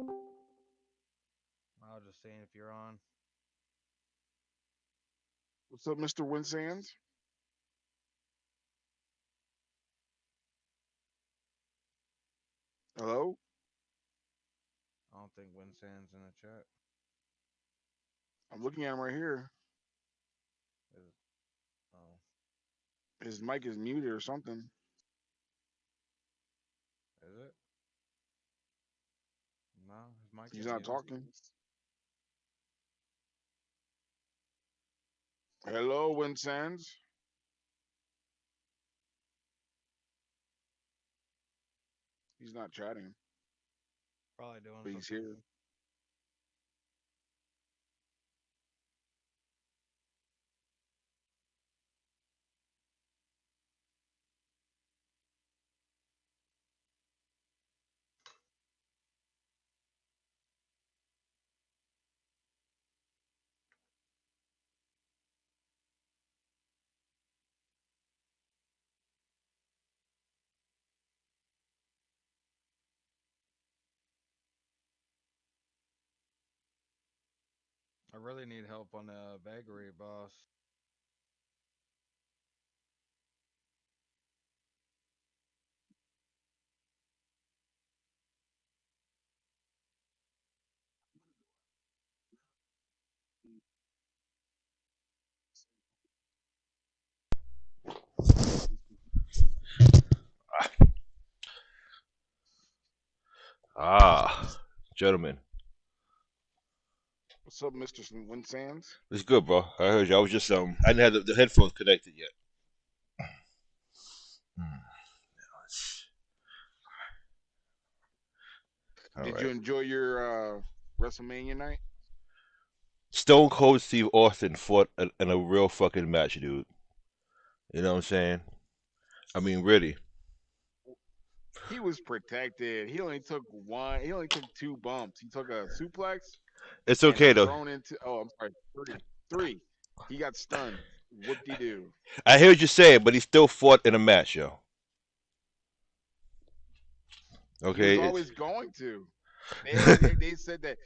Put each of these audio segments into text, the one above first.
I was just saying if you're on. What's up, Mr. Winsands? Hello? I don't think Winsand's in the chat. I'm looking at him right here. Is, oh, His mic is muted or something. is it? No, his mic He's ain't not muted. talking. Hello, Winsands. He's not chatting, Probably doing but he's something. here. I really need help on the vagary, boss. Ah, gentlemen, What's up, Mr. Winsands? it's good, bro. I heard you. I was just I didn't have the headphones connected yet. Hmm. All Did you right. enjoy your WrestleMania night? Stone Cold Steve Austin fought in a real fucking match, dude. You know what I'm saying? I mean, really. He was protected. He only took one. He only took two bumps. He took a suplex It's and okay was though. thrown into. Oh, I'm sorry, three. Three. He got stunned. Whoop de doo. I hear what you're saying, but he still fought in a match, yo. He was Okay. always going to. They said that.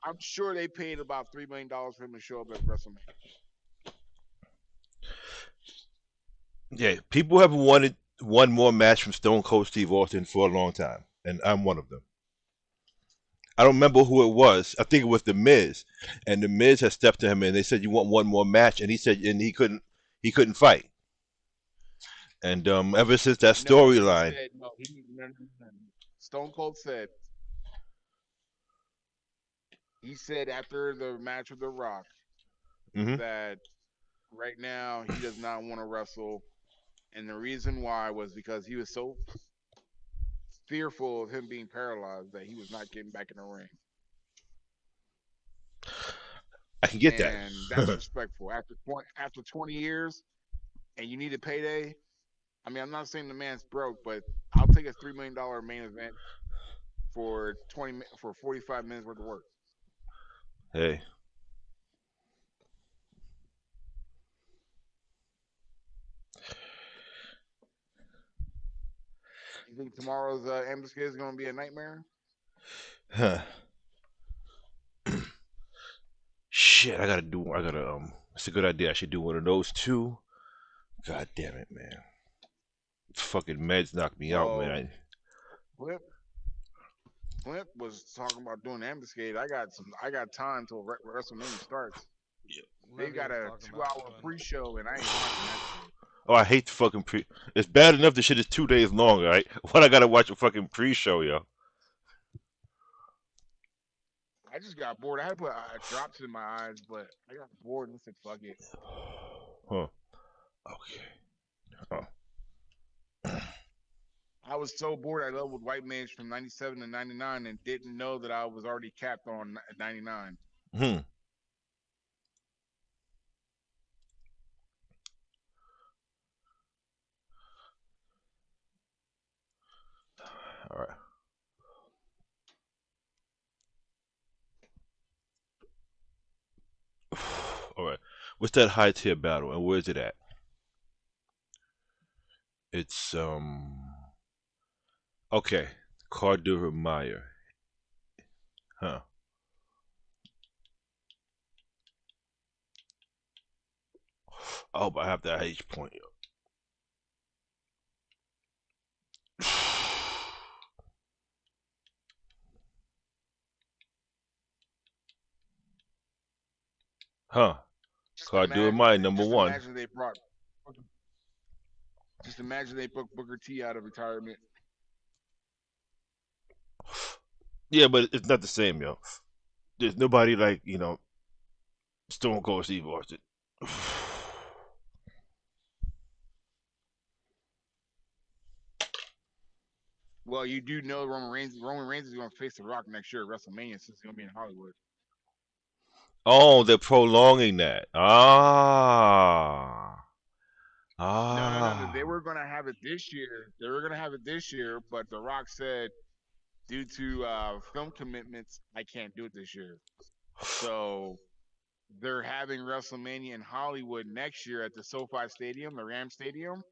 I'm sure they paid about $3 million for him to show up at WrestleMania. Yeah, people have wanted one more match from Stone Cold Steve Austin for a long time, and I'm one of them. I don't remember who it was. I think it was the Miz, and the Miz had stepped to him and they said, "You want one more match?" And he said, and he couldn't fight. And ever since that No, he storyline, said no. No, no, no. Stone Cold said he said after the match with The Rock hmm that right now he does not want to wrestle, and the reason why was because he was so fearful of him being paralyzed that he was not getting back in the ring. I can get that. And that's respectful. After 20 years, and you need a payday. I mean, I'm not saying the man's broke, but I'll take a $3 million main event for 45 minutes worth of work. Hey, You think tomorrow's ambuscade is going to be a nightmare? huh. Shit, I gotta it's a good idea. I should do one of those too. God damn it, man. Fucking meds knocked me out, Well, man. Flip Flip was talking about doing ambuscade. I got time till WrestleMania starts. They Levy got was a talking two about hour doing. pre-show, and I ain't watching that shit. Oh, I hate the fucking pre. It's bad enough the shit is 2 days long, right? What I gotta watch a fucking pre-show, yo. I just got bored. I had to put drops in my eyes, but I got bored and said, "Fuck it." Huh. Okay. Oh. I was so bored. I leveled White Mage from 97 to 99 and didn't know that I was already capped on 99. Hmm. All right. All right. What's that high tier battle and where's it at? It's okay. Cardur Meyer. Huh. I hope I have that H point. Huh. Just Card doing my imagine, number one. just imagine they booked Booker T out of retirement. Yeah, but it's not the same, yo. There's nobody like, Stone Cold Steve Austin. Well, you do know Roman Reigns is going to face The Rock next year at WrestleMania since he's going to be in Hollywood. Oh, they're prolonging that. Ah. No. They Ah. were going to have it this year. They were going to have it this year, but The Rock said, due to film commitments, I can't do it this year. So they're having WrestleMania in Hollywood next year at the SoFi Stadium, the Ram Stadium.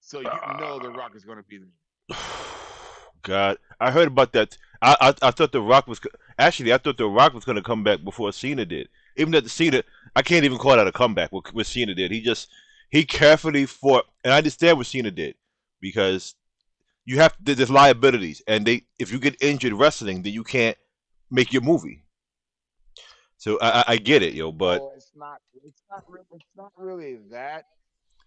So you know The Rock is going to be there. God, I heard about that. I thought the Rock was actually I thought the Rock was going to come back before Cena did. Even though the Cena, I can't even call that a comeback. What Cena did, he carefully fought, and I understand what Cena did because you have there's liabilities, and if you get injured wrestling, then you can't make your movie. So I get it, yo, but Well, it's not really that.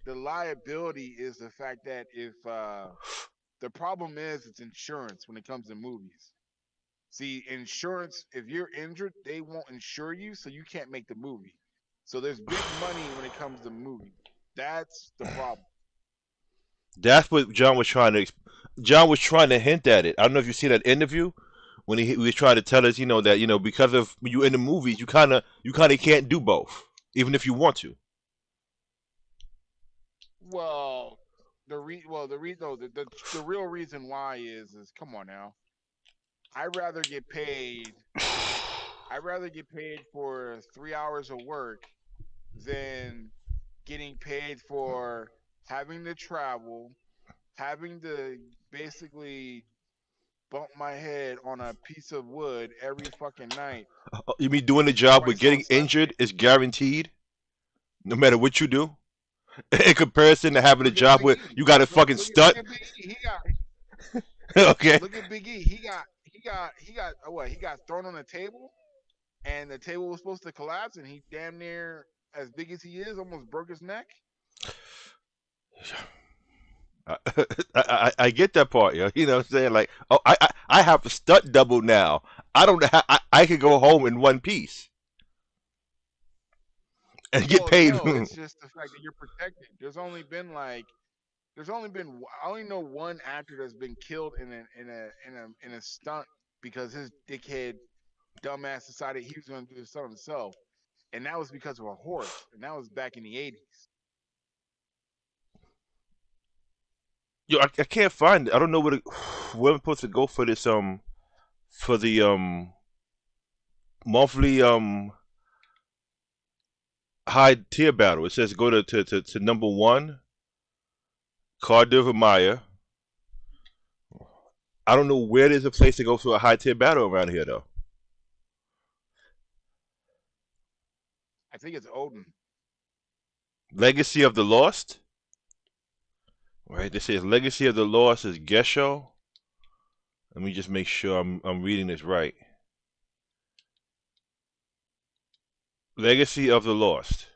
The liability is the fact that if the problem is it's insurance when it comes to movies. See, insurance, if you're injured, they won't insure you, so you can't make the movie. So there's big money when it comes to movies. That's the problem. that's what John was trying to hint at it. I don't know if you see that interview when he was trying to tell us, that because of when you in the movies, you kind of can't do both, even if you want to. Well, the real reason why is come on now. I rather get paid. I rather get paid for 3 hours of work than getting paid for having to travel, having to basically bump my head on a piece of wood every fucking night You mean doing the job but twice on getting Sunday. injured is guaranteed, no matter what you do, in comparison to having a Look at job Big where E. you got to fucking Look stunt. at Big E. He got Okay. look at Big E. He got thrown on a table, and the table was supposed to collapse, and he damn near, as big as he is, almost broke his neck. I, I get that part, yo. You know what I'm saying? Like, oh, I have a stunt double now. I don't know how I could go home in one piece and get Well, paid. no, it's just the fact that you're protected. I only know one actor that's been killed in a stunt because his dickhead dumbass decided he was going to do the stunt himself, and that was because of a horse, and that was back in the '80s. Yo, I can't find it. I don't know where I'm supposed to go for this for the monthly high tier battle. It says go to number one, Cardiff Maya. I don't know where there's a place to go for a high tier battle around here though. I think it's Odin. Legacy of the Lost. Right, this says Legacy of the Lost is Gesho. Let me just make sure I'm reading this right. Legacy of the Lost.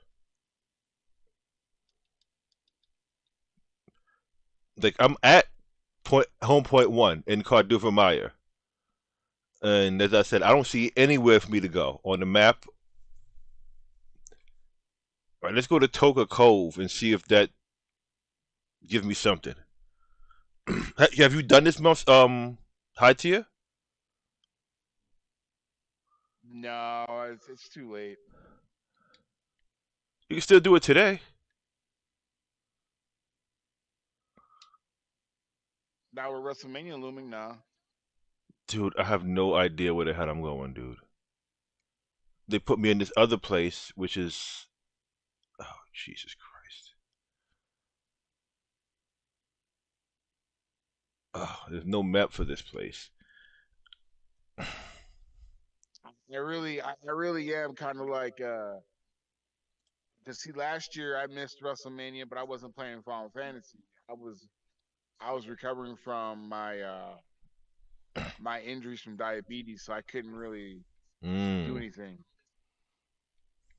Like I'm at home point one in Cardufa Maya. And as I said, I don't see anywhere for me to go on the map. All right, let's go to Toka Cove and see if that gives me something. Have you done this month high tier? No, it's too late. You can still do it today. Now with WrestleMania looming now. Dude, I have no idea where the hell I'm going, dude. They put me in this other place, which is oh Jesus Christ. Oh, there's no map for this place. I really am kind of like to see last year I missed WrestleMania, but I wasn't playing Final Fantasy. I was I was recovering from my injuries from diabetes, so I couldn't really do Mm. anything.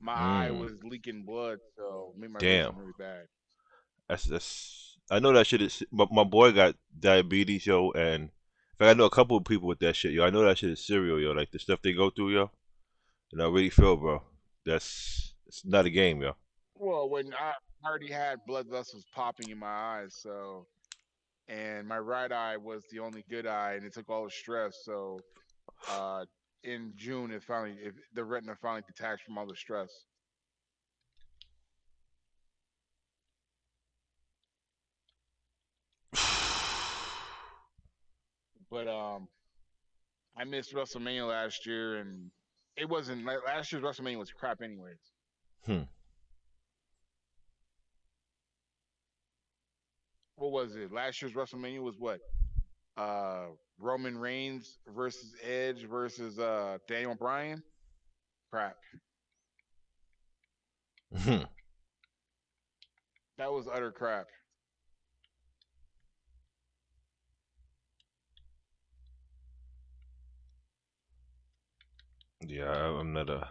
My eye Mm. was leaking blood, so it made my Damn. vision really bad. That's. I know that shit is. My boy got diabetes, yo, and in fact, I know a couple of people with that shit, yo. I know that shit is serial, yo. Like the stuff they go through, yo. And I really feel, bro. That's it's not a game, yo. Well, when I already had blood vessels popping in my eyes, so and my right eye was the only good eye, and it took all the stress. So uh, in June, the retina finally detached from all the stress. But I missed WrestleMania last year, and it wasn't like last year's WrestleMania was crap, anyways. Hmm. What was it? Last year's WrestleMania was what? Uh, Roman Reigns versus Edge versus Daniel Bryan. Crap. Hmm. That was utter crap. Yeah, I'm not a.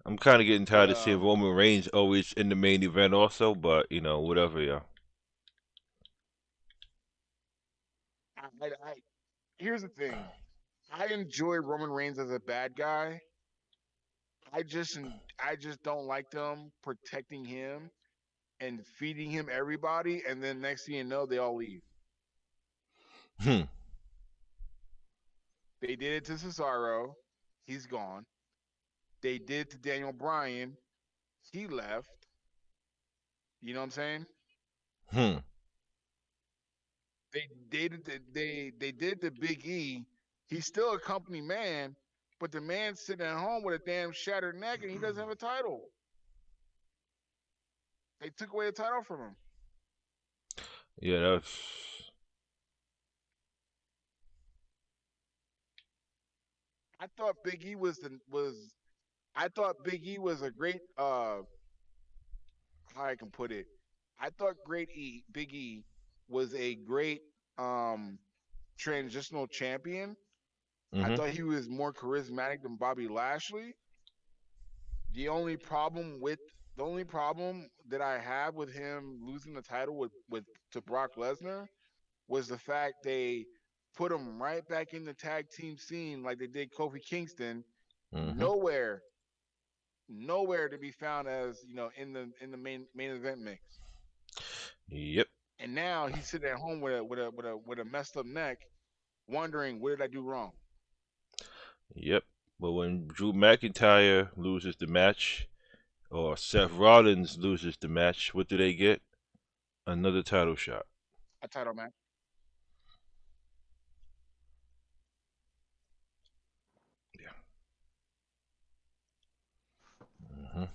I'm kind of getting But tired of seeing Roman Reigns always in the main event, also. But whatever, yeah. I here's the thing. I enjoy Roman Reigns as a bad guy. I just don't like them protecting him and feeding him everybody, and then next thing you know, they all leave. Hmm. They did it to Cesaro, he's gone. They did it to Daniel Bryan, he left. You know what I'm saying? Hmm. They did the Big E. He's still a company man, but the man's sitting at home with a damn shattered neck, and he doesn't have a title. They took away the title from him. Yeah, that's. I thought Big E was the was I thought Big E was a great how I can put it. I thought Big E was a great um transitional champion. I Mhm. thought he was more charismatic than Bobby Lashley. The only problem with the only problem that I have with him losing the title with to Brock Lesnar was the fact they put him right back in the tag team scene like they did Kofi Kingston. Mhm. Nowhere, nowhere to be found as in the main event mix. Yep. And now he's sitting at home with a messed up neck, wondering what did I do wrong. Yep. But when Drew McIntyre loses the match, or Seth Rollins loses the match, what do they get? Another title shot. A title match. Yeah. Mhm.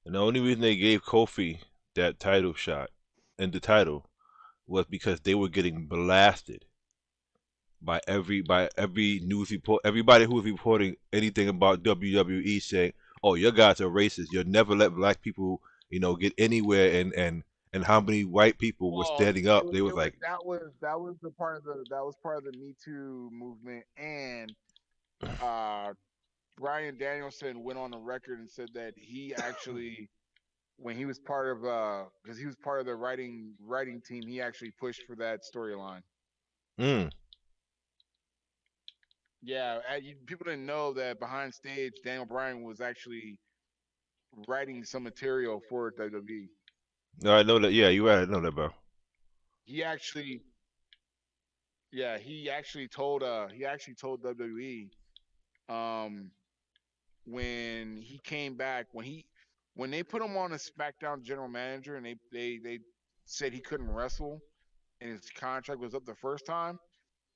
And the only reason they gave Kofi that title shot and the title was because they were getting blasted by every news report, everybody who was reporting anything about WWE, saying, "Oh, your guys are racist. You'll never let black people, get anywhere." And how many white people were Well, standing up? They was like, that was the part of the that was part of the Me Too movement, and uh, Brian Danielson went on the record and said that he actually, when he was part of because he was part of the writing team, he actually pushed for that storyline. mm, Yeah, people didn't know that behind stage, Daniel Bryan was actually writing some material for WWE. no, I know that. Yeah, you right. I know that, bro. He actually, yeah, he actually told WWE um when he came back when they put him on a SmackDown general manager and they said he couldn't wrestle and his contract was up the first time.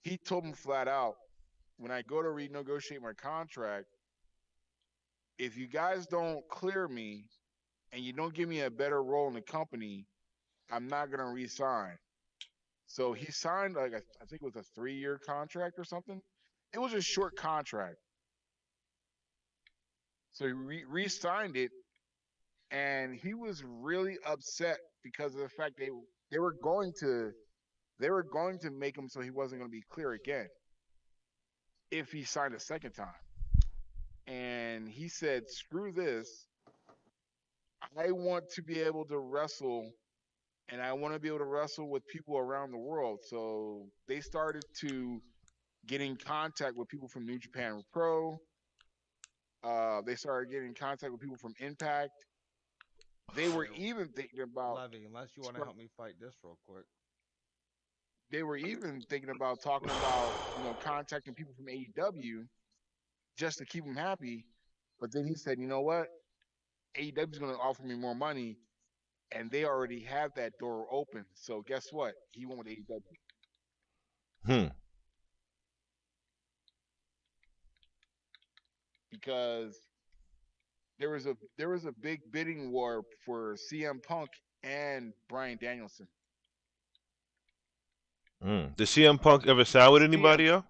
He told him flat out, when I go to renegotiate my contract, if you guys don't clear me and you don't give me a better role in the company, I'm not gonna re-sign. So he signed like I think it was a 3-year contract or something, It was a short contract, so he re-signed it, and he was really upset because of the fact they were going to they were going to make him so he wasn't going to be clear again if he signed a second time. And he said, "Screw this! I want to be able to wrestle, and I want to be able to wrestle with people around the world." So they started to get in contact with people from New Japan Pro. They started getting in contact with people from Impact. They were Hey, even thinking about Levy, unless you want to help me fight this real quick. talking about contacting people from AEW just to keep him happy. But then he said, you know what? AEW is going to offer me more money, and they already have that door open. So guess what? He went with AEW Hmm. because there was a big bidding war for CM Punk and Brian Danielson. Did CM Punk ever sign with CM, anybody else?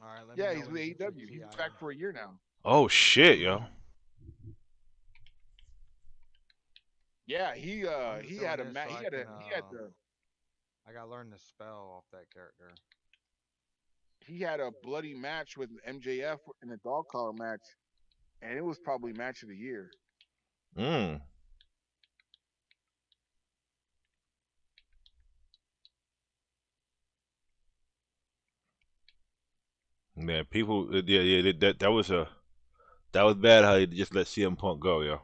All right, let me yeah, know he's when with you get your AEW. He's TI back in. for a year now. Oh shit, yo. Yeah, I'm just he doing had a this so he I had a can he had the I gotta learn the spell off that character. he had a bloody match with MJF in a dog collar match, and it was probably match of the year. Mm. Man, people, yeah, that was bad how they just let CM Punk go, yo.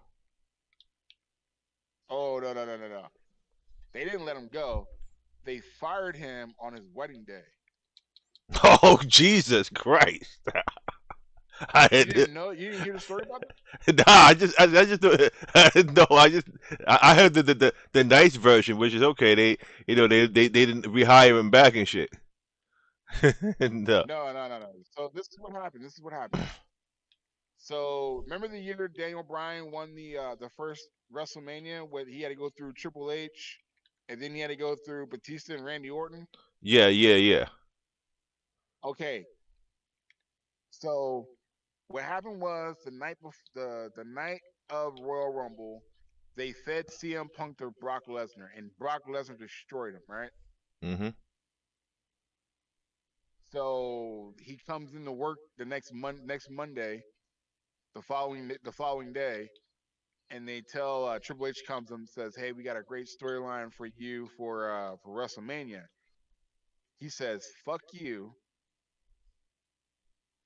Oh no, no, no, no, no! They didn't let him go. They fired him on his wedding day. Oh Jesus Christ! I You had didn't know? You didn't hear the story about that? nah, I just no, I heard the nice version, which is okay. They didn't rehire him back and shit. No. No, no, no, no. So this is what happened. This is what happened. So remember the year Daniel Bryan won the first WrestleMania where he had to go through Triple H, and then he had to go through Batista and Randy Orton. Yeah, yeah, yeah. Okay, so what happened was the night of Royal Rumble, they fed CM Punk to Brock Lesnar, and Brock Lesnar destroyed him. Right. Mhm. So he comes into work the next Monday, the following day, and they tell Triple H comes and says, "Hey, we got a great storyline for you for WrestleMania." He says, "Fuck you,"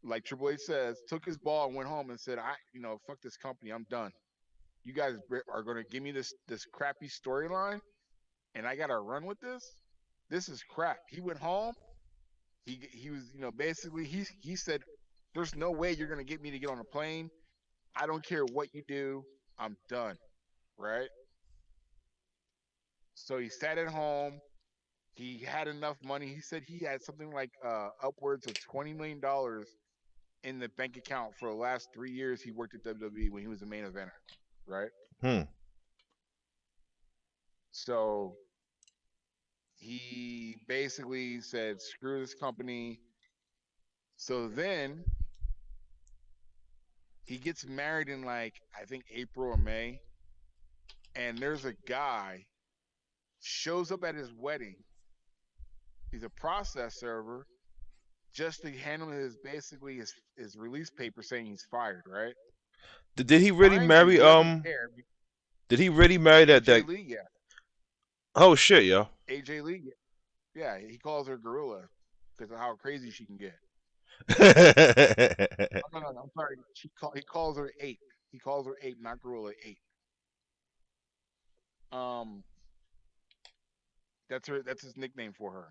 like Triple H says, took his ball and went home and said, fuck this company, I'm done. You guys are gonna give me this crappy storyline, and I gotta run with this. This is crap." He went home. He was basically he said, "There's no way you're gonna get me to get on a plane. I don't care what you do. I'm done." Right. So he sat at home. He had enough money. He said he had something like upwards of $20 million in the bank account for the last 3 years he worked at WWE when he was a main eventer, right? Hmm. So he basically said, "Screw this company." So then he gets married in like I think April or May, and there's a guy shows up at his wedding. He's a process server just to handle his basically his release paper saying he's fired, right? Did he really Mind you, marry he doesn't care. Did he really marry AJ that? Lee, yeah, Oh shit, yo. AJ Lee, yeah, he calls her Gorilla because of how crazy she can get. Oh, no, no, no, I'm sorry. He calls her Ape. He calls her Ape, not Gorilla. Ape. Um, that's her. That's his nickname for her.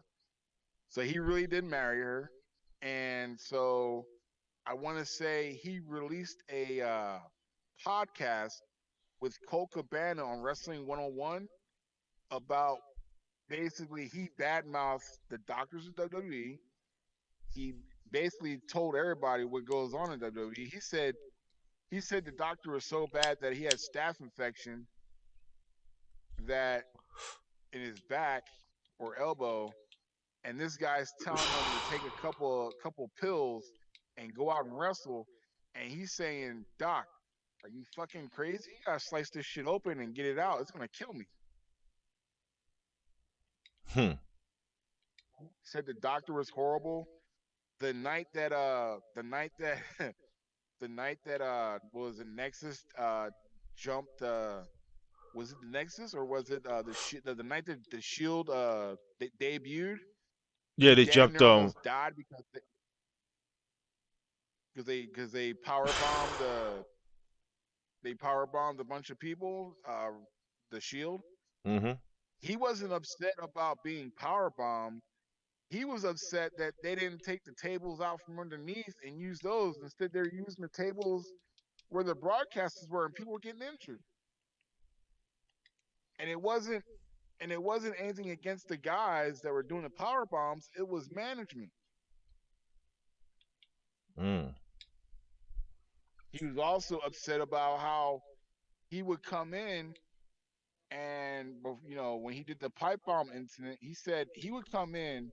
So he really did marry her, and so I want to say he released a podcast with Colt Cabana on Wrestling 101 about basically he badmouthed the doctors of WWE. He basically told everybody what goes on in WWE. He said the doctor was so bad that he had staph infection that in his back or elbow and this guy's telling them to take a couple pills and go out and wrestle, and he's saying, "Doc, are you fucking crazy? You gotta slice this shit open and get it out. It's gonna kill me." Hmm. He said the doctor was horrible. The night that the night that was the Nexus jumped was it the Nexus or was it the night that the Shield debuted? Yeah, He they damn jumped. near almost died because they power bombed a bunch of people. The Shield. Mm-hmm. He wasn't upset about being power bombed. He was upset that they didn't take the tables out from underneath and use those. Instead, they're using the tables where the broadcasters were, and people were getting injured. And it wasn't anything against the guys that were doing the power bombs. It was management. Mm. He was also upset about how he would come in and when he did the pipe bomb incident, he said he would come in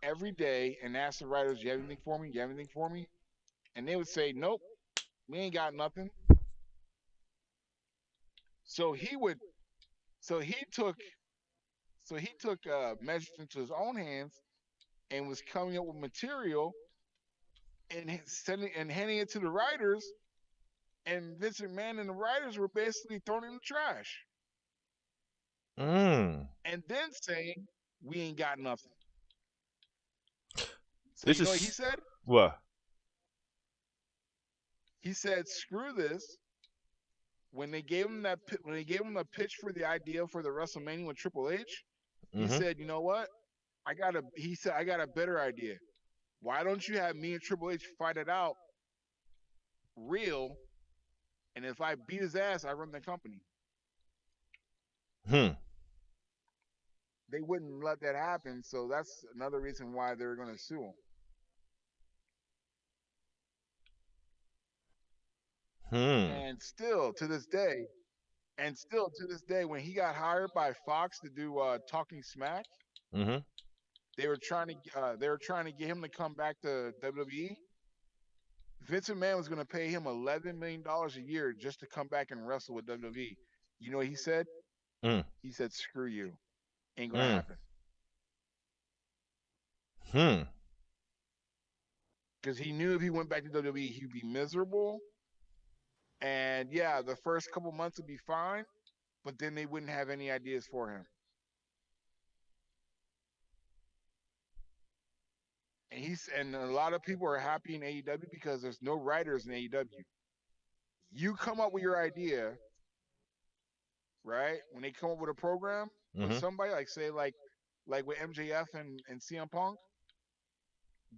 every day and ask the writers, "You have anything for me? You have anything for me?" And they would say, "Nope, we ain't got nothing." So he would, so he took, measures into his own hands and was coming up with material and sending and handing it to the writers. And Vince McMahon and the writers were basically thrown in the trash, Mm. and then saying, "We ain't got nothing." So This you know what he is said? what? He said, "Screw this." When they gave him the pitch for the idea for the WrestleMania with Triple H, he Mm-hmm. said, "You know what? He said, I got a better idea. Why don't you have me and Triple H fight it out real? And if I beat his ass, I run the company." Hmm. They wouldn't let that happen, so that's another reason why they're going to sue him. Hmm. And still to this day, when he got hired by Fox to do Talking Smack, Mm-hmm. they were trying to get him to come back to WWE. Vince McMahon was going to pay him $11 million a year just to come back and wrestle with WWE. You know what he said? Mm. He said, "Screw you, ain't gonna Mm. happen." Hmm. Because he knew if he went back to WWE, he'd be miserable. And yeah, the first couple months would be fine, but then they wouldn't have any ideas for him. And a lot of people are happy in AEW because there's no writers in AEW. You come up with your idea, right? When they come up with a program with Mm-hmm. somebody, like say like with MJF and CM Punk,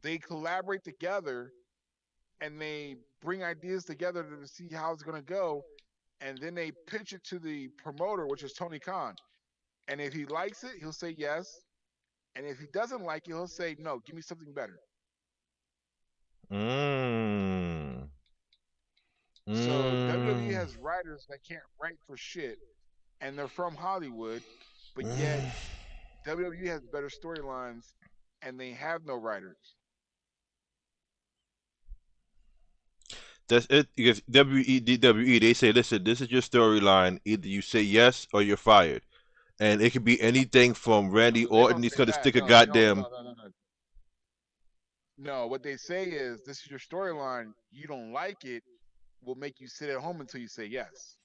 they collaborate together and they bring ideas together to see how it's gonna go, and then they pitch it to the promoter, which is Tony Khan. And if he likes it, he'll say yes. And if he doesn't like it, he'll say no. Give me something better. Mm. So WWE Mm. has writers that can't write for shit, and they're from Hollywood, but yet Mm. WWE has better storylines, and they have no writers. That's it. Because WWE, they say, listen, this is your storyline. Either you say yes or you're fired. And it could be anything from Randy No, they Orton. don't He's say going to that. stick a No, they don't. goddamn. No, no, no, no. No, what they say is, "This is your storyline. You don't like it. We'll make you sit at home until you say yes."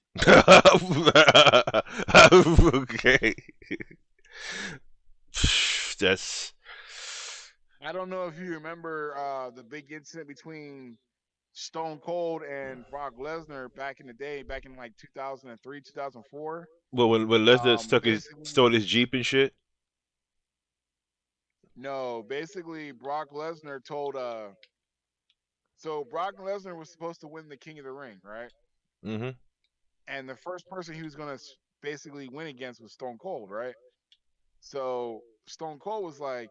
Okay. That's. I don't know if you remember the big incident between Stone Cold and Brock Lesnar back in the day, back in like 2003, 2004. Well, when Lesnar Basically, stole his Jeep and shit. no, basically Brock Lesnar told so Brock Lesnar was supposed to win the King of the Ring, right? Mm-hmm. And the first person he was gonna basically win against was Stone Cold, right? So Stone Cold was like,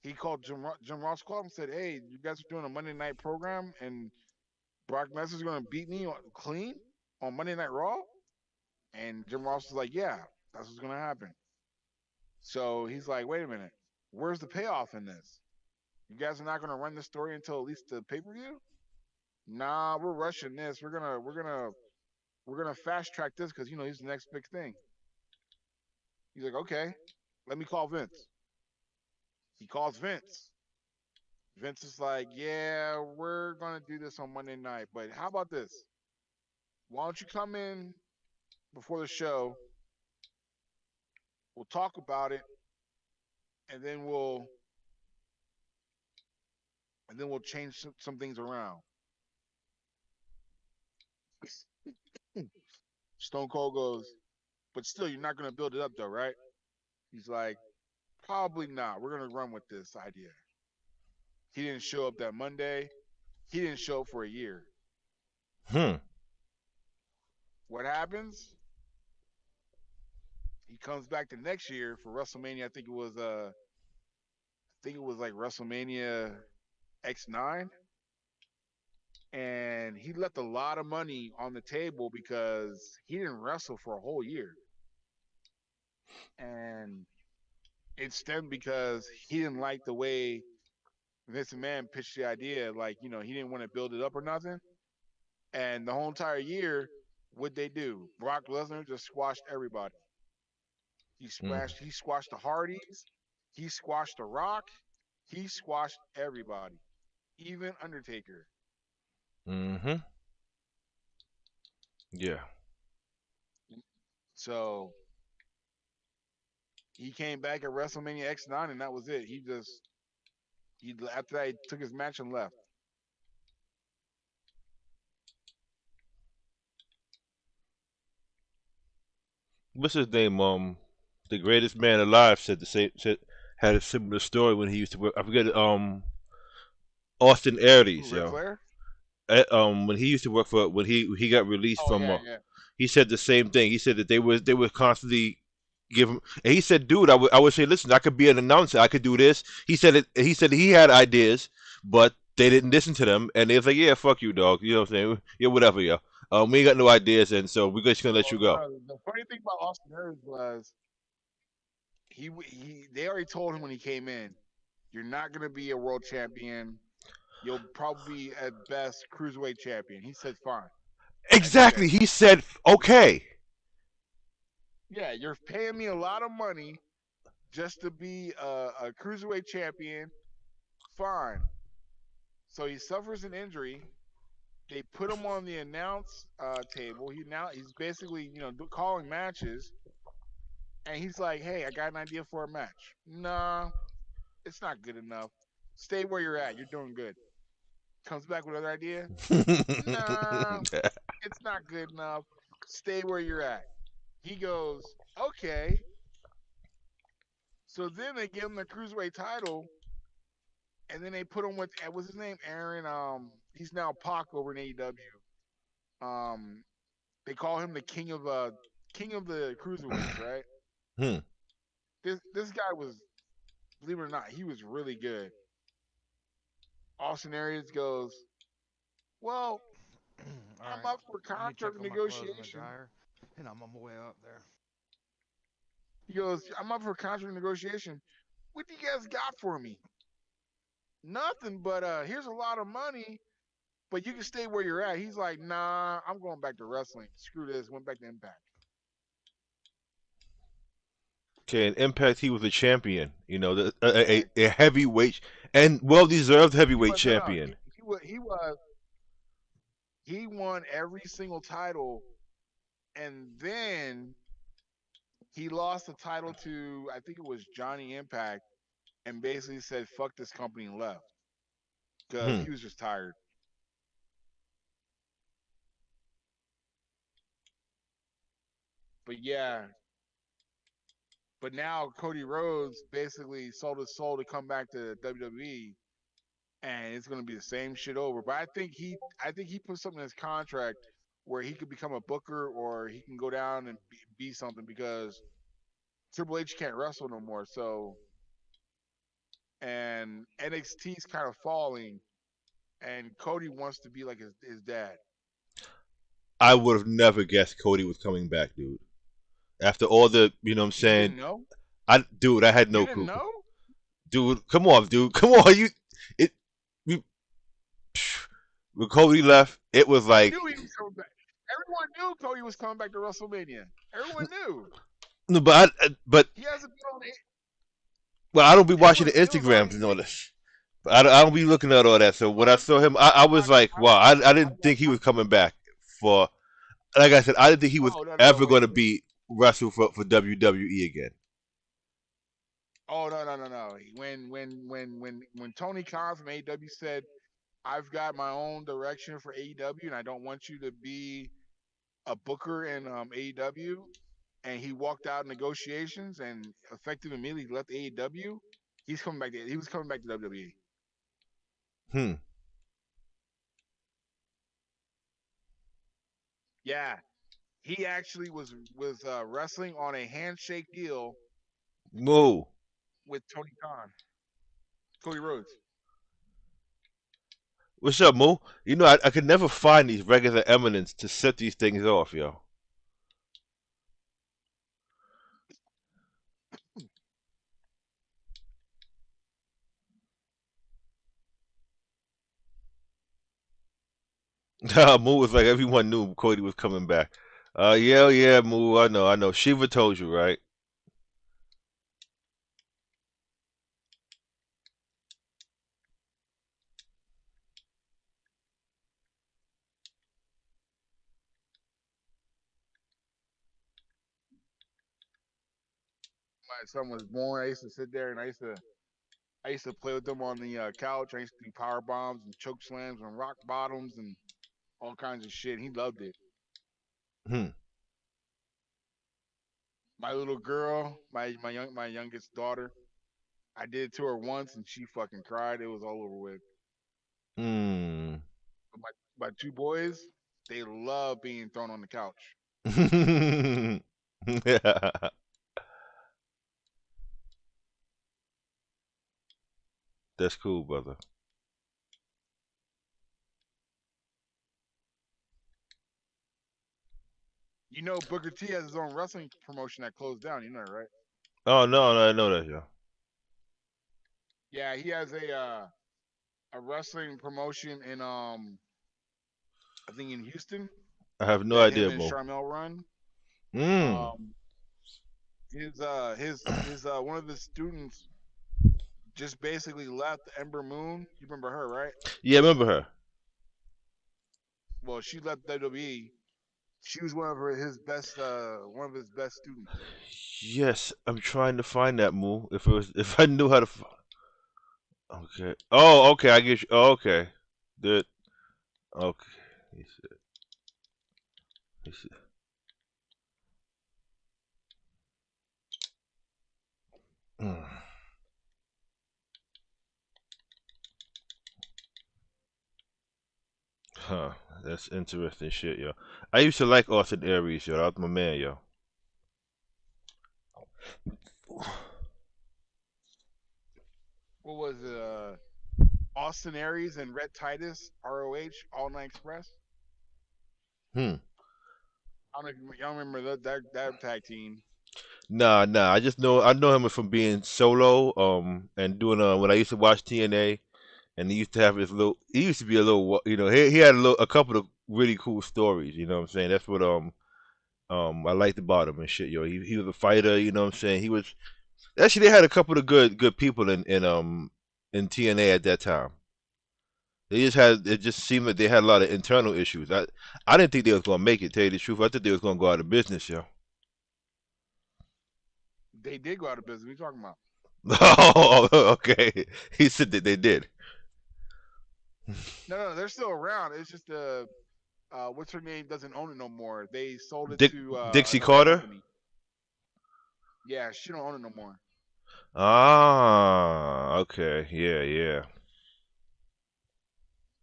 he called Jim Ross called him and said, "Hey, you guys are doing a Monday night program, and Brock Lesnar's gonna beat me clean on Monday Night Raw." And Jim Ross was like, "Yeah, that's what's gonna happen." So he's like, "Wait a minute." Where's the payoff in this? You guys are not going to run the story until at least the pay per view? Nah, we're rushing this. We're gonna fast track this because he's the next big thing. He's like, okay, let me call Vince. He calls Vince. Vince is like, yeah, we're gonna do this on Monday night, but how about this? Why don't you come in before the show? We'll talk about it, and then we'll change some things around. Stone Cold goes, but still, you're not gonna build it up though, right? He's like, probably not. We're gonna run with this idea. He didn't show up that Monday. He didn't show up for a year. Hmm. What happens? He comes back the next year for WrestleMania. I think it was like WrestleMania X9, and he left a lot of money on the table because he didn't wrestle for a whole year, and it stemmed because he didn't like the way Vince McMahon pitched the idea. Like he didn't want to build it up or nothing. And the whole entire year, what they do? Brock Lesnar just squashed everybody. He Mm. squashed. He squashed the Hardys. He squashed the Rock. He squashed everybody, even Undertaker. Mm-hmm. Yeah. So he came back at WrestleMania X9, and that was it. He after that he took his match and left. What's his name? The greatest man alive said the same. Said had a similar story when he used to work. I forget. Austin Who, Aries, Ric yo. Flair? When he used to work for when he got released Oh from yeah, yeah. he said the same thing. He said that they were constantly give him, and he said, dude, I would say, listen, I could be an announcer, I could do this. He said he had ideas, but they didn't listen to them, and they was like, yeah, fuck you, dog. You know what I'm saying? Yeah, whatever, yo. We ain't got no ideas, and so we're just gonna let you Well, go. no, the funny thing about Austin Aries was he they already told him when he came in, you're not gonna be a world champion. You'll probably be at best cruiserweight champion. He said, fine. That's Exactly. okay. He said, okay. Yeah, you're paying me a lot of money just to be a cruiserweight champion. Fine. So he suffers an injury. They put him on the announce table. He's basically calling matches, and he's like, "Hey, I got an idea for a match." Nah, it's not good enough. Stay where you're at. You're doing good. Comes back with another idea. Nah, it's not good enough. Stay where you're at. He goes, okay. So then they give him the cruiserweight title, and then they put him with what's his name, Aaron. He's now Pac over in AEW. They call him the king of the cruiserweights, right? Hmm. This guy was, believe it or not, he was really good. Austin Aries goes, well, All I'm right. up for Let me check contract on my clothes in the negotiation. dryer, and I'm on my way up there. He goes, I'm up for contract negotiation. What do you guys got for me? Nothing, but here's a lot of money, but you can stay where you're at. He's like, nah, I'm going back to wrestling. Screw this. Went back to Impact. Okay, in Impact, he was a champion. You know, Yeah, a heavyweight and well-deserved he heavyweight was no, champion. he won every single title, and then he lost the title to I think it was Johnny Impact, and basically said fuck this company and left because Hmm. he was just tired. But yeah, but now Cody Rhodes basically sold his soul to come back to WWE, and it's going to be the same shit over. But I think he put something in his contract where he could become a booker or he can go down and be something because Triple H can't wrestle no more. So and NXT's kind of falling, and Cody wants to be like his dad. I would have never guessed Cody was coming back, dude. After all the, you know what I'm You didn't saying? know? I had You no didn't clue. know? dude. Come on, dude. Come on, it. You, when Cody left, it was You like knew he was coming back. Everyone knew Cody was coming back to WrestleMania. Everyone knew. no, but He hasn't been on. well, I don't be watching the It was Instagrams already. and all this. I don't be looking at all that. So when I Well, saw him, I was like, wow. I didn't think he was coming back for. Like I said, I didn't think he was oh no ever wait. going to be wrestle for WWE again. Oh no. When Tony Khan from AEW said, "I've got my own direction for AEW, and I don't want you to be a booker in AEW," and he walked out of negotiations and effective immediately left AEW. He's coming back. He was coming back to WWE. Hmm. Yeah, he actually was wrestling on a handshake deal Moo. with Tony Khan, Cody Rhodes. What's up, Moo? You know, I could never find these regular eminence to set these things off, yo. Moo was like everyone knew Cody was coming back. Yeah, yeah, Moo. I know. Shiva told you, right? My son was born. I used to sit there and I used to play with them on the couch. I used to do power bombs and choke slams and rock bottoms and all kinds of shit. He loved it. Hmm. My little girl, my youngest daughter, I did it to her once and she fucking cried. It was all over with. Hmm. But my two boys, they love being thrown on the couch. Yeah. That's cool, brother. You know, Booker T has his own wrestling promotion that closed down. You know that, right? Oh no, no, I know that, yo. Yeah, he has a wrestling promotion in I think in Houston I have no that him idea, and Mo. Charmel run. Hmm. Um, his one of his students just basically left Ember Moon. You remember her, right? Yeah, I remember her. Well, she left WWE. She was one of his best students. Yes, I'm trying to find that Moo. If I knew how to. Okay. Oh, okay. I get you. Oh, okay. Good. Okay. He said. He said. Hmm. Huh. That's interesting shit, yo. I used to like Austin Aries, yo. That was my man, yo. What was it? Austin Aries and Red Titus, ROH, All Night Express. Hmm. I don't know if y'all remember that tag team. Nah, nah. I know him from being solo, and doing when I used to watch TNA, and he used to have his little. He used to be a little, you know. He had a couple of really cool stories. You know what I'm saying? That's what I liked about him and shit, yo. He was a fighter. You know what I'm saying? He was actually they had a couple of good people in TNA at that time. They just had it just seemed like they had a lot of internal issues. I didn't think they was gonna make it. Tell you the truth, I thought they was gonna go out of business, yo. They did go out of business. What are you talking about? Oh, okay. He said that they did. No, they're still around. It's just what's her name doesn't own it no more. They sold it Dick to Dixie another Carter. company. Yeah, she don't own it no more. Ah, okay. Yeah, yeah.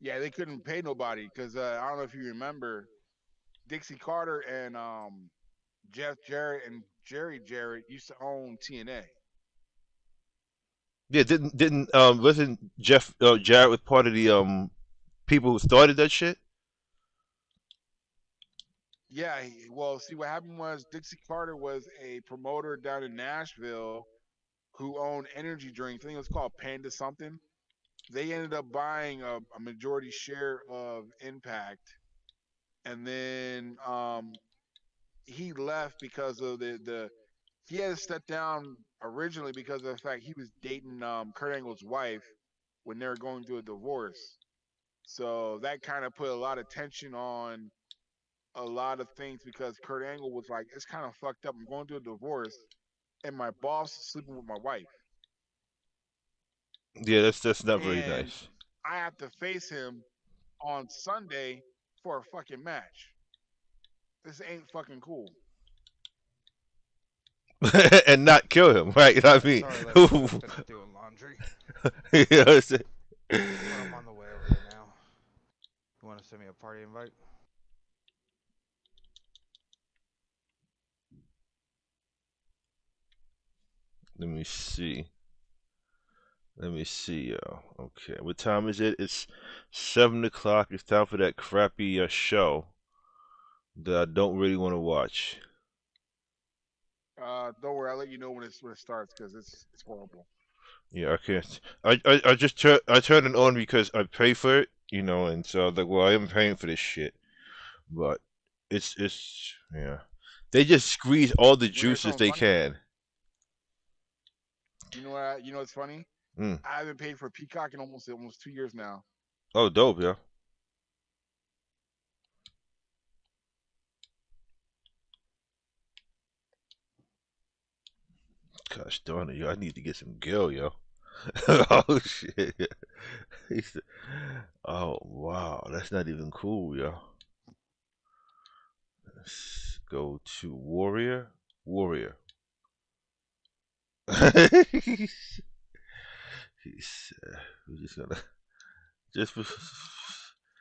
Yeah, they couldn't pay nobody because I don't know if you remember Dixie Carter and Jeff Jarrett and Jerry Jarrett used to own TNA. Yeah, didn't wasn't Jeff Jarrett was part of the people who started that shit? Yeah, well, see what happened was Dixie Carter was a promoter down in Nashville, who owned energy drinks. I think it was called Panda something. They ended up buying a majority share of Impact, and then he left because of the he had to step down originally because of the fact he was dating Kurt Angle's wife when they were going through a divorce. So that kind of put a lot of tension on a lot of things because Kurt Angle was like, it's kind of fucked up. I'm going through a divorce and my boss is sleeping with my wife. Yeah, that's not very And nice. I have to face him on Sunday for a fucking match. This ain't fucking cool. And not kill him, right? You know what I mean? Sorry, ladies. I just finished doing laundry, You know what I'm saying? but I'm on the way over there now. You want to send me a party invite? Let me see. Let me see, yo. Okay, what time is it? It's 7 o'clock. It's time for that crappy show that I don't really want to watch. Don't worry, I'll let you know when it starts because it's horrible. Yeah, I can't. I just I turned it on because I pay for it, and so I was like, well, I am paying for this shit, but it's yeah. They just squeeze all the You know juices something they funny? can. You know what's funny? Mm. I haven't paid for Peacock in almost 2 years now. Oh, dope, yeah. Gosh darn it, yo! I need to get some Gil, yo. Oh shit. He's- oh wow, that's not even cool, yo. Let's go to Warrior. Warrior. he's, we're just gonna just for,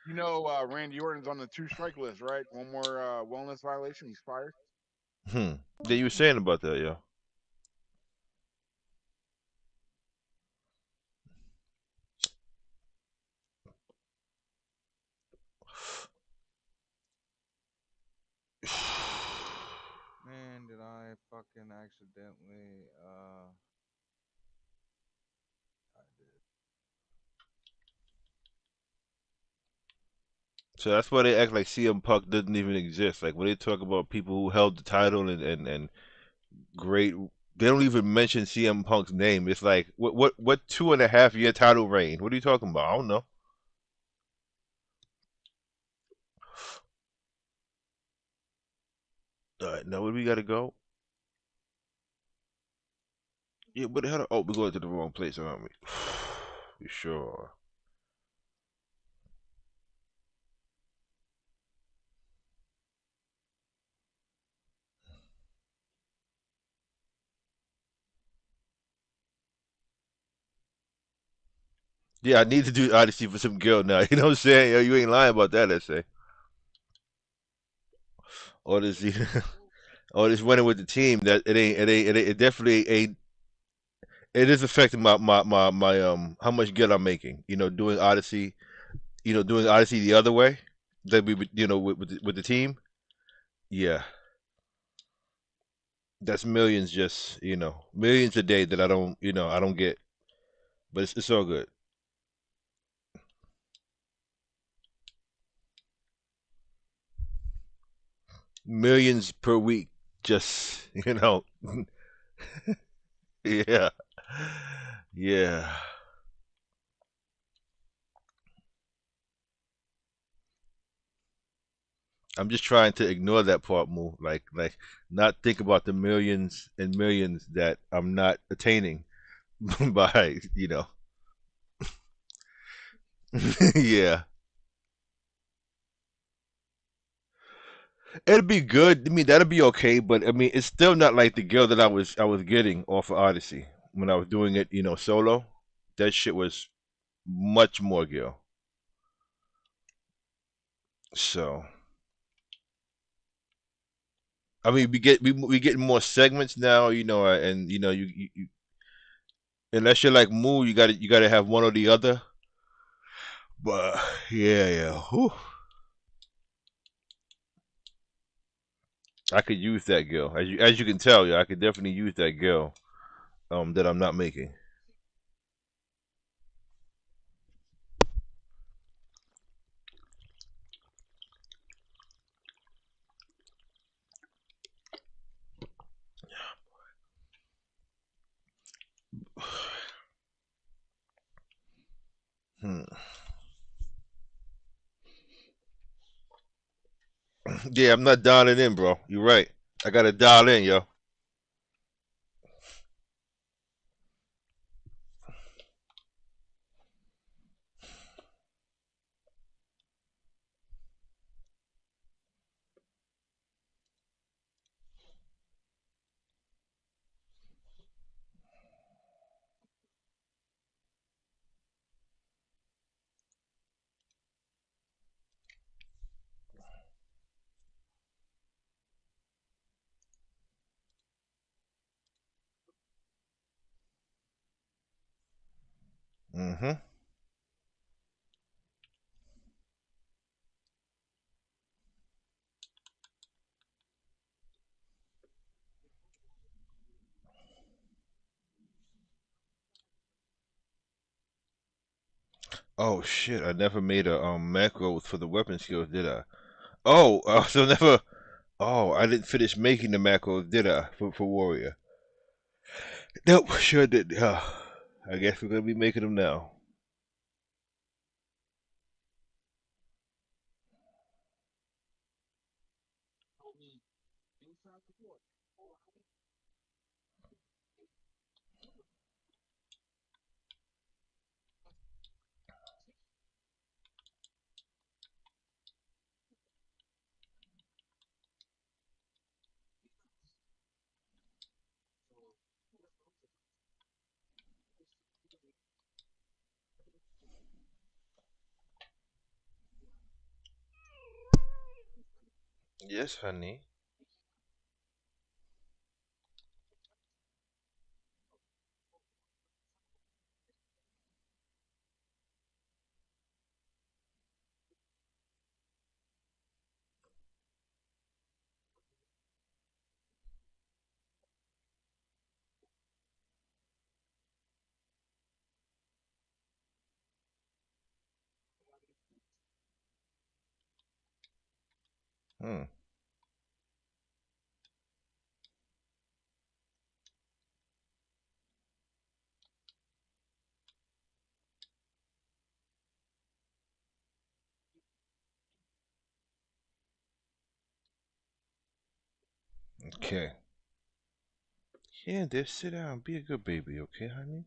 You know, Randy Orton's on the two strike list, right? One more wellness violation, he's fired. hmm. Yeah, you were saying about that, yo. Man, did I fucking accidentally? I did. So that's why they act like CM Punk doesn't even exist. Like when they talk about people who held the title and great, they don't even mention CM Punk's name. It's like what 2.5 year title reign? What are you talking about? I don't know. All right, now where we gotta go? Yeah, but how? Oh, we're going to the wrong place, aren't we? You sure? Yeah, I need to do Odyssey for some girl now. You know what I'm saying? Yo, you ain't lying about that, let's say. All this, all this running with the team that it definitely ain't. It is affecting my how much good I'm making. Doing Odyssey. Doing Odyssey the other way. That we would, with the team. Yeah, that's millions. Just millions a day that I don't get. But it's all good. Millions per week. Just yeah, yeah. I'm just trying to ignore that part more, like not think about the millions and millions that I'm not attaining by, yeah. It'd be good. I mean, that'd be okay, but I mean, it's still not like the girl that I was getting off of Odyssey when I was doing it, solo. That shit was much more girl. So, I mean, we getting more segments now, and unless you're like Moo, you gotta have one or the other. But yeah, yeah. Whew. I could use that girl. As you can tell, yeah, I could definitely use that girl. that I'm not making. Hmm. Yeah, I'm not dialing in, bro. You're right. I gotta dial in, yo. Mm-hmm. Oh shit! I never made a macro for the weapon skills, did I? Oh, so never. Oh, I didn't finish making the macros, did I? For warrior. Nope, sure did. I guess we're gonna be making them now. Yes, honey. Hmm. Okay. Yeah, just sit down. Be a good baby, okay, honey?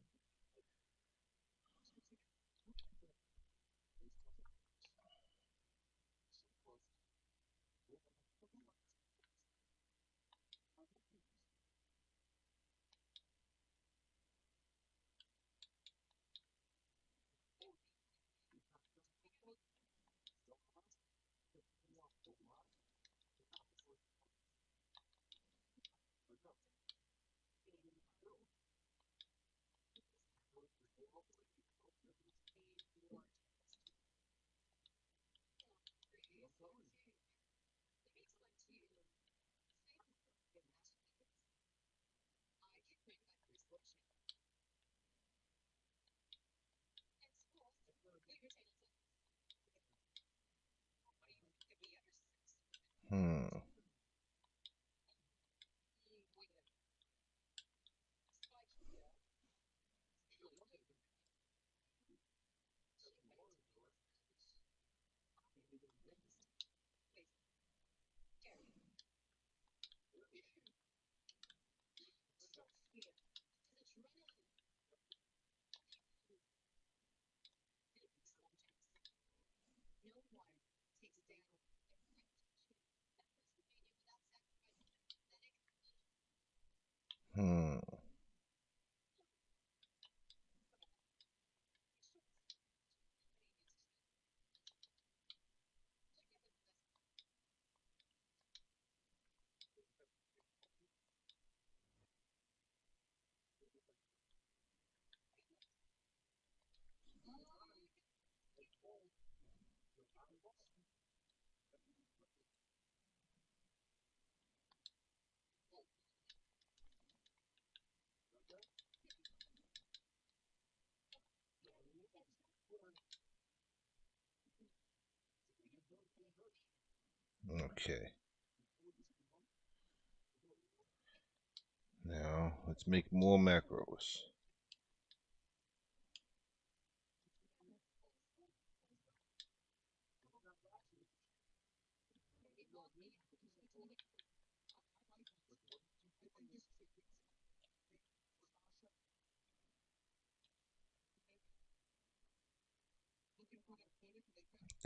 Hmm. Hmm. Okay. Now let's make more macros.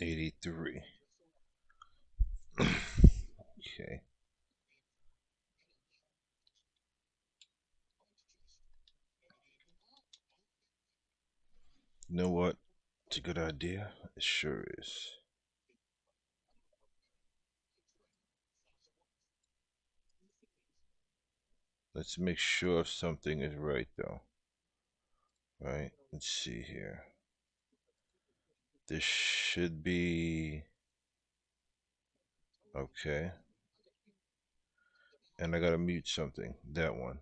$83. Okay. You know what? It's a good idea. It sure is. Let's make sure something is right though. Right? Let's see here. This should be okay. And I gotta mute something. That one.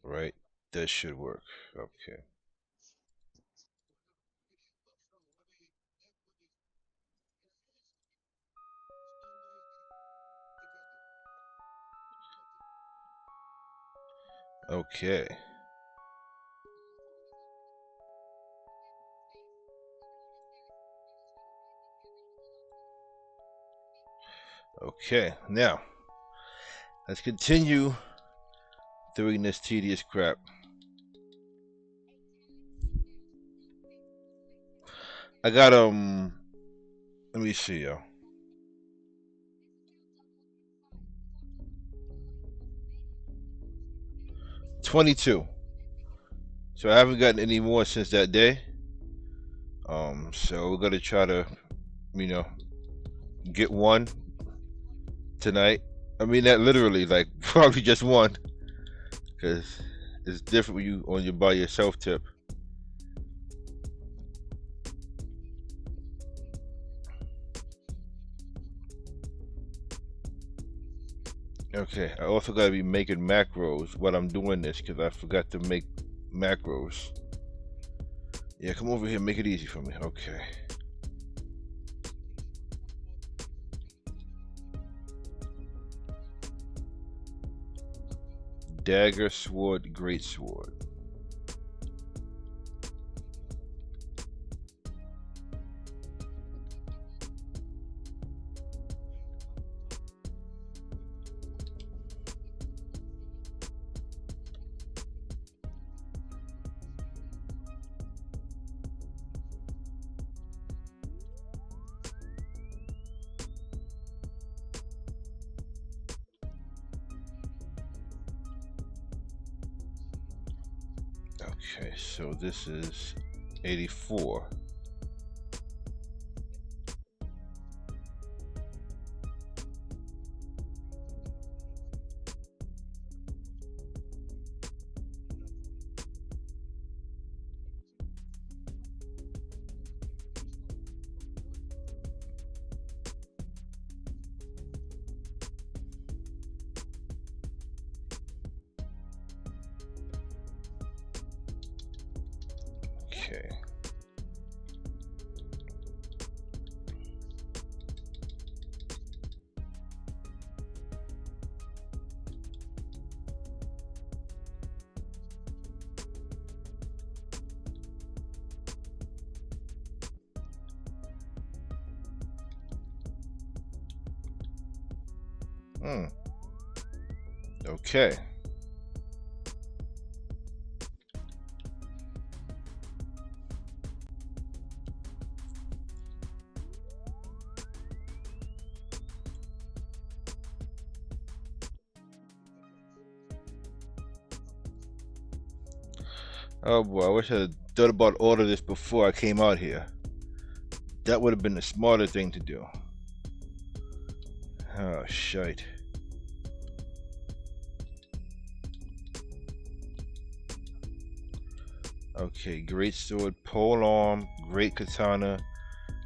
Right? That should work. Okay. Okay. Okay. Now, let's continue doing this tedious crap. I got let me see, yo. 22. So I haven't gotten any more since that day. So we're gonna try to, you know, get one tonight. I mean that literally, like probably just one, because it's different when you on your by yourself tip. Okay, I also gotta be making macros while I'm doing this because I forgot to make macros. Yeah, come over here, make it easy for me. Okay. Dagger, sword, great sword. Okay, so this is 84. Okay. Hmm. Okay. Oh boy, I wish I had thought about all of this before I came out here. That would have been the smarter thing to do. Oh, shite. Okay, great sword, pole arm, great katana,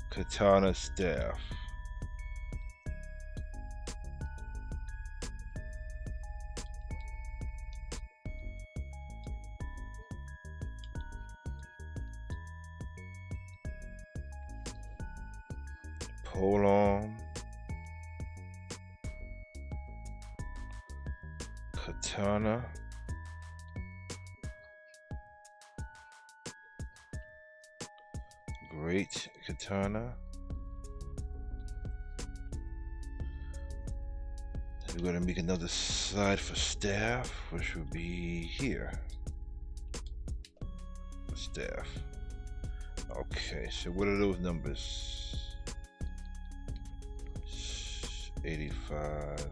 katana staff. Pole arm. Katana. Great Katana. We're going to make another slide for staff, which will be here. Staff. Okay, so what are those numbers? 85,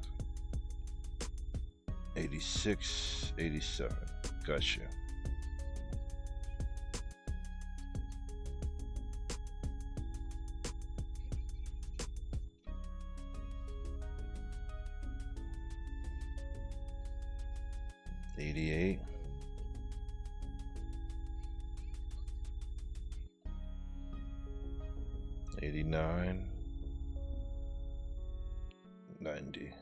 86, 87. Gotcha. $88. 89, 90.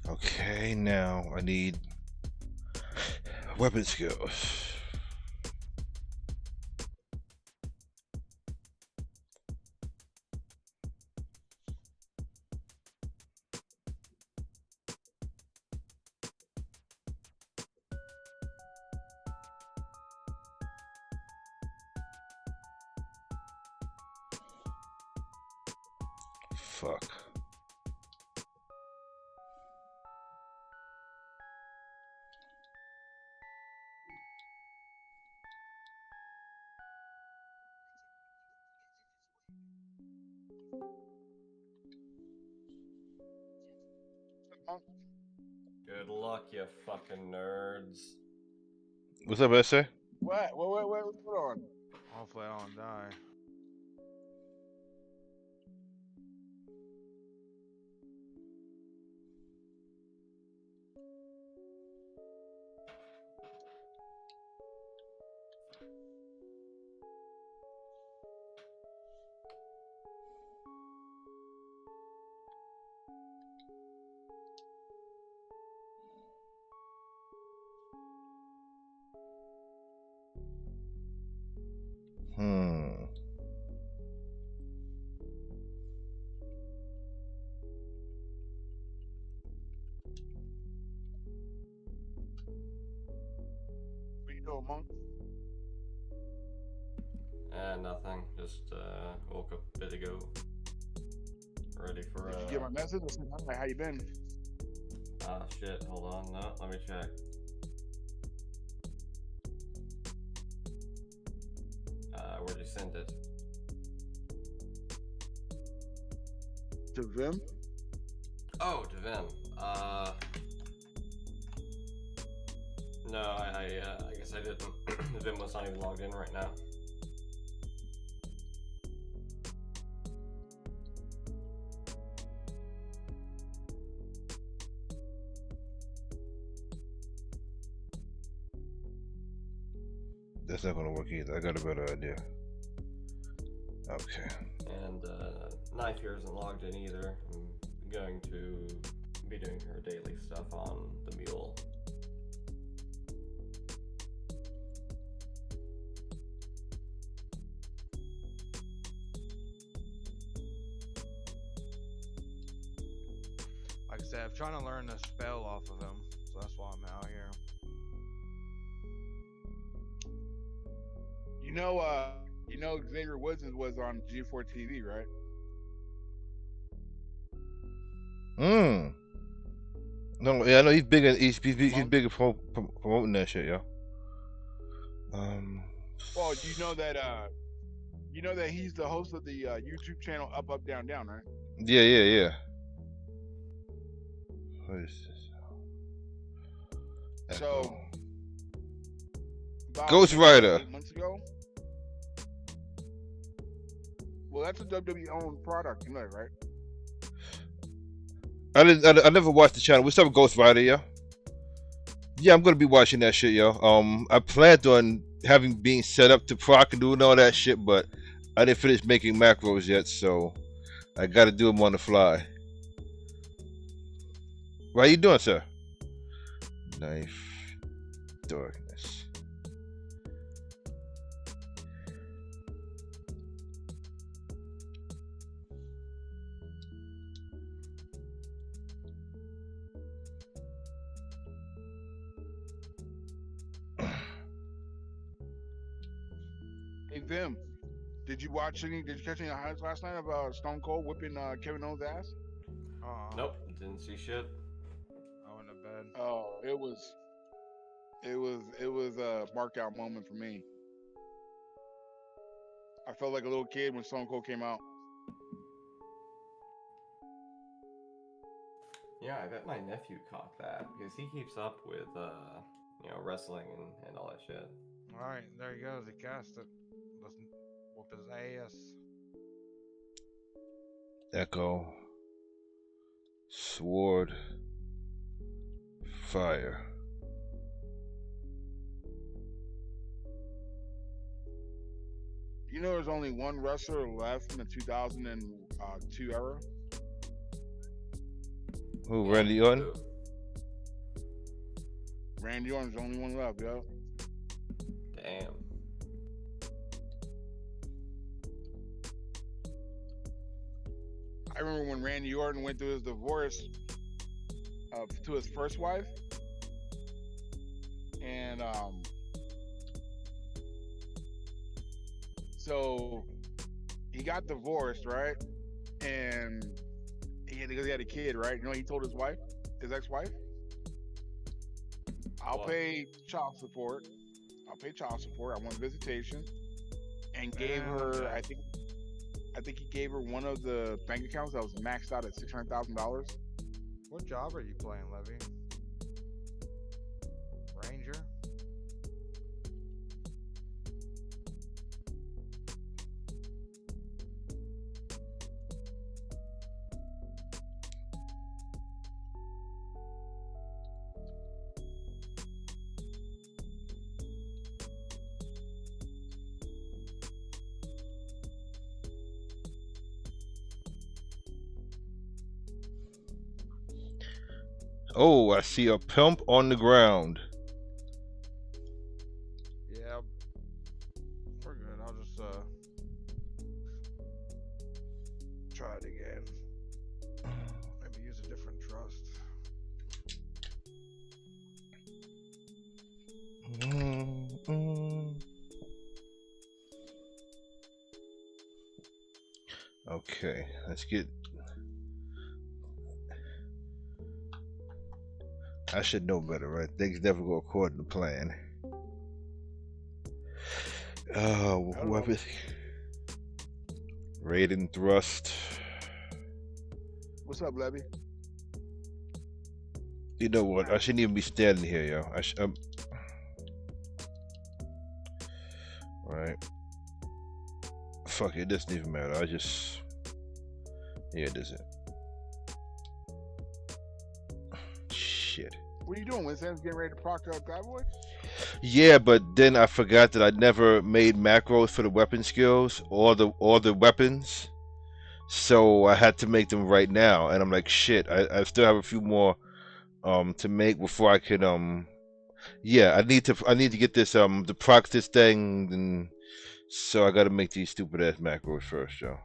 Okay, now I need weapon skills. Fuck. Good luck, you fucking nerds. What's up, SA? What? Wait, hold on. Hopefully I don't die. Hmm. What you doing, Monk? Nothing. Just woke up a bit ago. Ready for Did you get my message? I said, hi, how you been? Ah, shit. Hold on. No, let me check. Where'd you send it? To Vim? Oh, to Vim. No, I guess I didn't. Vim was not even logged in right now. That's not gonna work either. I got a better idea. Okay. And Knife here isn't logged in either. I'm going to be doing her daily stuff on the mule. Like I said, I'm trying to learn the spell off of him, so that's why I'm out here. You know Xavier Woods was on G4 TV, right? No, yeah, I know he's big. He's Monk? big at promoting that shit, yo. Well, you know that he's the host of the YouTube channel Up Up Down Down, right? Yeah. What is this? So about Ghost maybe, Rider. 8 months ago. Well, that's a WWE owned product, you know, right? I never watched the channel. What's up, Ghost Rider, yo? Yeah, I'm gonna be watching that shit, yo. I planned on having being set up to proc and doing all that shit, but I didn't finish making macros yet, so I gotta do them on the fly. How you doing, sir? Knife, darkness. Hey Vim, did you catch any highlights last night about Stone Cold whipping Kevin Owens' ass? Nope, didn't see shit. I went to bed. Oh, it was a mark out moment for me. I felt like a little kid when Stone Cold came out. Yeah, I bet my nephew caught that because he keeps up with wrestling and all that shit. Alright, there he goes. He cast it. Let's whoop his ass. Echo. Sword. Fire. You know, there's only one wrestler left in the 2002 era. Who, Randy Orton? Who? Randy Orton's the only one left, yo. Damn. I remember when Randy Orton went through his divorce to his first wife, and so he got divorced, right? And because he had a kid, right? You know, he told his ex-wife, "I'll What? pay child support. I want visitation," and gave her, I think he gave her one of the bank accounts that was maxed out at $600,000. What job are you playing, Levy? Ranger? Oh, I see a pimp on the ground. Yeah. We're good. I'll just try it again. Maybe use a different trust. Okay, let's get. I should know better, right? Things never go according to plan. Weapon. Raiden thrust. What's up, Levy? You know what? I shouldn't even be standing here, yo. Right. Fuck it, doesn't even matter. Yeah, it doesn't. Shit. What are you doing, Winston? Getting ready to proc Bad Boy? Yeah, but then I forgot that I never made macros for the weapon skills or the weapons. So I had to make them right now, and I'm like, shit. I still have a few more to make before I can yeah, I need to get this the proc this thing, and so I got to make these stupid ass macros first, yo.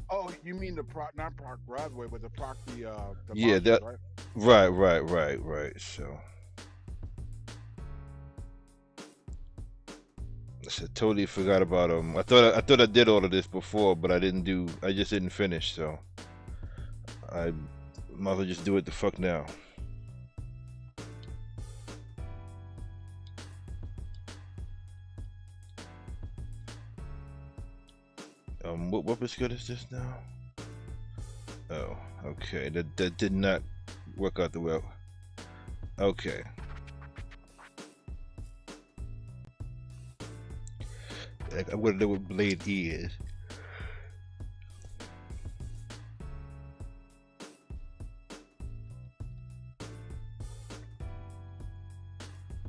Oh, you mean the proc, not proc Broadway, but the proc the Yeah, monsters, that right? right. So I totally forgot about I thought I did all of this before, but I just didn't finish. So I might as well just do it the fuck now. What weapon skill is this now? Oh, okay. That did not work out the well. Okay. I wouldn't know what blade E is.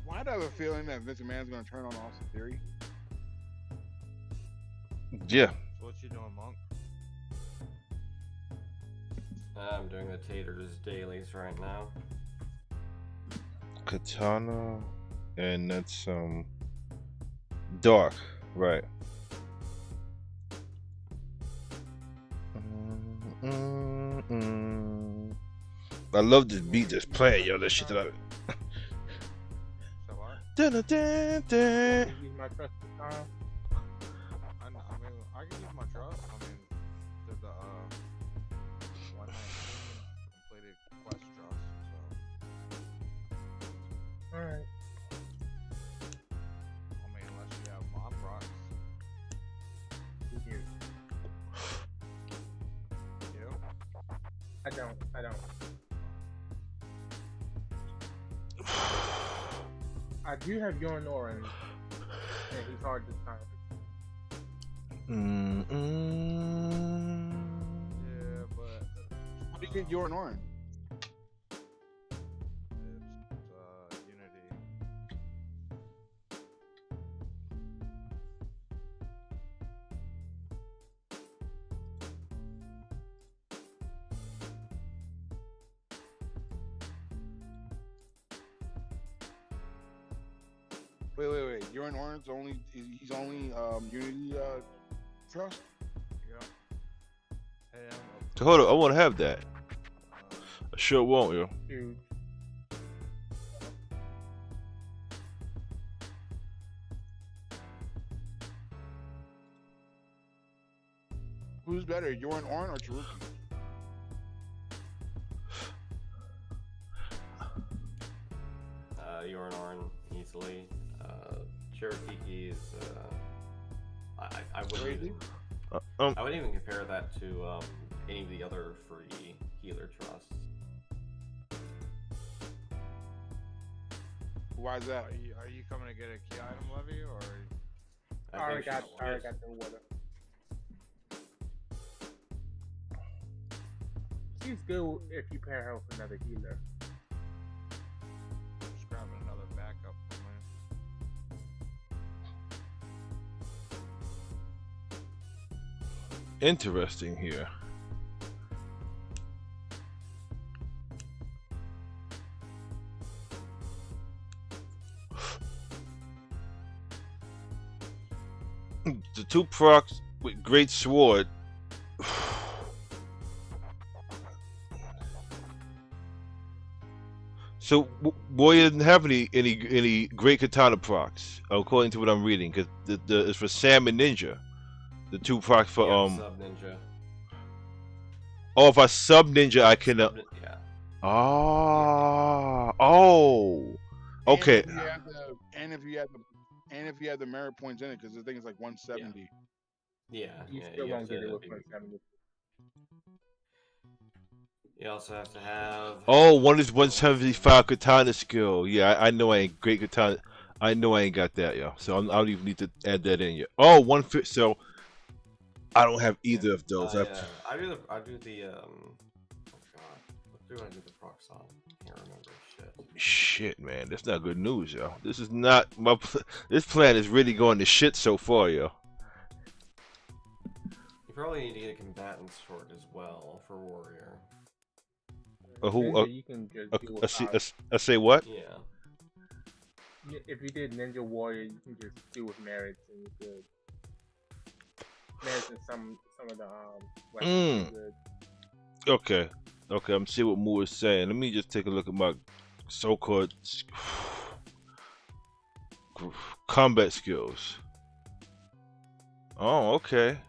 Why do I have a feeling that Vince McMahon's going to turn on Austin Theory? Yeah. So what you doing, Monk? I'm doing the taters dailies right now. Katana, and that's dark, right? I love this beat just playing, yo. That shit that I. So what? Dun, dun, dun, dun. Use my trusted time. I mean, I can use my trust. I mean, did the 119 completed quest trust, so. Alright. I mean, unless you have mob procs. You. You? I don't. I do have Yorinoran, and he's hard to time. Yeah, but. How do you get your Norn? It's Unity. Wait. Your Norn's only he's only Unity trust. Yeah. And So hold on, I want to have that. I sure won't, yo. Dude, Who's better, Yorin Orn or Cheruki? Yornorn easily. Cherokee is. I wouldn't Crazy? even. Um, I wouldn't even compare that to any of the other free healer trusts. Why is that? are you coming to get a key item levy or? I already think got she's- the water. She's good if you pair her with another healer. Just grabbing another backup for me. Interesting here. The two procs with great sword. So Warrior didn't have any great katana procs, according to what I'm reading, because it's for Sam and Ninja. The two procs for Sub Ninja. Oh, if I sub Ninja, I can. Yeah. Oh. Okay. And if you have the merit points in it, because the thing is like 170. Yeah. You yeah, still you won't have get it to with be- 170. You also have to have. Oh, one is 175 katana skill. Yeah, I know I ain't great katana. I know I ain't got that, yo. So I don't even need to add that in yet. Oh, 150. So I don't have either of those. Yeah. I do the. Oh God. What do I do the procs on? Can't remember shit. Shit, man, that's not good news, yo. This is not my. This plan is really going to shit so far, yo. You probably need to get a combatant sword as well for warrior. Ninja, you can just do with I say what? Yeah. if you did Ninja Warrior, you can just do with merits and you could merits and some of the weapons. Good. Okay, I'm seeing what Moo is saying. Let me just take a look at my so-called combat skills. Oh, okay.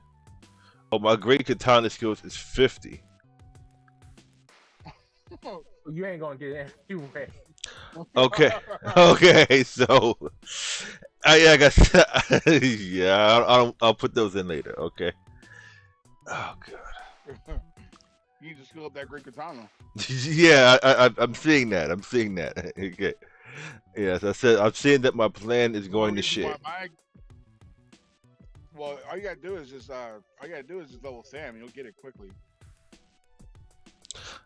Oh, my great katana skills is 50. You ain't gonna get it anyway. Okay, so I got yeah. I'll put those in later. Okay. Oh god. You just fill up that great katana. Yeah, I'm seeing that. I'm seeing that. Okay. Yes, I said I'm seeing that my plan is going to shit. Well, all you gotta do is just level Sam. You'll get it quickly.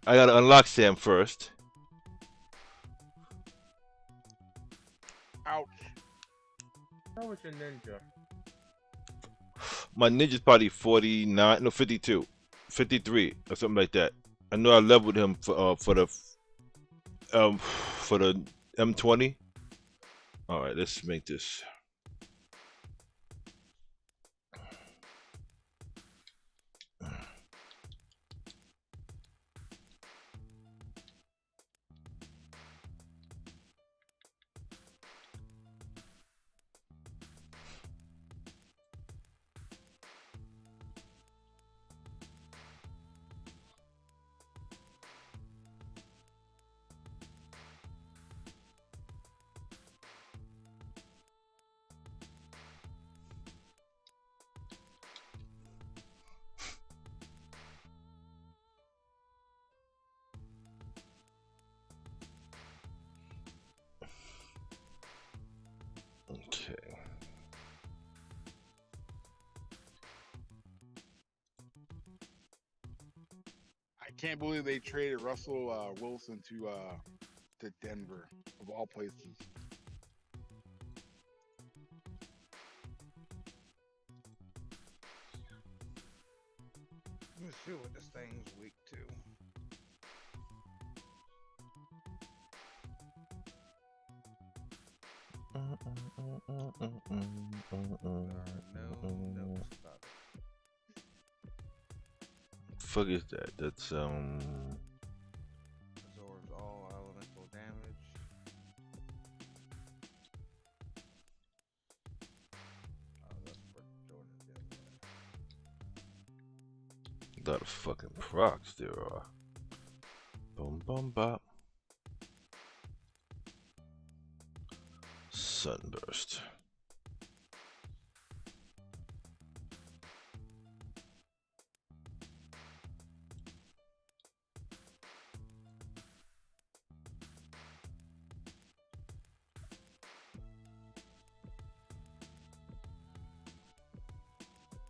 I gotta unlock Sam first. Ouch. How was your ninja? My ninja's probably 49, no 52, 53 or something like that. I know I leveled him for the M20. All right, let's make this. Okay. I can't believe they traded Russell Wilson to Denver of all places. Let's see what this thing's weak to. There are no notes about it. Fuck is that? That's Absorbs all elemental damage. Oh, that's for doing it the other way. a lot of fucking procs there are. Boom, boom, bop. Sunburst.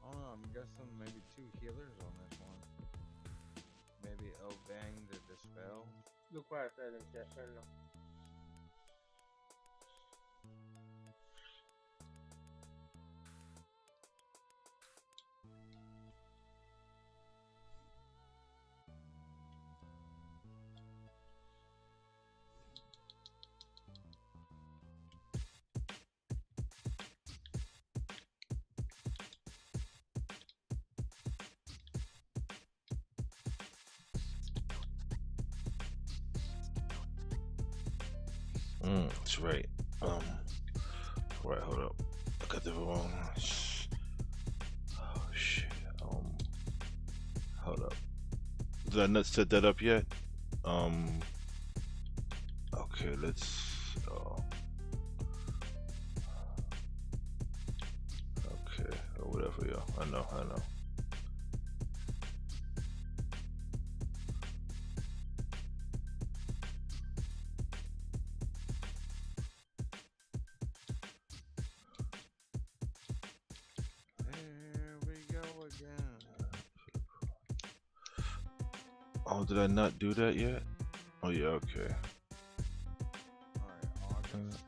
I'm guessing maybe 2 healers on this one. Maybe Bang to dispel. Look what I said in chat right now. That's right. Right, hold up. I got the wrong. Oh shit. Hold up. Did I not set that up yet? Okay, let's. Okay, or whatever, yo. I know. Here we go again. Oh, did I not do that yet? Oh yeah, okay. Alright, August.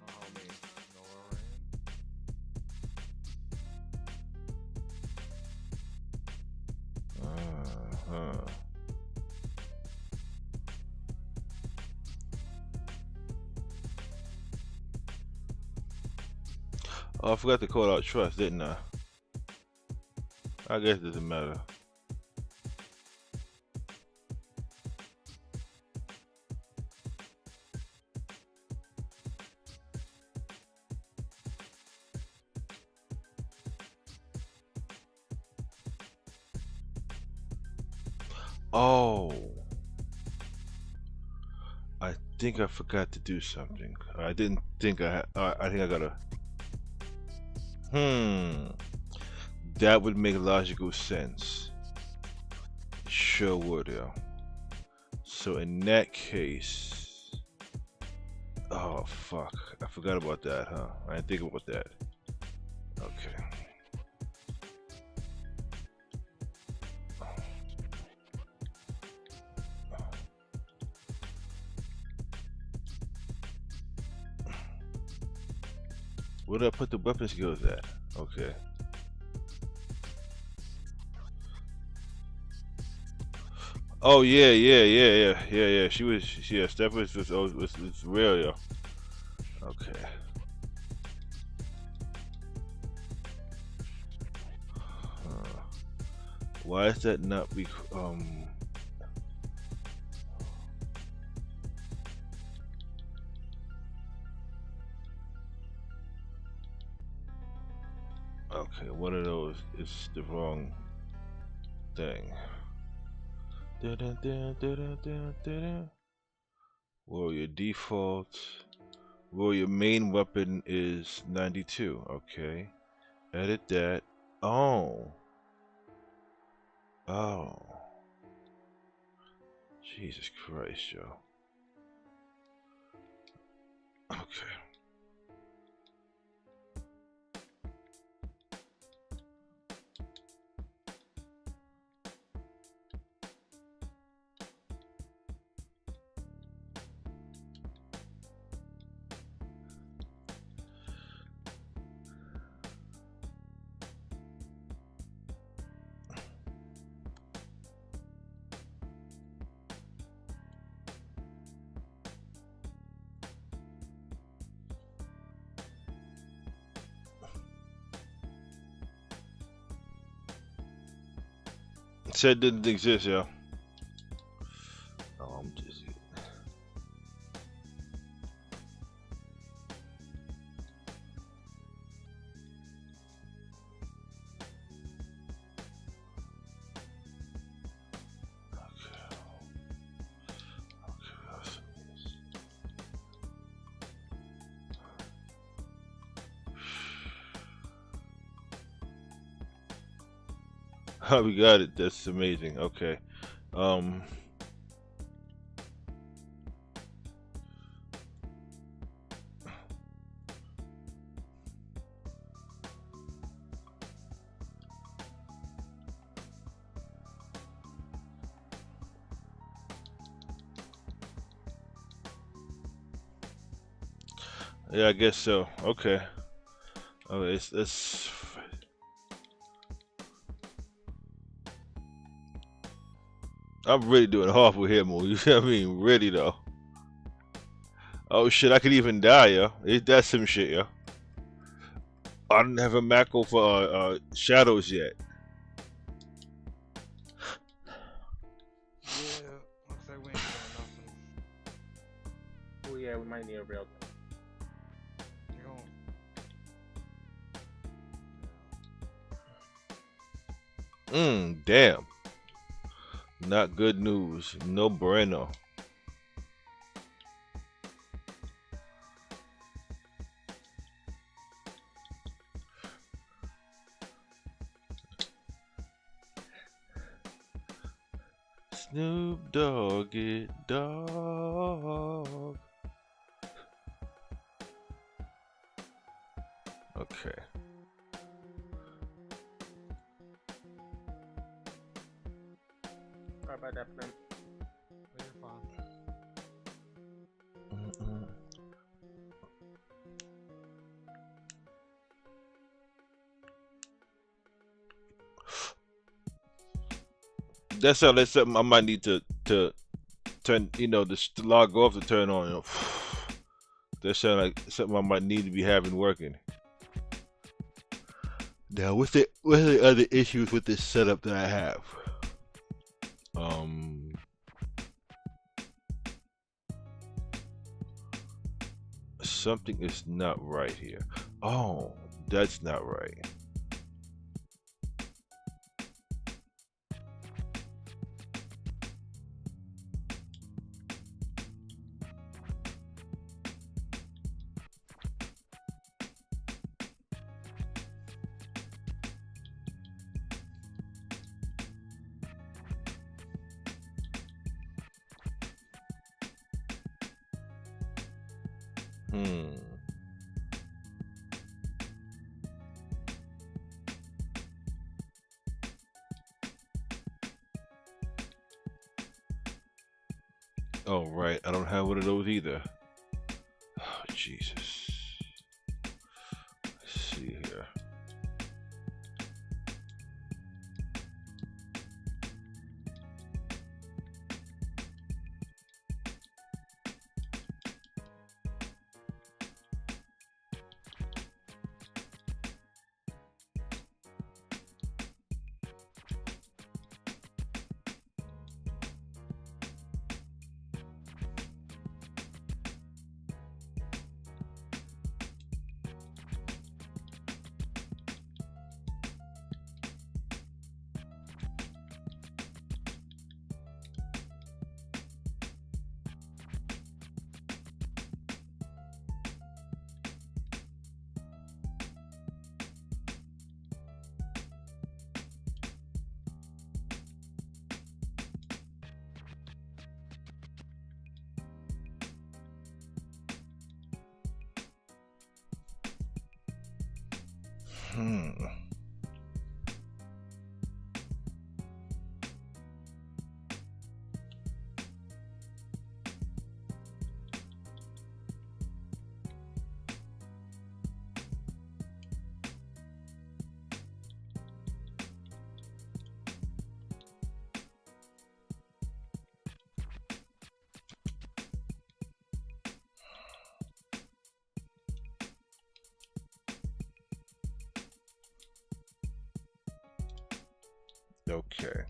Homie, Noran. Oh, I forgot to call out trust, didn't I? I guess it doesn't matter. Oh, I think I forgot to do something. I didn't think I think I gotta. That would make logical sense. Sure would, yeah. So in that case, oh fuck, I forgot about that, huh? I didn't think about that. Okay. Where did I put the weapon skills at? Okay. Oh yeah. She was, yeah. Steph was real, yo. Okay. Why is that not Okay, one of those is the wrong thing. Well, your default. Well, your main weapon is 92. Okay. Edit that. Oh. Oh. Jesus Christ, yo. Okay. It said didn't exist, yo. Oh, I'm just. Oh, we got it. That's amazing. Okay. Yeah, I guess so. Okay. Okay, let's. I'm really doing awful here, Mo. You know what I mean? Really though. Oh shit, I could even die, yo. That's some shit, yo. I don't have a macro for shadows yet. Yeah, looks like we ain't doing nothing. Oh yeah, we might need a real. You don't. Damn. Not good news. No bueno. Snoop Dogg it dog. Okay. Sorry about that, plan. You're fine. That's something I might need to turn, the log off to turn on. That sound like something I might need to be having working. Now, what's the other issues with this setup that I have? Something is not right here. Oh, that's not right. Hmm. Oh, right. I don't have one of those either. Oh, Jesus. Let's see here. Hmm. Okay.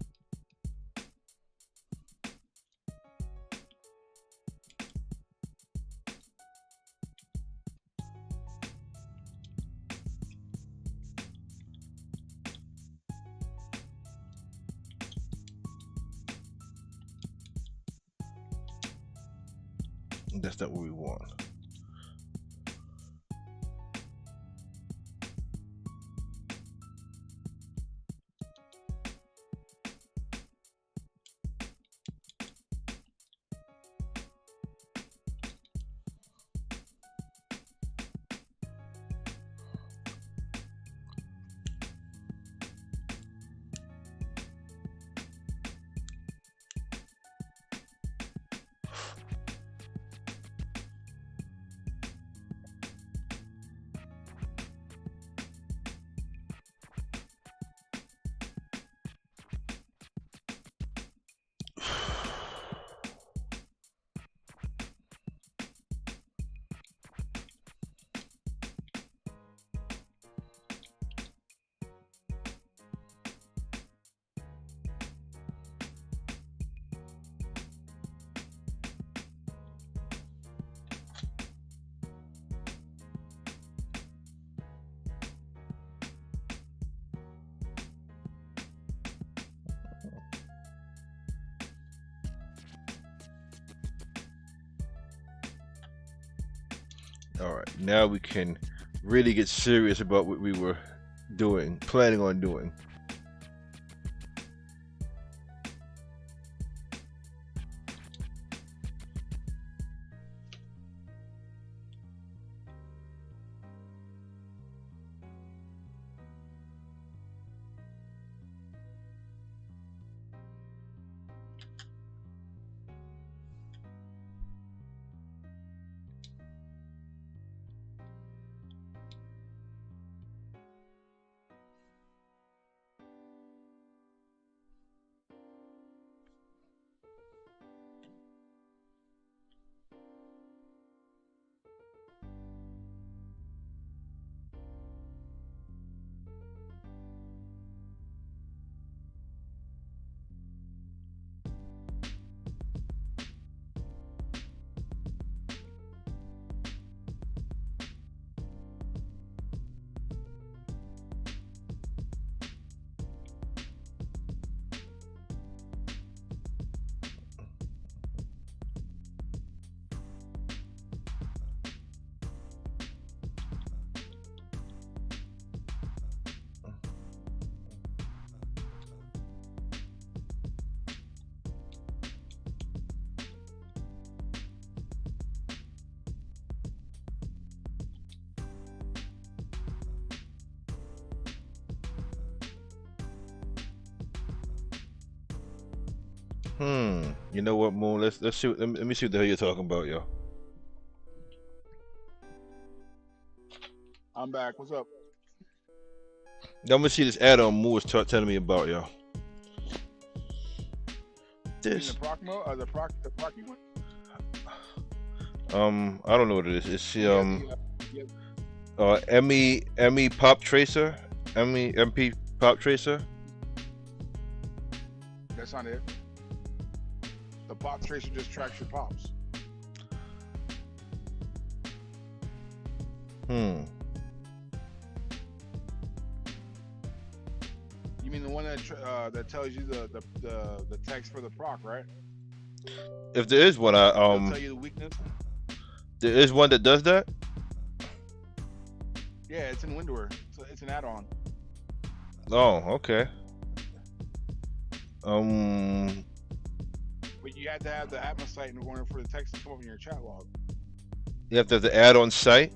That's not what we want. All right. Now we can really get serious about what we were planning on doing. You know what, Moon? Let's see. Let me see what the hell you're talking about, yo. I'm back. What's up? I'm gonna see this add-on Moon was telling me about, yo. You mean This. the Proximo? The Proxy one? I don't know what it is. It's Yeah, ME Pop Tracer, MP Pop Tracer. that's not it. The pop tracer just tracks your pops. You mean the one that tells you the text for the proc, right? If there is one, It'll tell you the weakness. there is one that does that. Yeah, it's in WinDoer. It's an add-on. Oh, okay. But you have to have the Atmos site in order for the text to come up in your chat log. You have to have the add-on site.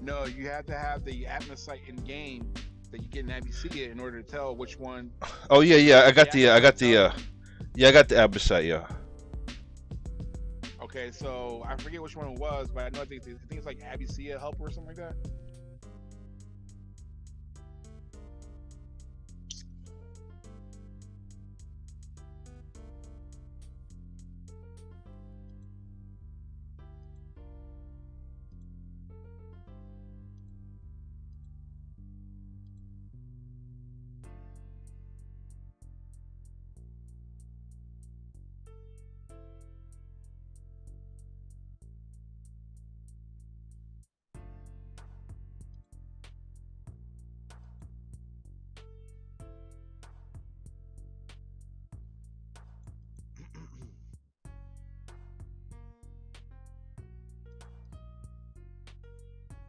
No, you have to have the Atmos site in game that you get in Abyssinia in order to tell which one. Oh yeah. I got the Yeah, I got the Abba site, yeah. Okay, so I forget which one it was, but I know I think it's like Abyssinia helper or something like that.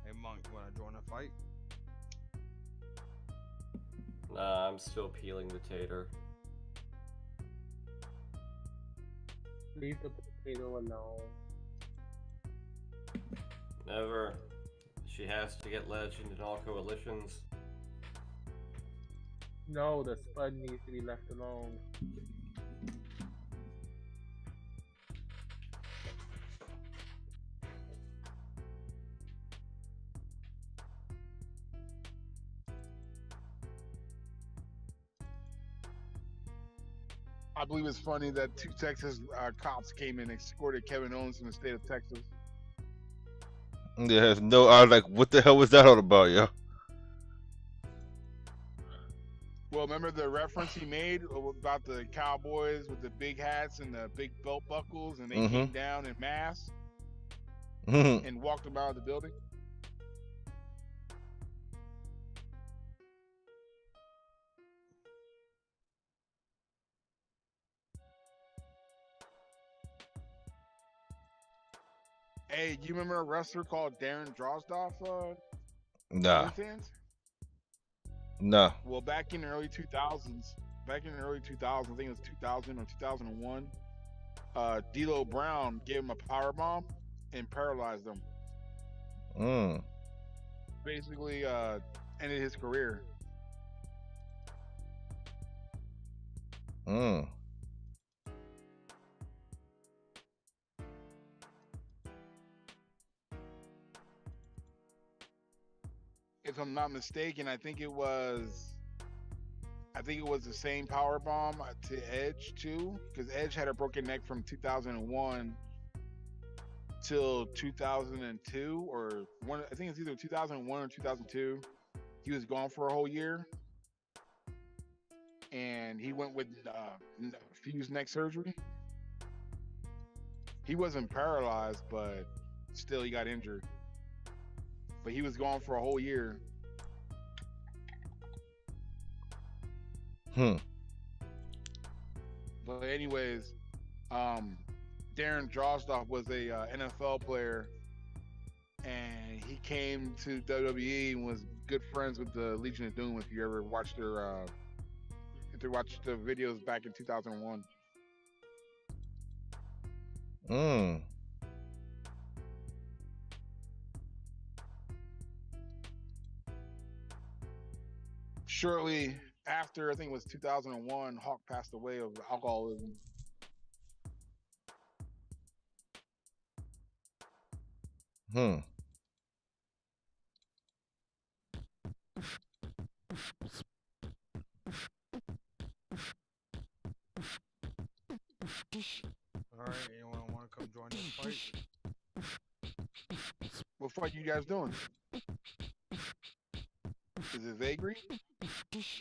Hey Monk, you wanna join a fight? Nah, I'm still peeling the tater. Leave the potato alone. Never. She has to get legend in all coalitions. No, the spud needs to be left alone. I believe it's funny that two Texas cops came and escorted Kevin Owens from the state of Texas. Yeah, no. I was like, what the hell was that all about, yo? Well, remember the reference he made about the cowboys with the big hats and the big belt buckles, and they came down in mass and walked them out of the building? Hey, do you remember a wrestler called Darren Drozdoff? Nah, Fans? nah. Well, back in the early 2000s, I think it was 2000 or 2001, D'Lo Brown gave him a power bomb and paralyzed him. Basically, ended his career. If I'm not mistaken, I think it was the same power bomb to Edge too, because Edge had a broken neck from 2001 till 2002 or one. I think it's either 2001 or 2002. He was gone for a whole year, and he went with fused neck surgery. He wasn't paralyzed, but still he got injured. But he was gone for a whole year. But anyways, Darren Drozdoff was a NFL player, and he came to WWE and was good friends with the Legion of Doom. If you ever watched their, if you watched the videos back in 2001. Shortly after I think it was 2001, Hawk passed away of alcoholism. Hmm. All right, anyone want to come join this fight? What fight you guys doing? Is it Vagary? It's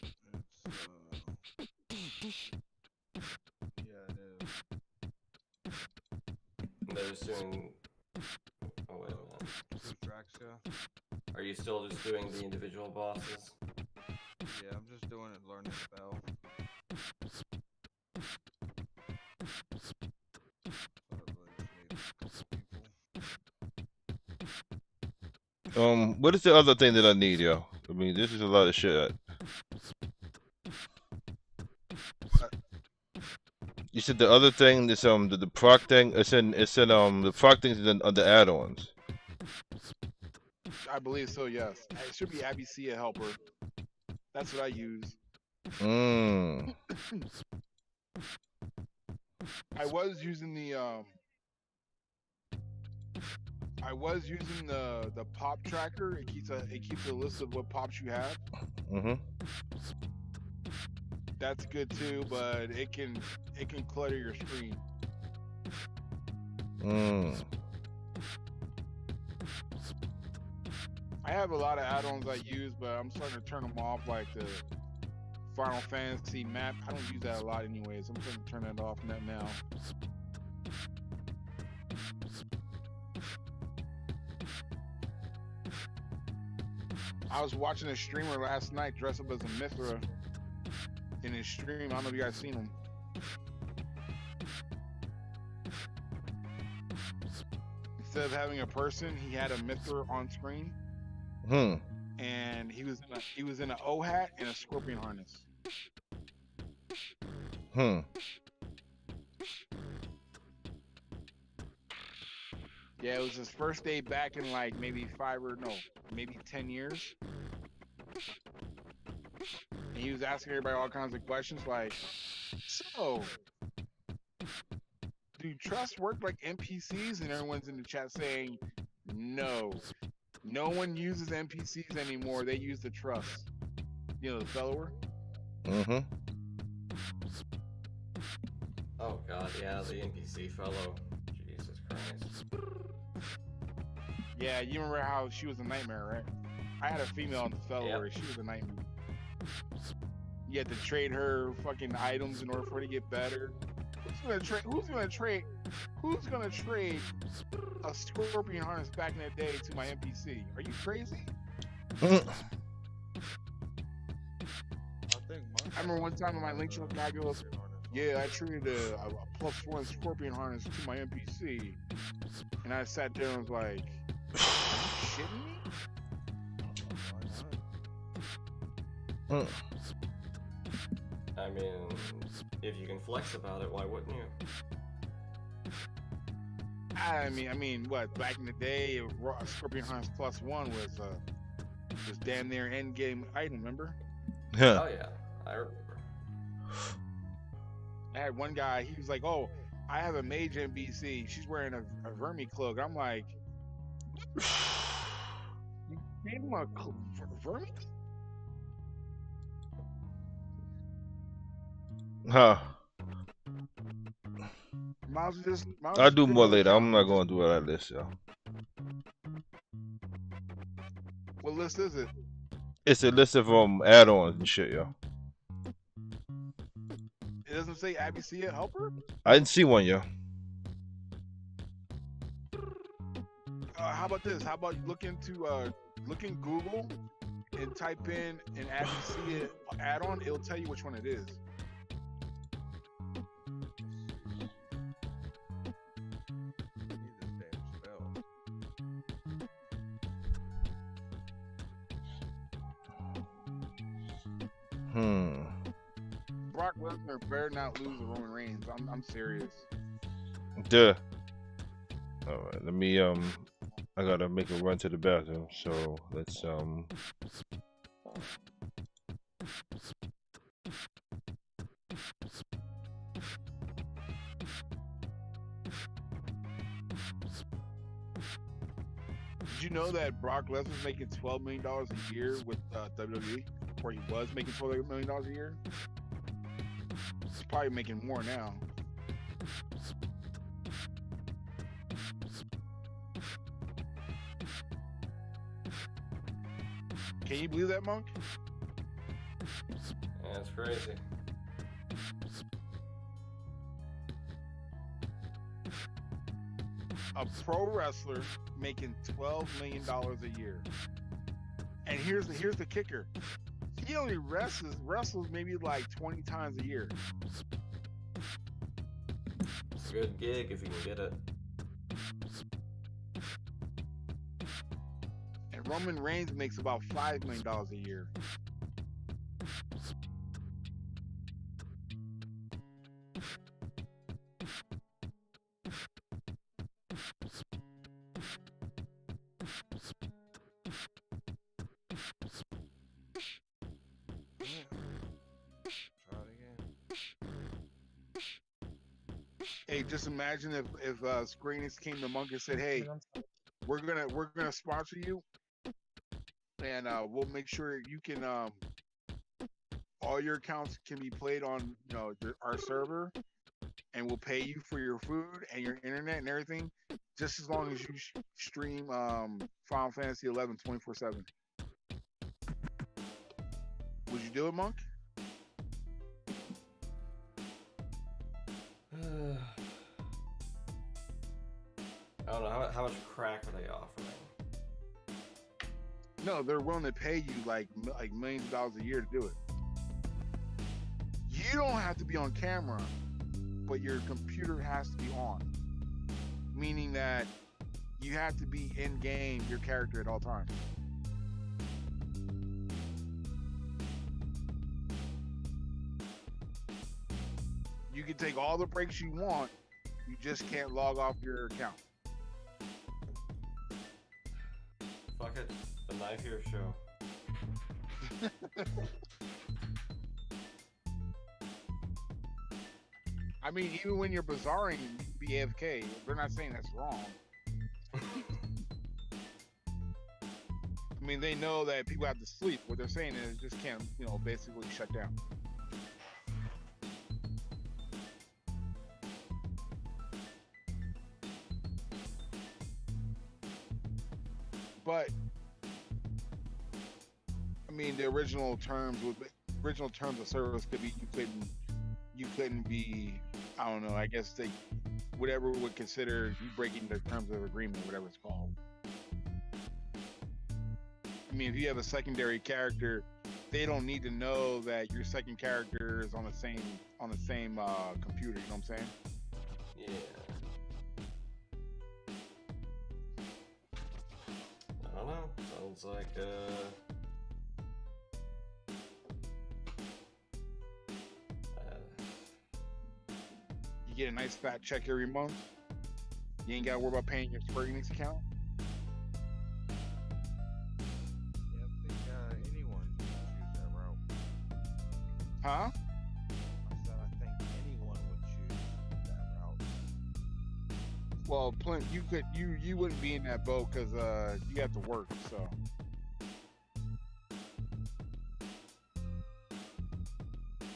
yeah, it is. They're just doing. Oh wait a minute. Two tracks, yeah. Are you still just doing the individual bosses? Yeah, I'm just doing it, learning spell. So I really just need a couple people. What is the other thing that I need, yo? I mean, this is a lot of shit. You said the other thing is the proc thing. It's in the proc things in the add-ons. I believe so. Yes, it should be Abycia helper. That's what I use. Mm. I was using the pop tracker. It keeps a list of what pops you have. Mhm. That's good too, but it can clutter your screen. Mm. I have a lot of add-ons I use, but I'm starting to turn them off, like the Final Fantasy map. I don't use that a lot anyways. I'm starting to turn that off now. I was watching a streamer last night dress up as a Mithra in his stream. I don't know if you guys seen him. Instead of having a person, he had a Mithra on screen. Hmm. And he was in an O hat and a scorpion harness. Hmm. Yeah, it was his first day back in like maybe 10 years. And he was asking everybody all kinds of questions like, so, do trusts work like NPCs? And everyone's in the chat saying, no. No one uses NPCs anymore. They use the trust. You know, the follower? Mhm. Oh god, yeah, the NPC fellow. Jesus Christ. Yeah, you remember how she was a nightmare, right? I had a female in the follower. Yep. She was a nightmare. You had to trade her fucking items in order for her to get better. Who's gonna trade a scorpion harness back in the day to my NPC? Are you crazy? I think I remember one time in my link show, guy goes, "Yeah, I traded a +1 scorpion harness to my NPC," and I sat there and was like, "Are you shitting me?" I mean, if you can flex about it, why wouldn't you? I mean, what? Back in the day, a scorpion harness +1 was damn near end game item. Remember? Yeah. Oh yeah, I remember. I had one guy. He was like, "Oh, I have a mage NPC. She's wearing a Vermi cloak." I'm like, "You gave him a Vermi?" Huh. I'll do more later. I'm not gonna do all that list, yo. What list is it? It's a list of add-ons and shit, yo. It doesn't say Abycia helper. I didn't see one, yo. How about this? How about you look in Google and type in an Abycia add-on? It'll tell you which one it is. Brock Lesnar better not lose to Roman Reigns. I'm serious. Duh. All right, let me I gotta make a run to the bathroom. So let's Did you know that Brock Lesnar's making $12 million a year with WWE? Or he was making $12 million a year? He's probably making more now. Can you believe that, Monk? Yeah, it's crazy. A pro wrestler making $12 million a year. And here's the kicker. He only wrestles maybe like 20 times a year. It's a good gig if you can get it. And Roman Reigns makes about $5 million a year. Try it again. Hey, just imagine if Square Enix came to Monk and said, "Hey, we're gonna sponsor you, and we'll make sure you can all your accounts can be played on our server, and we'll pay you for your food and your internet and everything, just as long as you stream Final Fantasy 11 24/7." Would you do it, Monk? I don't know, how much crack are they offering? No, they're willing to pay you like millions of dollars a year to do it. You don't have to be on camera, but your computer has to be on. Meaning that you have to be in game, your character at all times. You can take all the breaks you want, you just can't log off your account. Fuck it, the Knife Here show. I mean, even when you're bizarring, you can be AFK. They're not saying that's wrong. I mean, they know that people have to sleep. What they're saying is just can't, basically shut down. But I mean, the original terms of service could be you couldn't be, I don't know, I guess whatever would consider you breaking the terms of agreement, whatever it's called. I mean, if you have a secondary character, they don't need to know that your second character is on the same computer. You know what I'm saying? Yeah. I don't know. Sounds like You get a nice fat check every month. You ain't got to worry about paying your Square Enix account. Yeah, I think anyone should choose that route. Huh? I said I think anyone would choose that route. Well, Clint, you wouldn't be in that boat because you have to work. So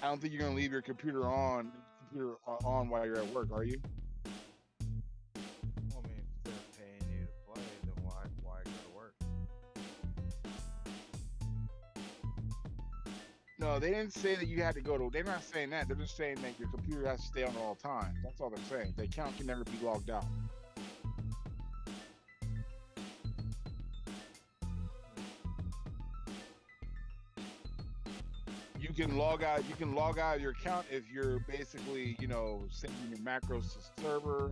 I don't think you're gonna leave your computer on while you're at work, are you? Well, I mean, if they're paying you to play, then why go to work? No, they didn't say that you had to go to. They're not saying that. They're just saying that your computer has to stay on at all times. That's all they're saying. The account can never be logged out. You can log out of your account if you're basically, sending your macros to the server,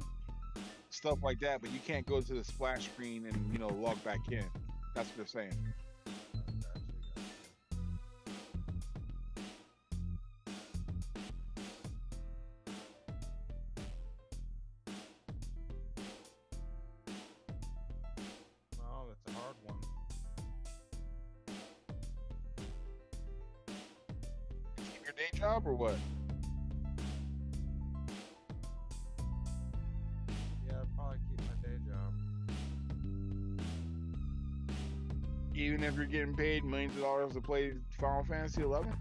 stuff like that, but you can't go to the splash screen and, log back in. That's what they're saying. Gotcha. Oh, that's a hard one. Keep your day job or what? Yeah, I'd probably keep my day job. if you're getting paid millions of dollars to play Final Fantasy 11?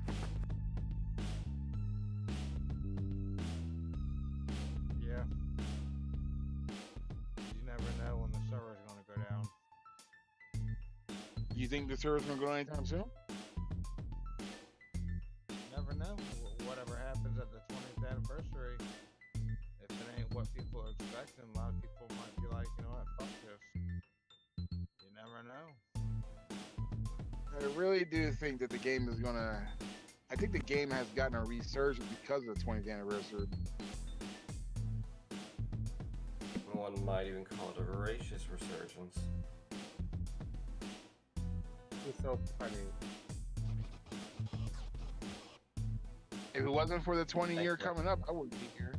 Yeah. You never know when the server's gonna go down. You think the server's gonna go anytime soon? Never know. Whatever happens at the 20th anniversary, if it ain't what people are expecting, a lot of people might be like, you know what, fuck this. You never know. I really do think that the game is gonna. I think the game has gotten a resurgence because of the 20th anniversary. One might even call it a voracious resurgence. It's so funny. If it wasn't for the 20-year coming up, I wouldn't be here.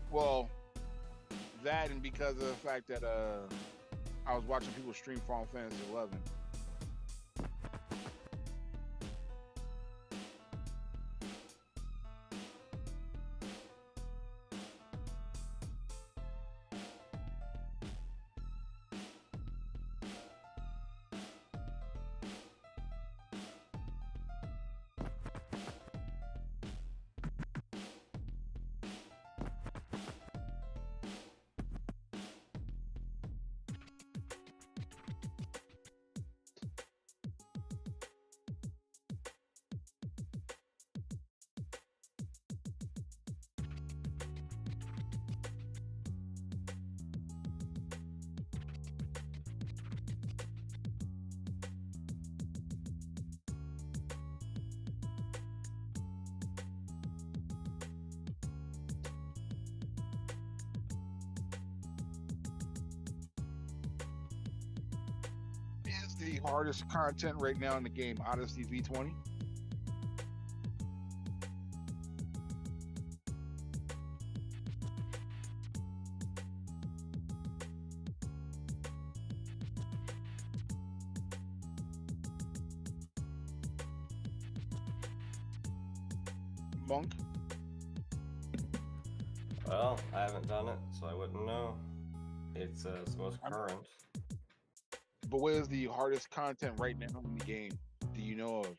Well, that and because of the fact that I was watching people stream Final Fantasy 11. Is the hardest content right now in the game Odyssey V20? Monk? Well, I haven't done it, so I wouldn't know. It's the most current. But what is the hardest content right now in the game? Do you know of?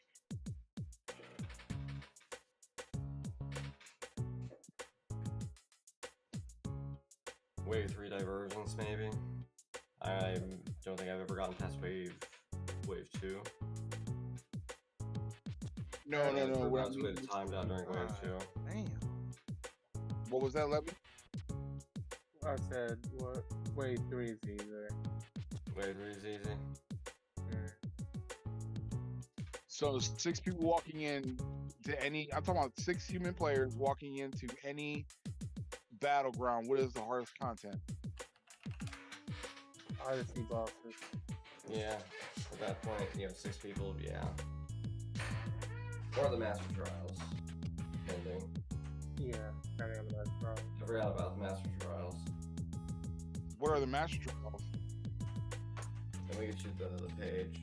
Wave 3 divergence, maybe? I don't think I've ever gotten past wave 2. No. What I Most mean of it timed out during wave 2. Damn. What was that, Levy? I said, what? Wave 3 is easier. Wave 3 is easy. So 6 people walking in to any. I'm talking about 6 human players walking into any battleground. What is the hardest content? Odyssey bosses. Yeah, at that point, 6 people, yeah. Or the Master Trials, depending. Yeah, depending on the best problem. I forgot about the Master Trials. What are the Master Trials? Let me get you the page.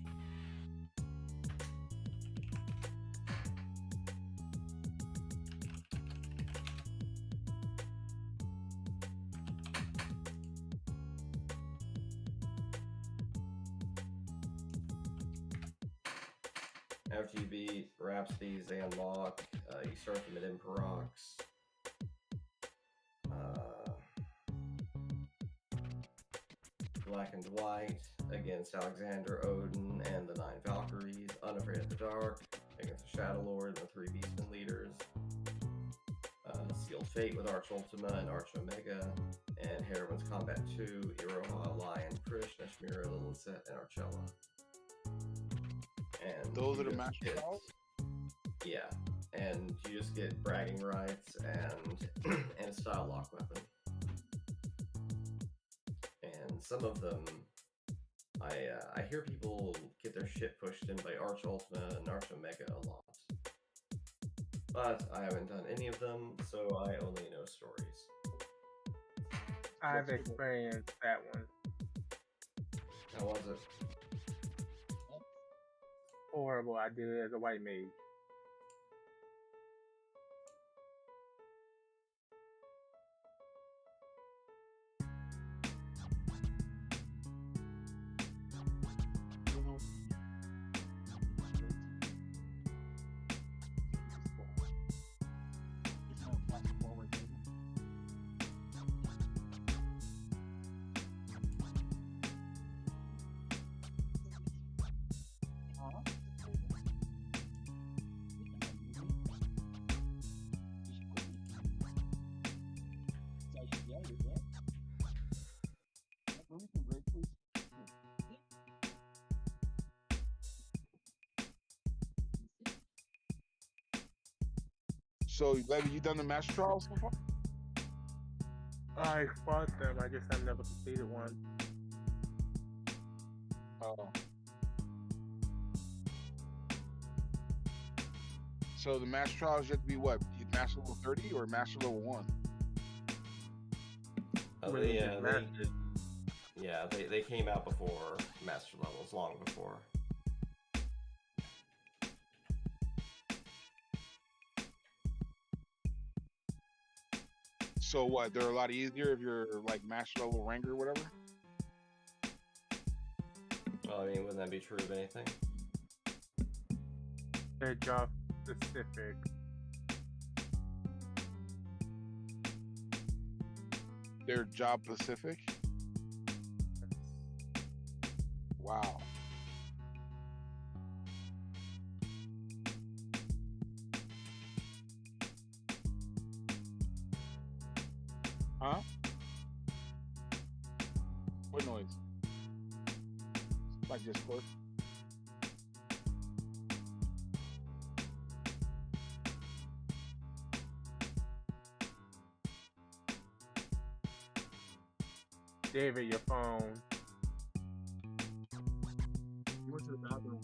After you beat Rhapsodies, they unlock. You start them at Imperox. Black and White against Alexander, Odin, and the 9 Valkyries. Unafraid of the Dark against the Shadow Lord and the 3 Beastmen leaders. Sealed Fate with Arch Ultima and Arch Omega. And Heroines Combat 2, Iroha, Lion, Krishna, Shmira, Lilith, and Archella. And those are the Master Trials? Yeah, and you just get bragging rights and and a style lock weapon. And some of them, I hear people get their shit pushed in by Arch Ultima and Arch Omega a lot. But I haven't done any of them, so I only know stories. I've experienced that one. How was it? Horrible. I did it as a white mage. So, Levy, you done the master trials so far? I fought them. I just have never completed one. Oh. So the master trials you have to be what? Master level 30 or master level 1? Oh, When you they, get mastered. they came out before master levels, long before. So what? They're a lot easier if you're like master level rank or whatever? Well, I mean, wouldn't that be true of anything? They're job specific. They're job specific? Wow. Huh? What noise? Like Discord. David, your phone. You went to the bathroom.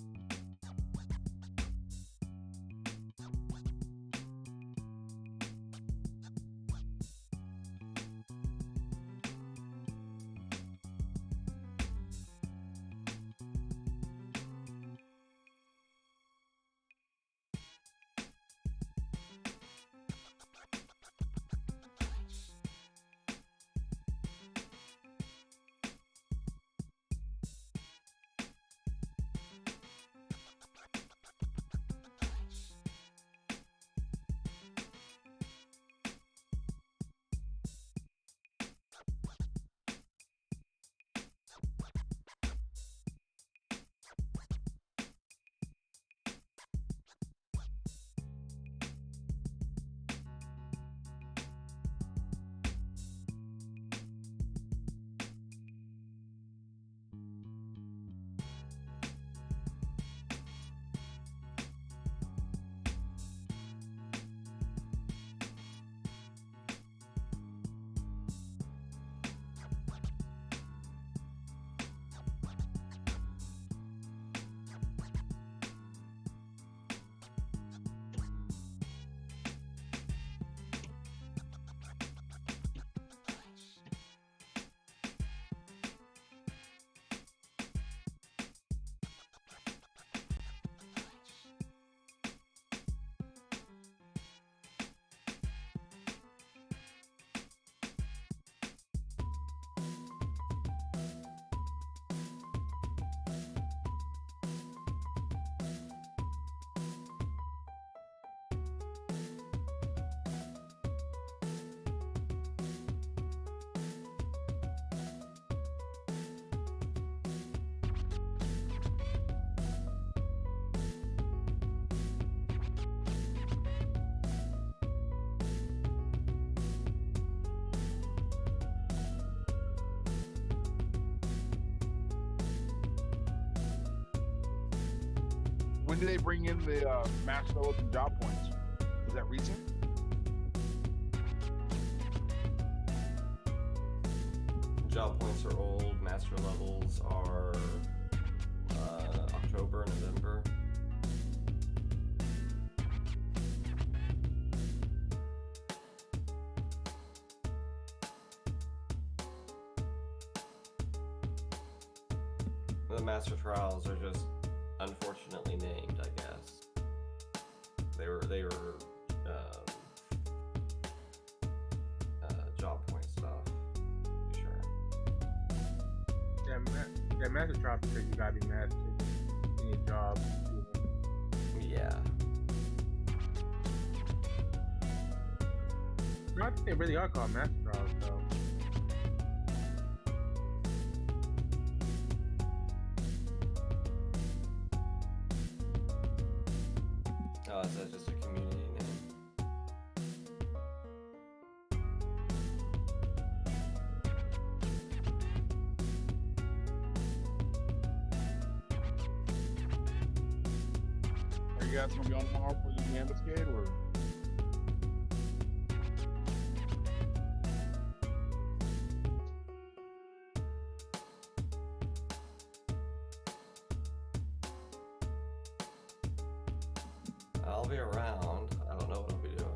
When did they bring in the master levels and job points? Was that recent? Job points are old, master levels are October, November. The master trials are just unfortunately named, I guess. They were job point stuff. Pretty sure. Yeah, master trial because you gotta be mastered in your job. Yeah. No, I think they really are called master trials, though. Oh, is that just a community name? Are you guys gonna be on tomorrow for the ambuscade or? I'll be around. I don't know what I'll be doing.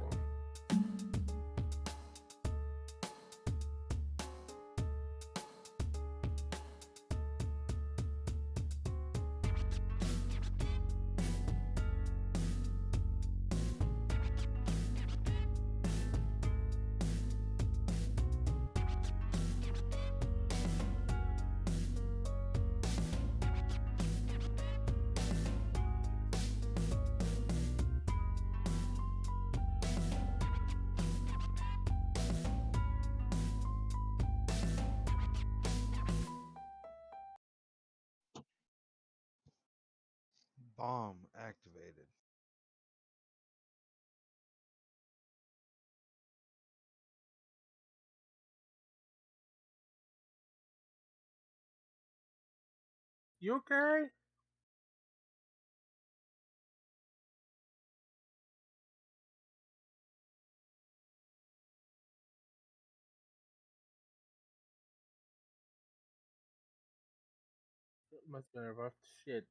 Bomb activated. You okay? It must have been a rough shit.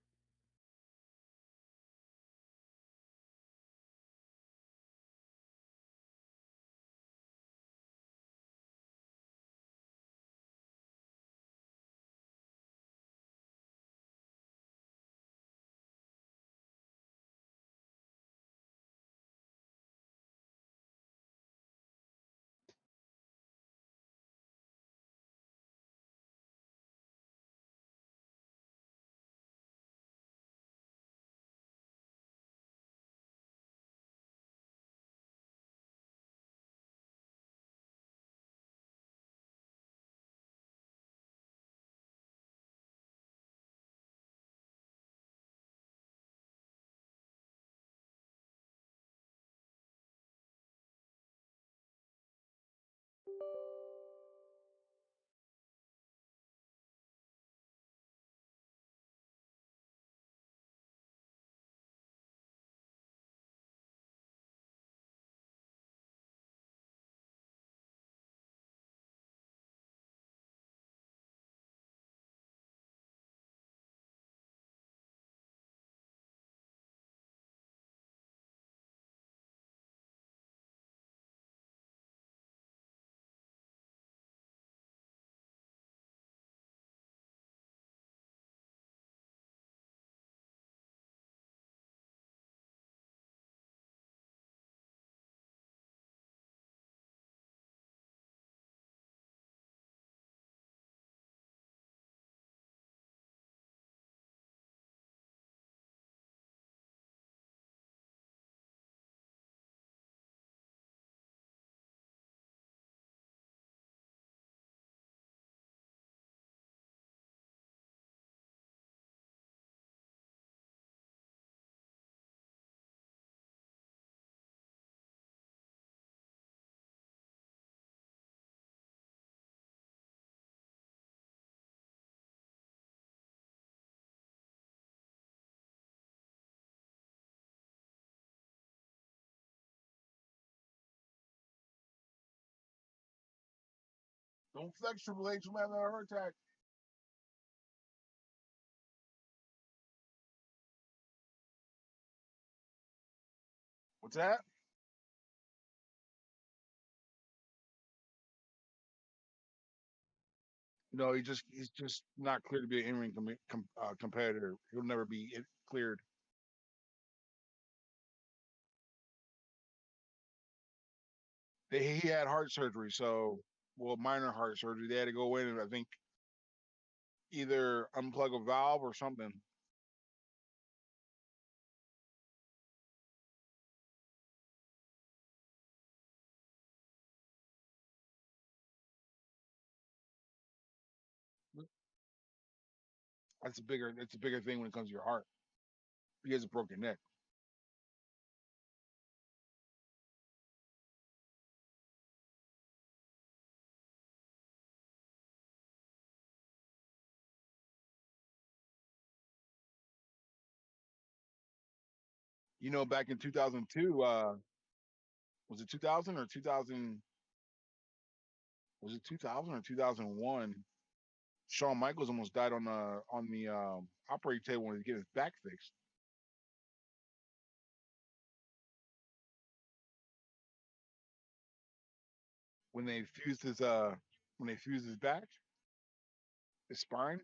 Don't flex Triple H from having a heart attack. What's that? No, he's just not clear to be an in-ring competitor. He'll never be cleared. He had heart surgery, so minor heart surgery. They had to go in and I think either unplug a valve or something. That's a bigger thing when it comes to your heart. He has a broken neck. You know, back in 2002, was it 2000 or 2000? Was it 2000 or 2001? Shawn Michaels almost died on the operating table when he was getting his back fixed. when they fused his back, his spine.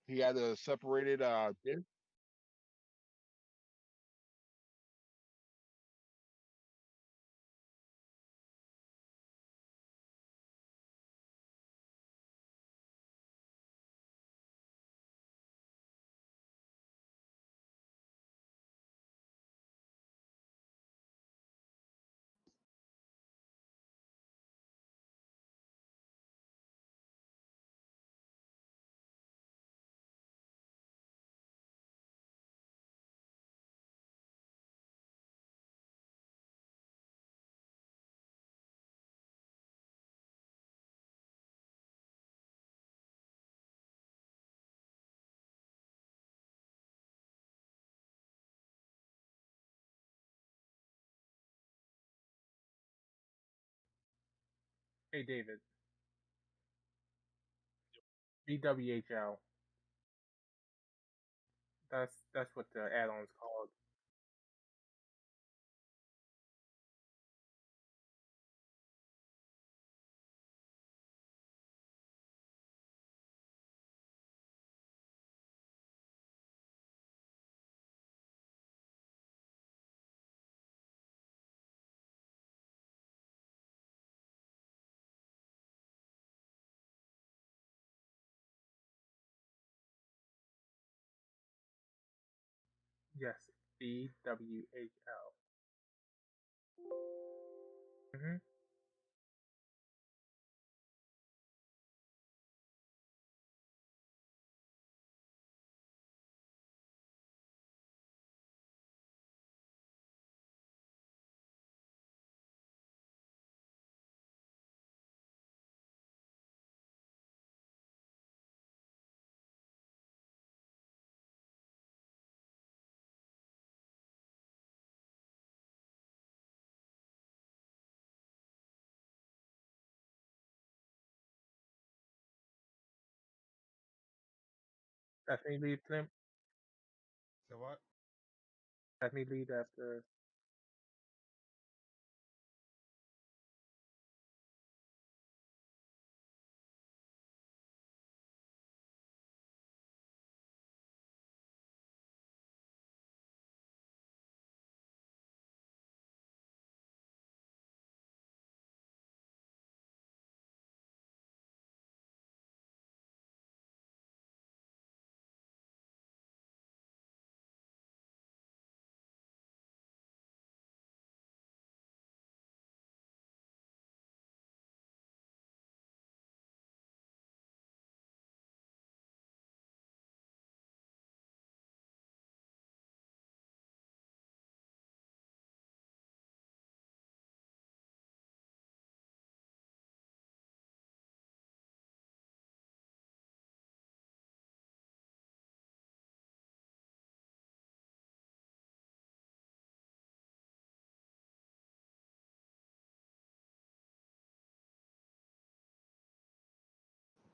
He had a separated disc. Hey David, BWHL. That's what the add-on's called. Yes, BWHL. Mhm. Let me lead Slim. So what? Let me lead after.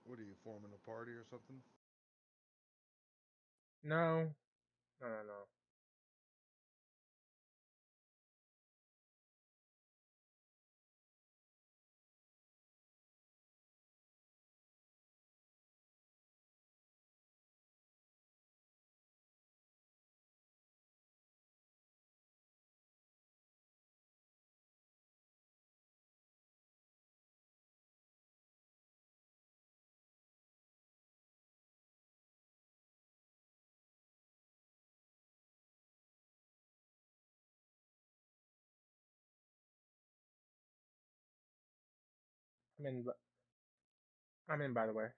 What are you forming a party or something? No, no, no, no. I'm in. I'm in. By the way.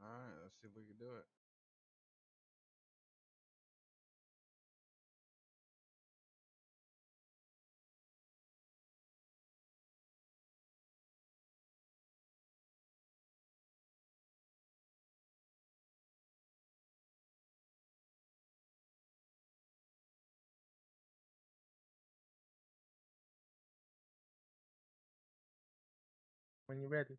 All right, let's see if we can do it. when you're ready.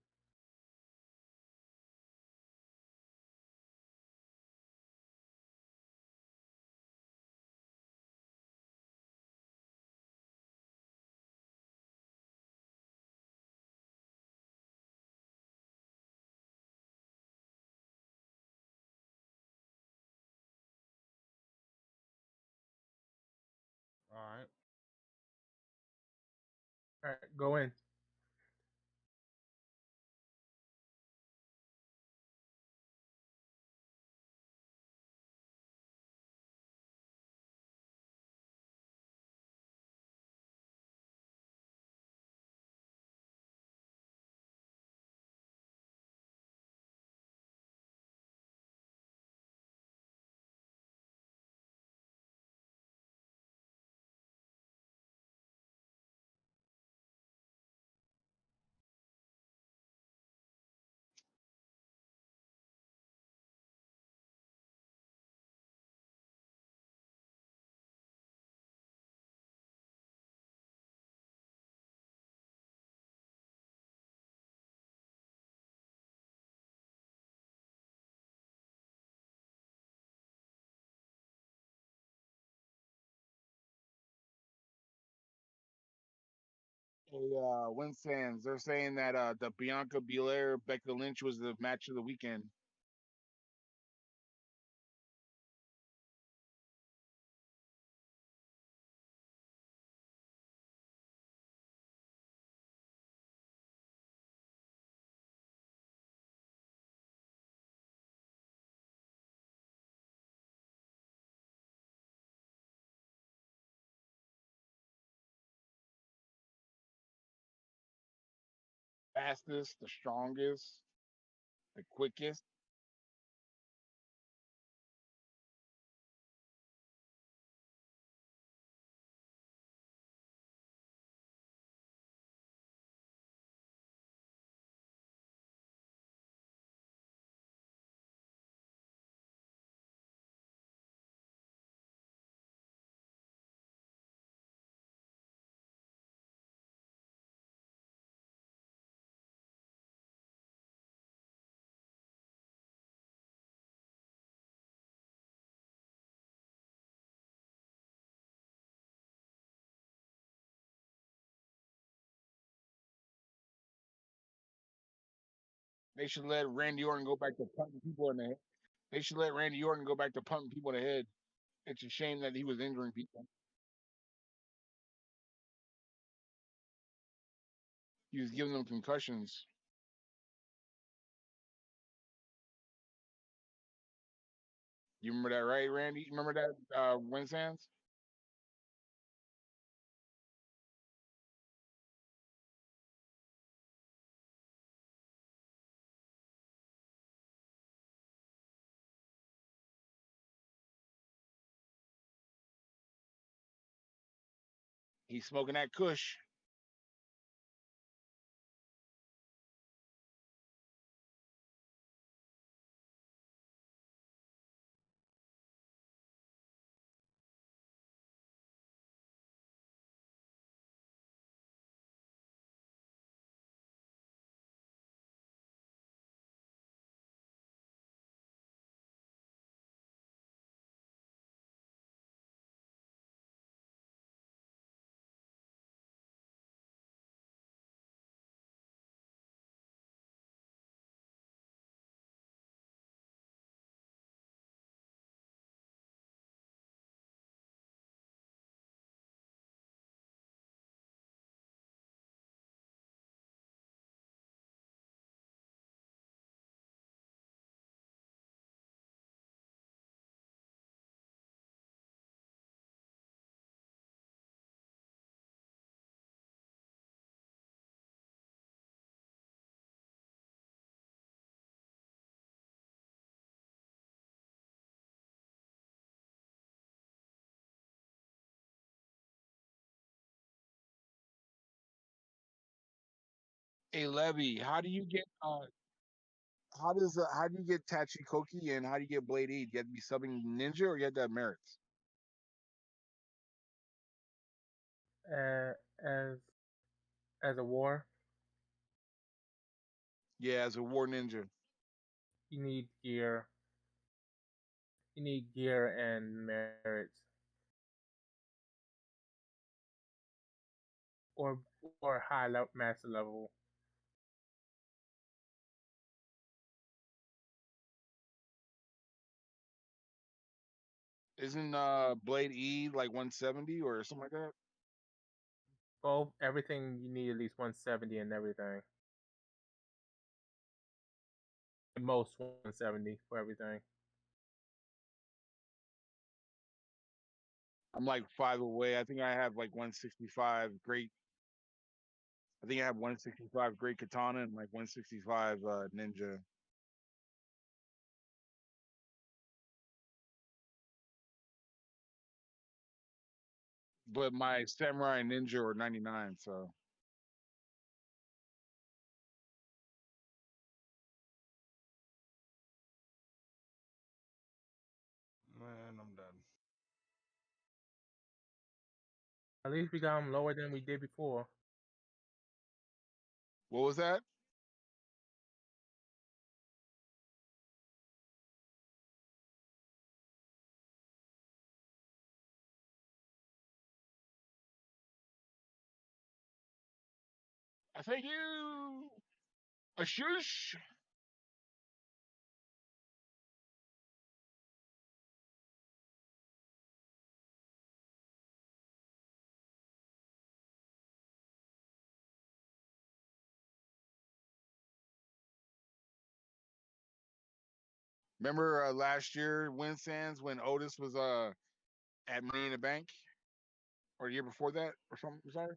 All right. All right, go in. Hey, Win Sands, they're saying that the Bianca Belair Becca Lynch was the match of the weekend. Fastest, the strongest, the quickest. They should let Randy Orton go back to punting people in the head. They should let Randy Orton go back to punting people in the head. It's a shame that he was injuring people. He was giving them concussions. You remember that, right, Randy? You remember that, Win Sands? He's smoking that Kush. Hey, Levy, how do you get Tachikoki and how do you get Blade E? Do you have to be subbing Ninja or you have to have merits? Uh, as as a war. Yeah, as a war ninja. You need gear. You need gear and merits, or high master level. Isn't Blade E like 170 or something like that? Both everything you need at least 170 and everything. At most 170 for everything. I'm like 5 away. I think I have like 165 great. I think I have 165 great katana and like 165 ninja. But my samurai and ninja are 99. So Man, I'm done. At least we got them lower than we did before. what was that? I thank you. A shush. Remember last year, Win Sands, when Otis was at Money in the Bank, or the year before that, or something? Sorry,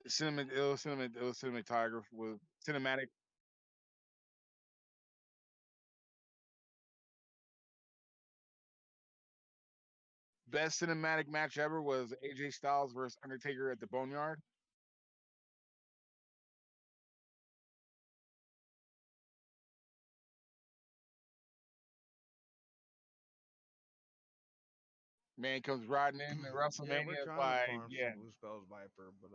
it was cinematography with cinematic. Best cinematic match ever was AJ Styles versus Undertaker at the Boneyard. Man comes riding in the Yeah, we're WrestleMania is trying to like, farm some yeah. Blue Spells Viper, but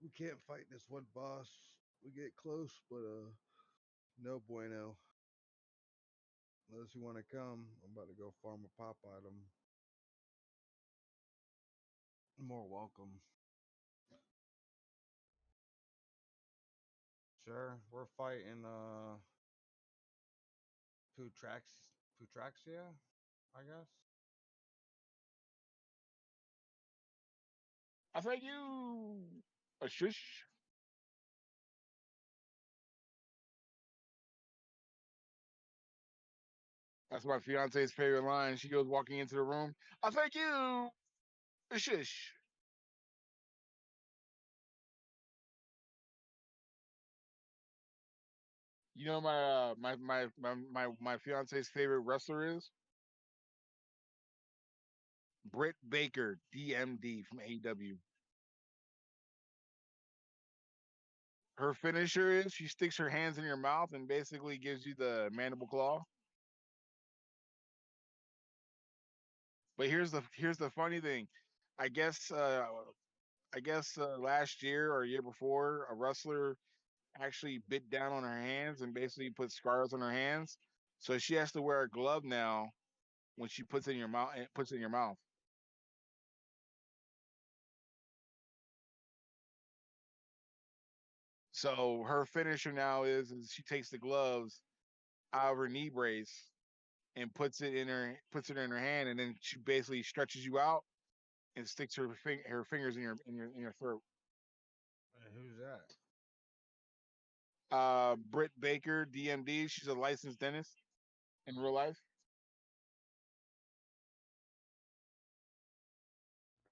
we can't fight this one boss. We get close, but no bueno. Unless you want to come, I'm about to go farm a pop item. More welcome. Sure, we're fighting Putraxia, I guess. I thank you. A shush. That's my fiance's favorite line. She goes walking into the room. I thank you. A shush. You know my fiance's favorite wrestler is Britt Baker, DMD from AEW. Her finisher is she sticks her hands in your mouth and basically gives you the mandible claw. But here's the funny thing. I guess uh last year or year before, a wrestler actually bit down on her hands and basically put scars on her hands. So she has to wear a glove now when she puts it in your mouth. Puts it in your mouth. So her finisher now is she takes the gloves out of her knee brace and puts it in her hand, and then she basically stretches you out and sticks her fingers in your throat. Who's that? Britt Baker, DMD. She's a licensed dentist in real life.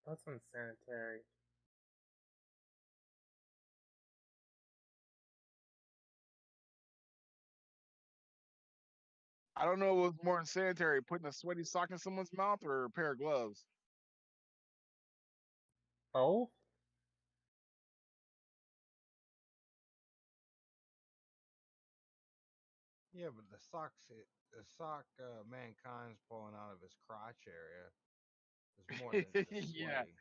That's unsanitary. I don't know what's more unsanitary, putting a sweaty sock in someone's mouth or a pair of gloves. Both? Yeah, but the socks hit. the sock Mankind's pulling out of his crotch area is more than Yeah. display.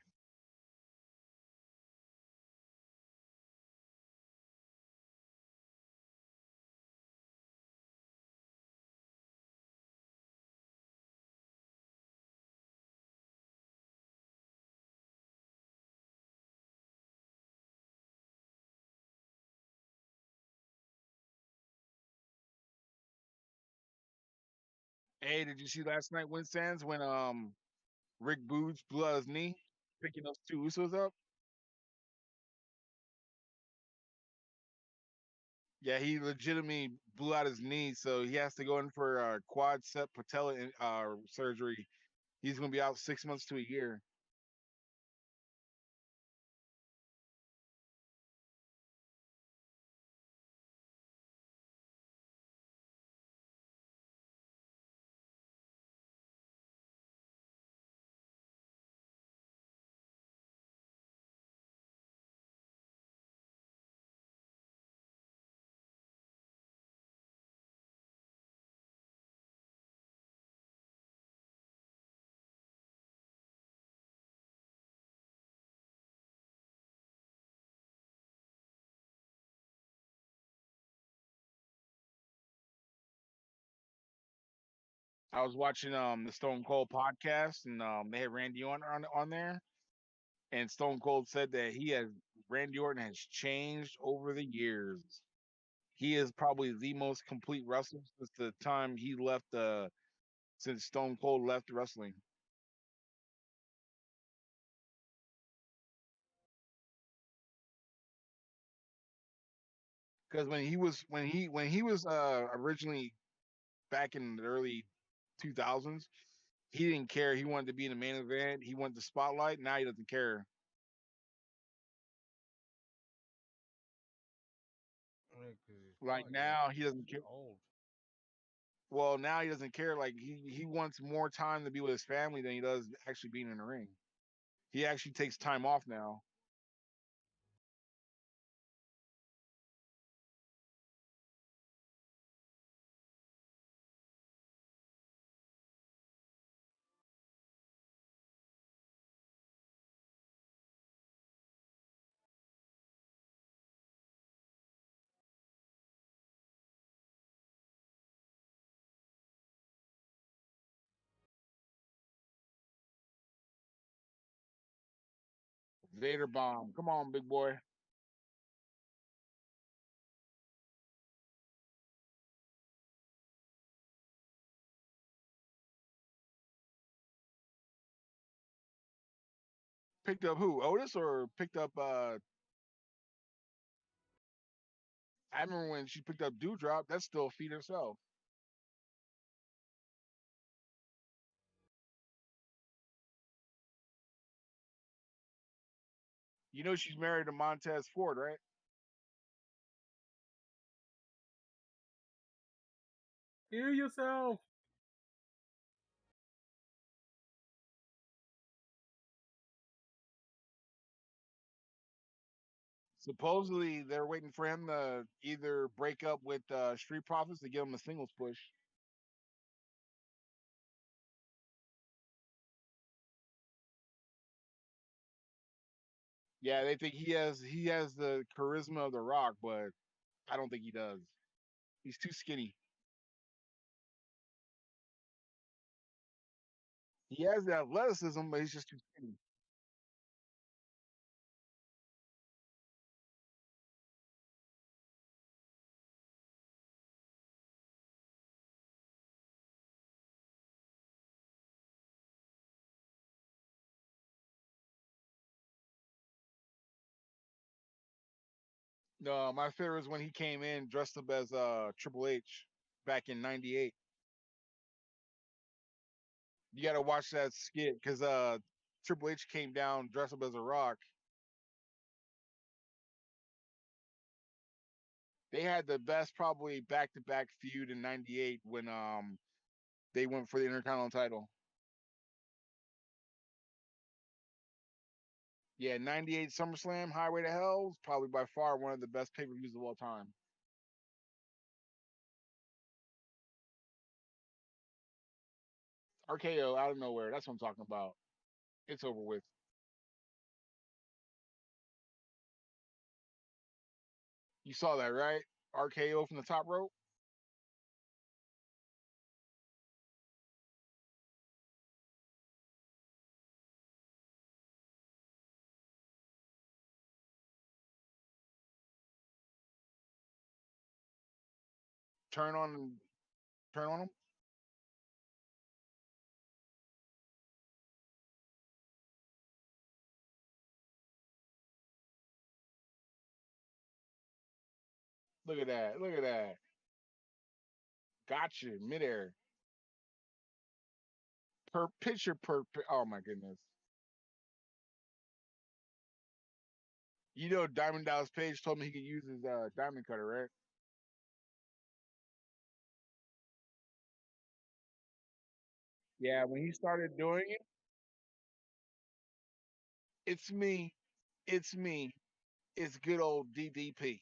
Hey, did you see last night Sands when Rick Boogs blew out his knee, picking those two Usos up? Yeah, he legitimately blew out his knee, so he has to go in for quadricep patella surgery. He's gonna be out 6 months to a year. I was watching the Stone Cold podcast, and they had Randy Orton on there, and Stone Cold said that Randy Orton has changed over the years. He is probably the most complete wrestler since the time he left. Since Stone Cold left wrestling, because when he was originally back in the early 2000s, he didn't care. He wanted to be in the main event. He wanted the spotlight. Now he doesn't care. Because he's Like probably getting now he doesn't care. old. Well, now he doesn't care. Like he wants more time to be with his family than he does actually being in the ring. He actually takes time off now. Vader bomb. Come on, big boy. Picked up who? Otis or picked up I remember when she picked up Dewdrop, that's still a feat herself. You know she's married to Montez Ford, right? Heal yourself. Supposedly they're waiting for him to either break up with Street Profits to give him a singles push. Yeah, they think he has the charisma of the Rock, but I don't think he does. He's too skinny. He has the athleticism, but he's just too skinny. No, my favorite was when he came in dressed up as Triple H back in '98. You got to watch that skit because Triple H came down dressed up as a Rock. They had the best probably back to back feud in '98 when they went for the Intercontinental title. Yeah, '98 SummerSlam, Highway to Hell is probably by far one of the best pay per views of all time. RKO out of nowhere. That's what I'm talking about. It's over with. You saw that, right? RKO from the top rope. Turn on, turn on him. Look at that. Look at that. Gotcha. Midair. Per picture per. Oh my goodness. You know, Diamond Dallas Page told me he could use his diamond cutter, right? Yeah, when he started doing it, it's me, it's me, it's good old DDP.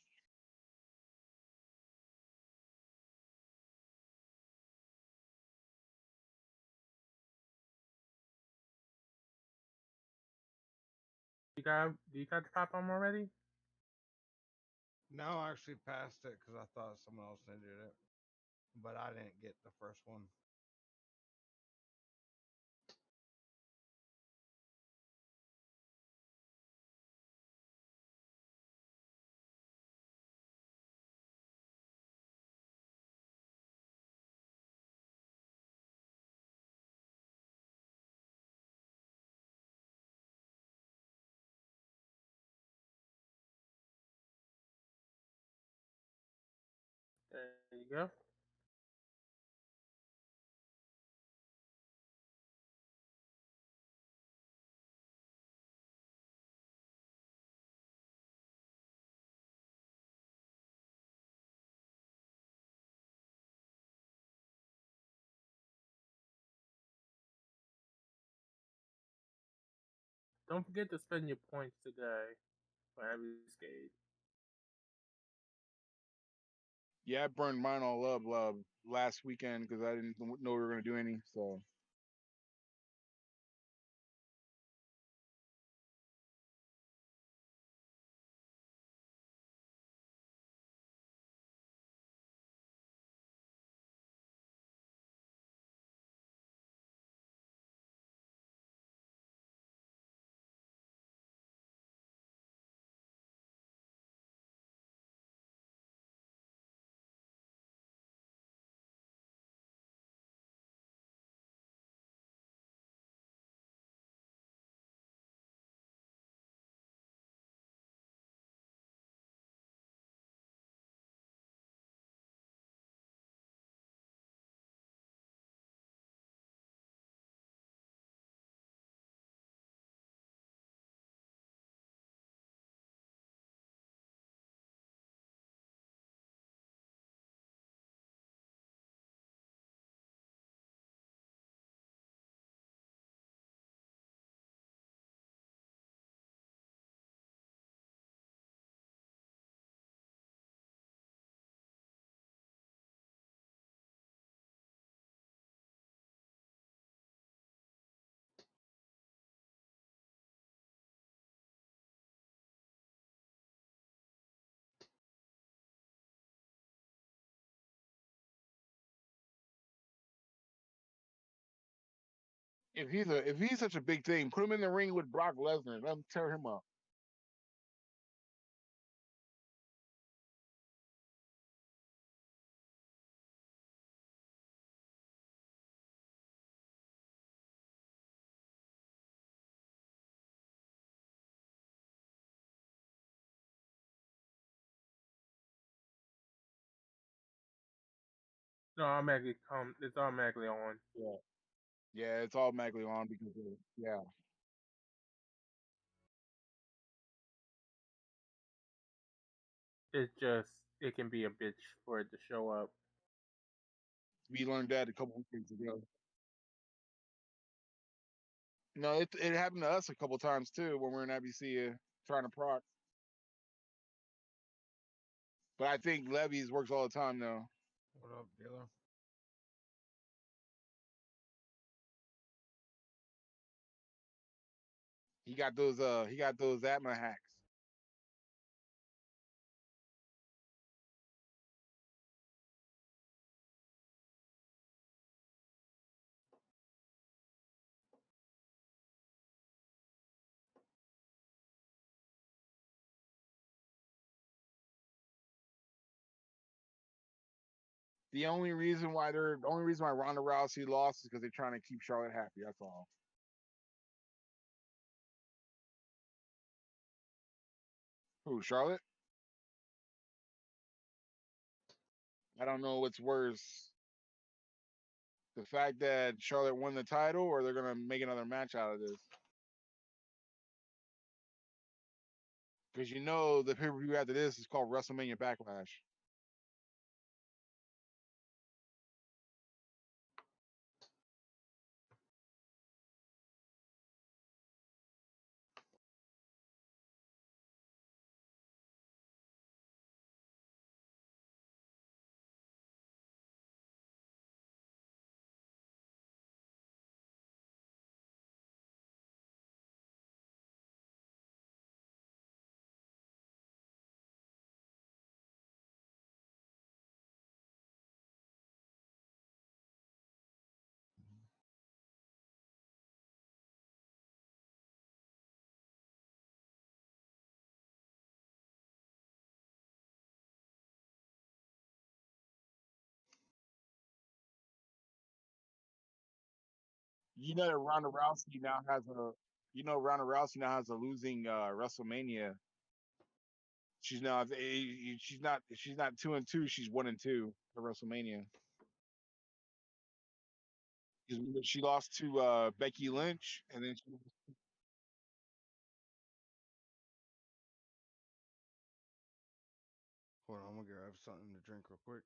Do you got the pop on already? No, I actually passed it because I thought someone else needed it, but I didn't get the first one. There you go. Don't forget to spend your points today for every skate. Yeah, I burned mine all up last weekend because I didn't know we were gonna do any. So if he's such a big thing, put him in the ring with Brock Lesnar. Let him tear him up. No, automatically come. It's automatically on. Yeah, yeah, it's automatically on because of, yeah. It's just it can be a bitch for it to show up. We learned that a couple weekends ago. No, it happened to us a couple times too when we were in IBC trying to proc. But I think Levy's works all the time though. What up, dealer? He got those Atma hacks. The only reason why Ronda Rousey lost is because they're trying to keep Charlotte happy. That's all. Who, Charlotte? I don't know what's worse. The fact that Charlotte won the title or they're gonna make another match out of this. Because you know the pay-per-view after this is called WrestleMania Backlash. You know that Ronda Rousey now has a Ronda Rousey now has a losing WrestleMania. She's not 2-2, she's 1-2 at WrestleMania. She lost to Becky Lynch and then she, Hold on, I'm gonna grab something to drink real quick.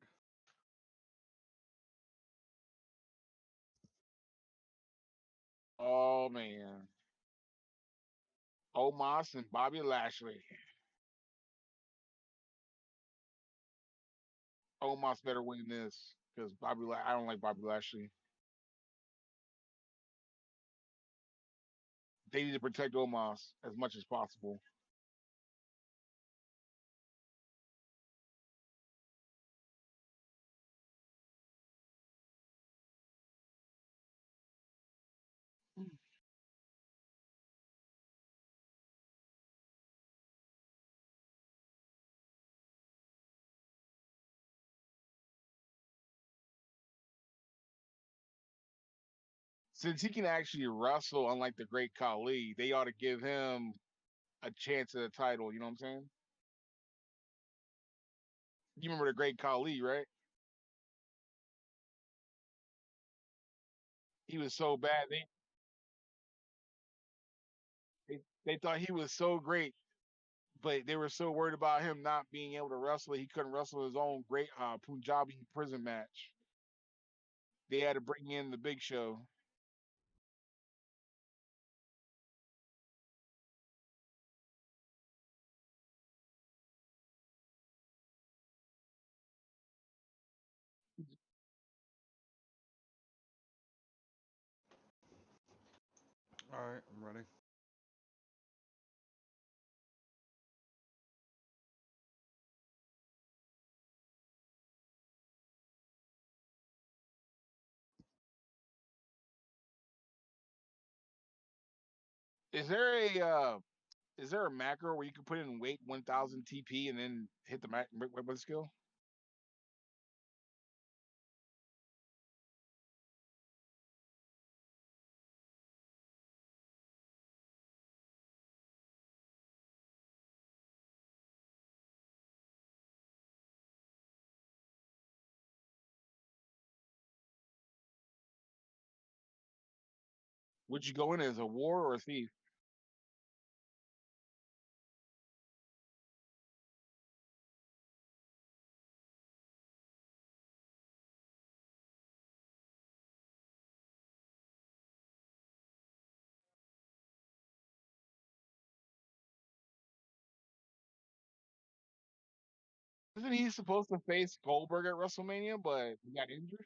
oh man. Omos and Bobby Lashley. Omos better win this because I don't like Bobby Lashley. They need to protect Omos as much as possible. Since he can actually wrestle, unlike the Great Khali, they ought to give him a chance at a title. You know what I'm saying? You remember the Great Khali, right? He was so bad. They thought he was so great, but they were so worried about him not being able to wrestle. He couldn't wrestle his own great Punjabi prison match. They had to bring in the Big Show. All right, I'm ready. Is there a macro where you can put in weight 1,000 TP and then hit the weapon skill? Would you go in as a war or a thief? Isn't he supposed to face Goldberg at WrestleMania, but he got injured?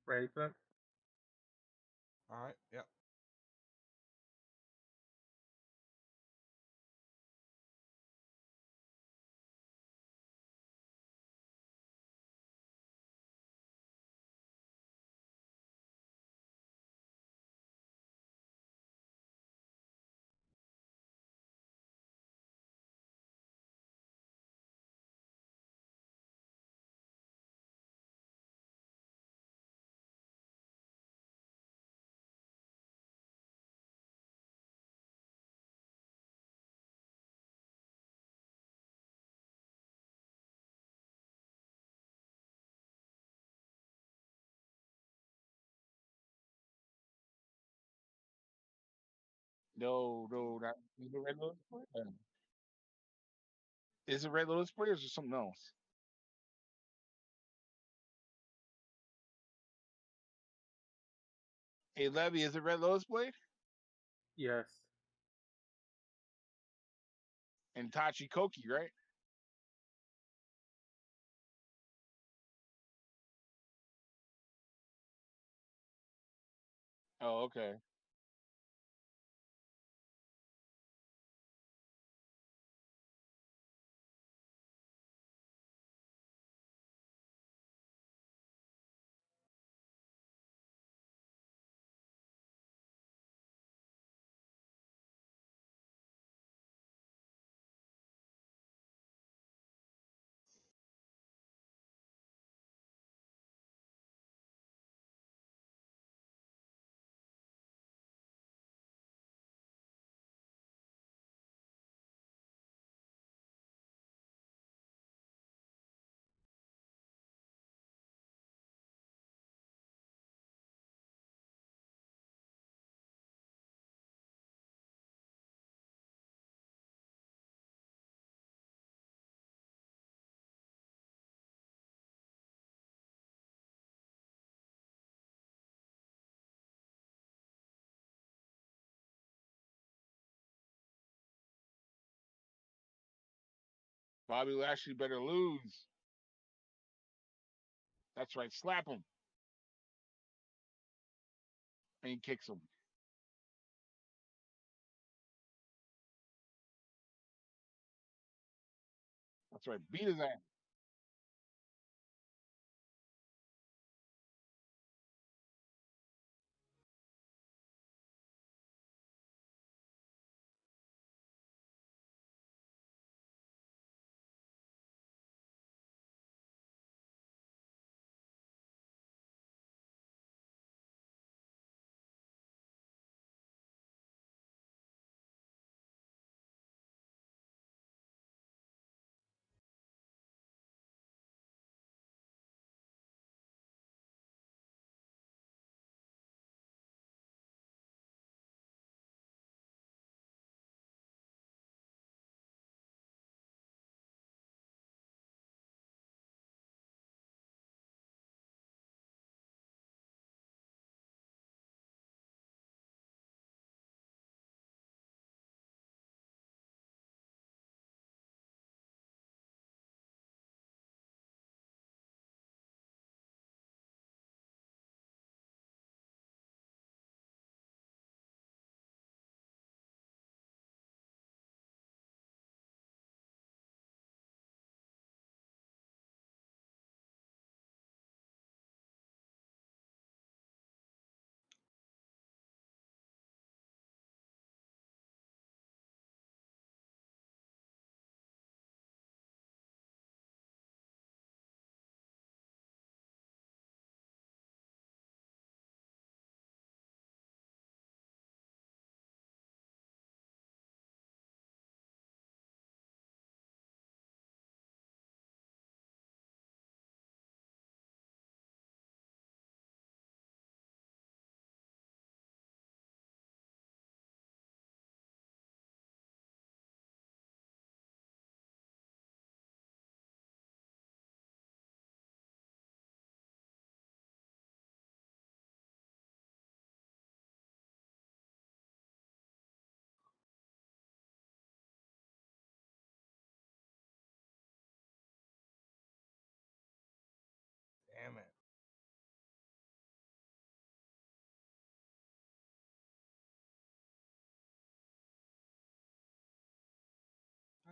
Ready for them? All right. Yep. No, no, not is it Red Lotus Spray? Is it Red Lotus Spray or is it something else? Hey, Levy, is it Red Lotus Blade? Yes. And Tachi Koki, right? Oh, okay. Bobby Lashley better lose. That's right. Slap him. And he kicks him. That's right. Beat his ass.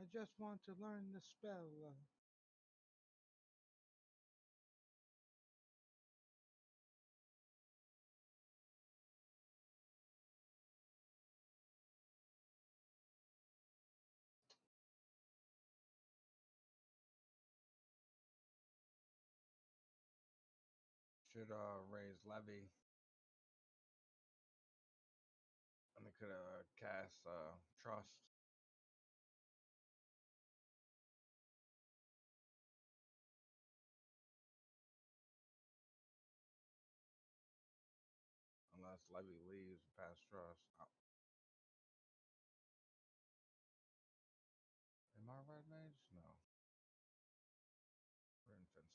I just want to learn the spell. Should raise levy, and they could cast trust. Unless levy leaves past trust. Am I red mage? No. We're in fence.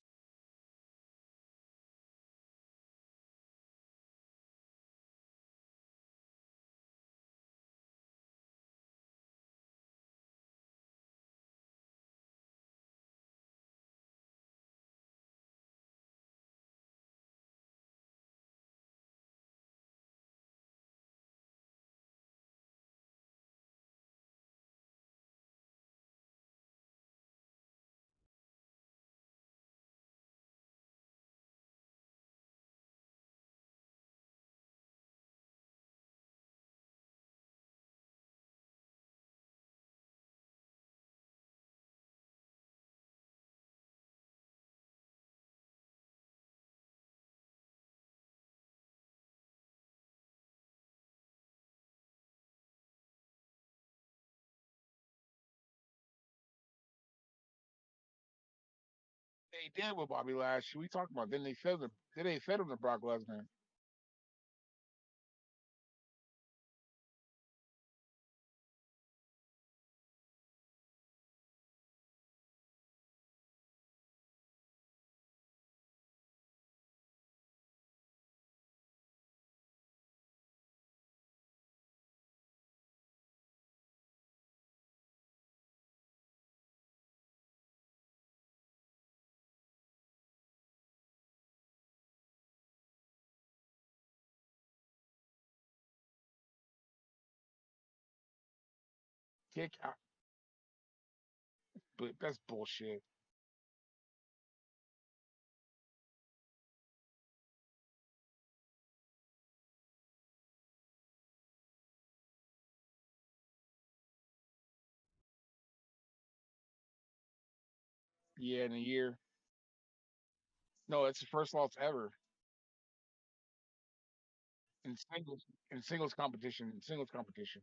They did with Bobby Lashley. We talked about. Then they fed him to Brock Lesnar. Kick out, but that's bullshit. Yeah, in a year. No, it's the first loss ever in singles competition. In singles competition.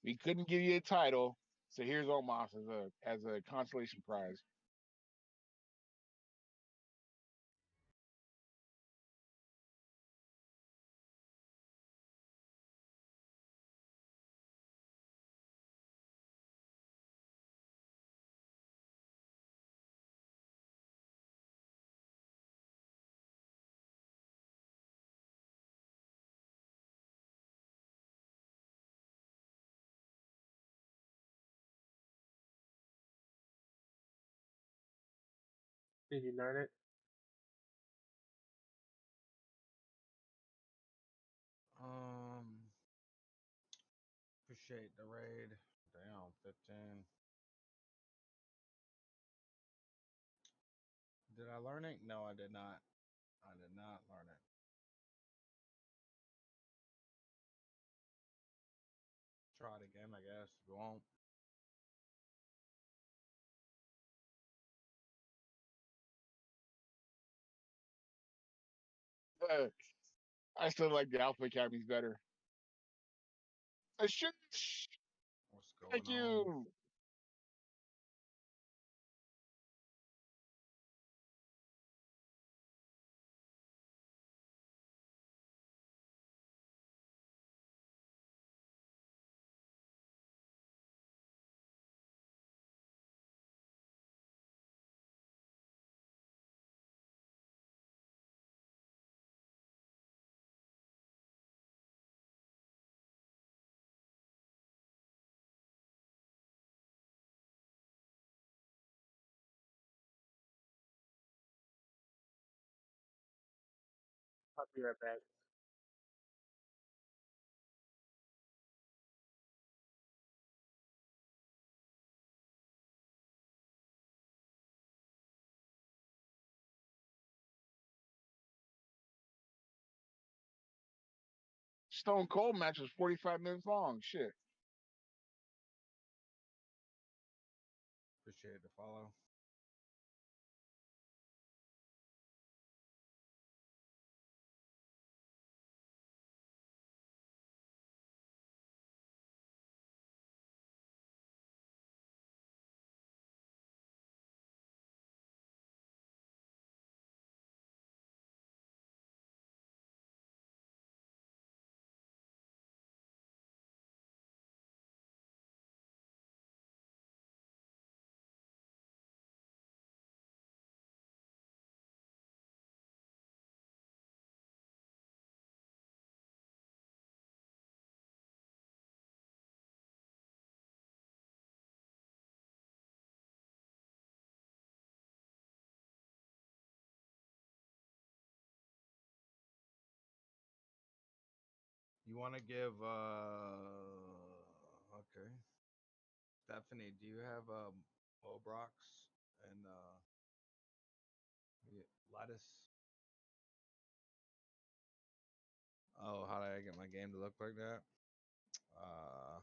We couldn't give you a title, so here's Omos as a consolation prize. Did you learn it? Um, appreciate the raid. Damn, 15. Did I learn it? No, I did not. I did not learn it. Try it again, I guess. If you won't. Uh, I still like the Alpha Academies better. Shh, What's thank going on? you. I'll be right back. Stone Cold match was 45 minutes long. Shit. Appreciate the follow. You want to give okay. Stephanie, do you have Mobrox and lettuce? Oh, how did I get my game to look like that? Uh,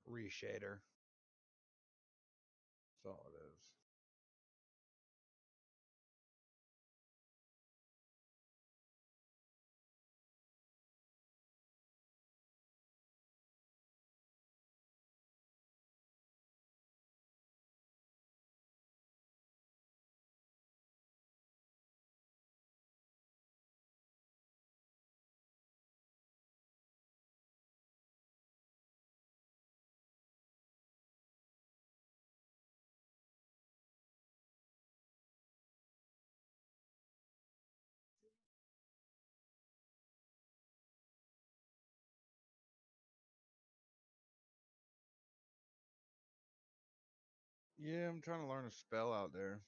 reshader. That's all it is. Yeah, I'm trying to learn a spell out there.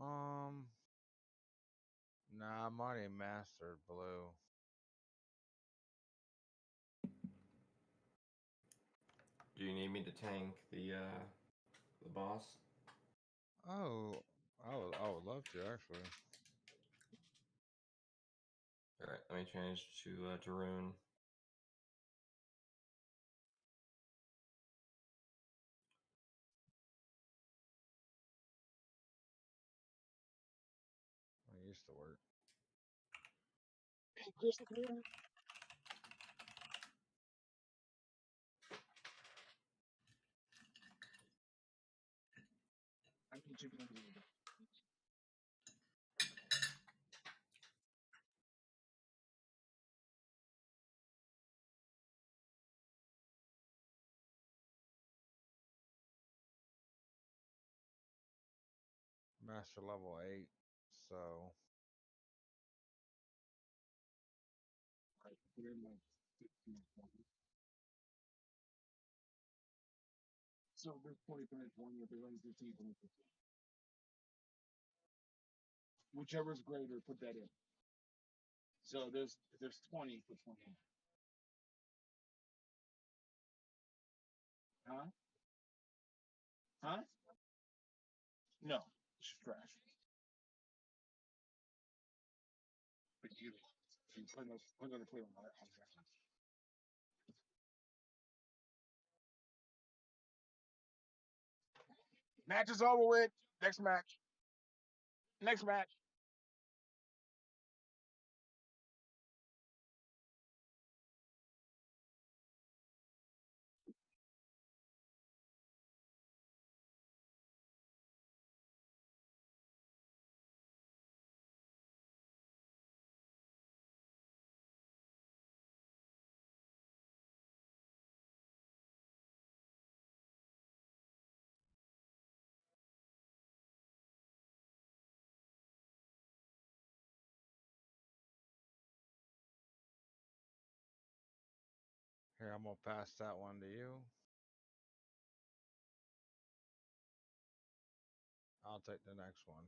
Um, nah, I'm already mastered blue. Do you need me to tank the boss? Oh, I would love to actually. All right, let me change to rune. used to work. Hey, Christopher. I need you to do that. Master level 8. So Right, put in my 15. So there's 25 one if it runs 15, 15. Whichever is greater, put that in. So there's 20 for 20. Huh? Huh? No, it's trash. But you put another plate on that. Match is over with. Next match. Next match. here, I'm gonna pass that one to you. I'll take the next one.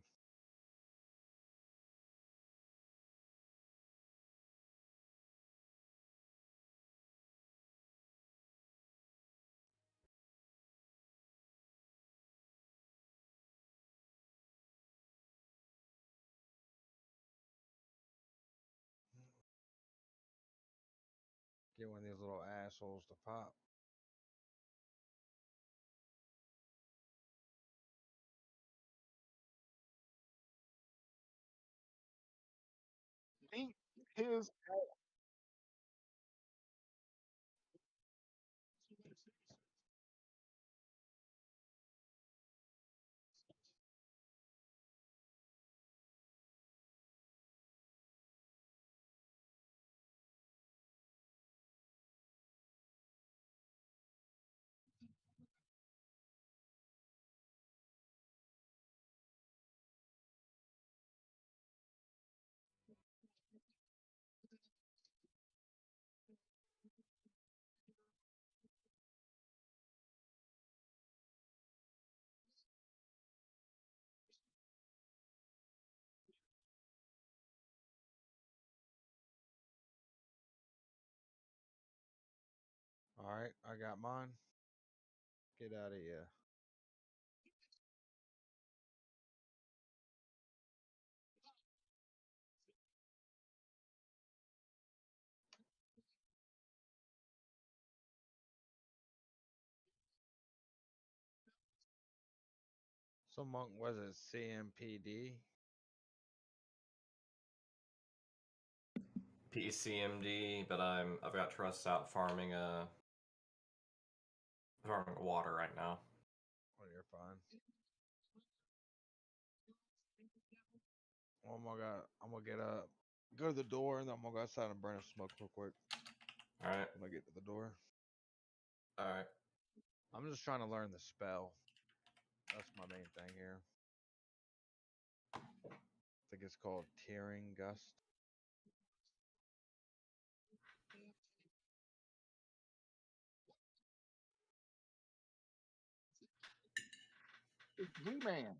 Get one of these little assholes to pop. Beat his All right, I got mine. Get out of here. So monk was it CMPD? PCMD, but I've got trusts out farming water right now. Oh, you're fine. Oh my god, I'm gonna get up, go to the door, and then I'm gonna go outside and burn a smoke real quick All right, when I get to the door. all right. I'm just trying to learn the spell. That's my main thing here. I think it's called Tearing Gust. G-Man.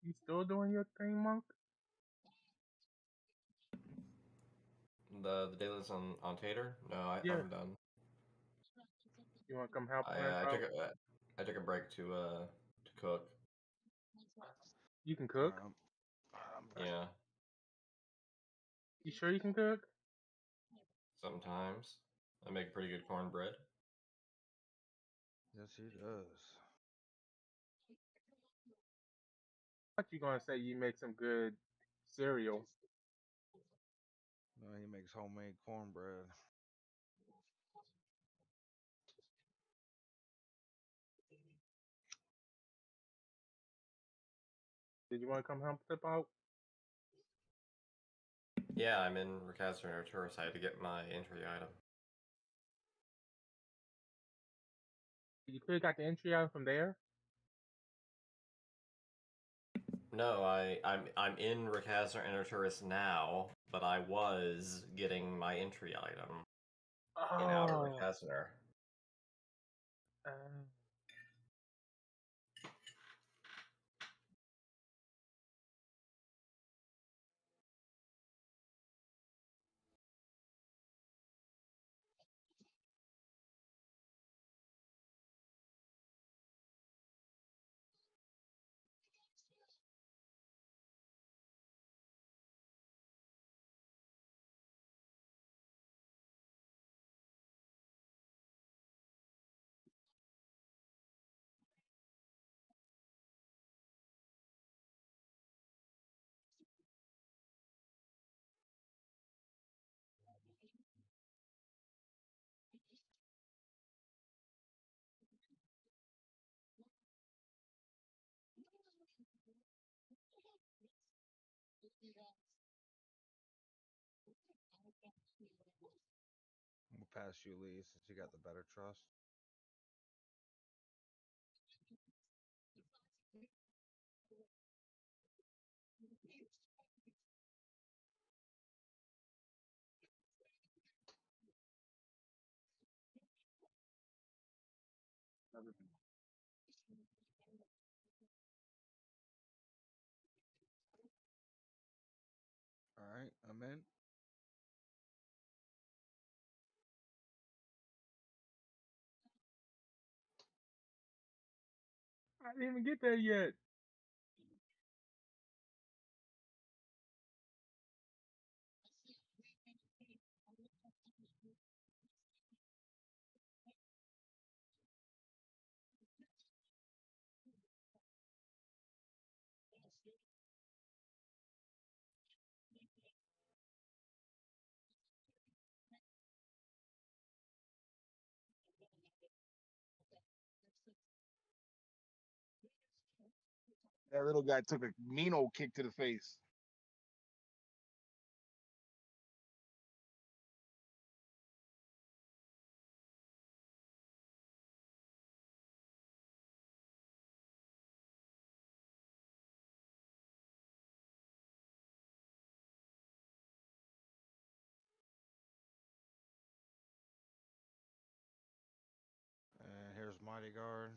You still doing your thing, Monk? The dailies on Tater? No, Yeah. I'm done. You want to come help us I out? I took a break to cook. You can cook. I'm back. Yeah, You sure you can cook? sometimes I make pretty good cornbread. Yes, he does. I thought you gonna say you make some good cereal. No, he makes homemade cornbread. Did you want to come help us out? Yeah, I'm in Recasner Tourist. I had to get my entry item. You could have got the entry out from there. No, I'm in Recasner Inner Tourist now, but I was getting my entry item in Outer Oh. Recasner. We'll pass you, Lee, since you got the better trust. All right, I'm man. I didn't even get there yet. That little guy took a mean old kick to the face. And here's Mighty Guard.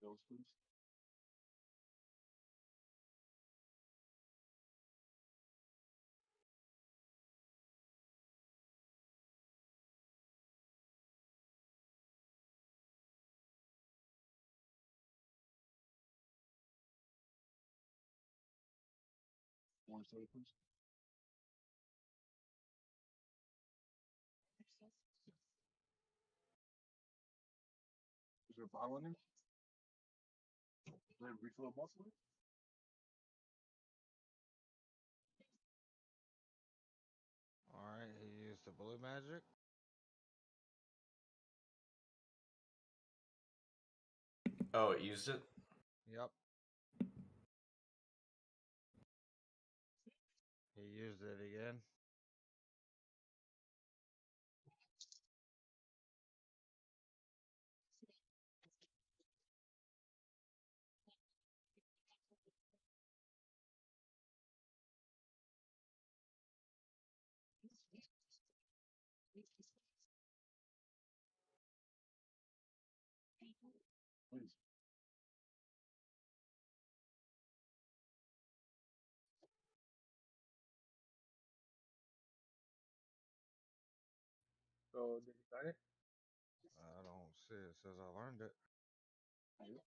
Those please. One soda, please. Is there a bottle in there? Is there a refill of bottle? Alright, he used the blue magic. Oh, it used it? Yep. He used it again. Please. So did you sign it? I don't see it. It says I learned it. Nope.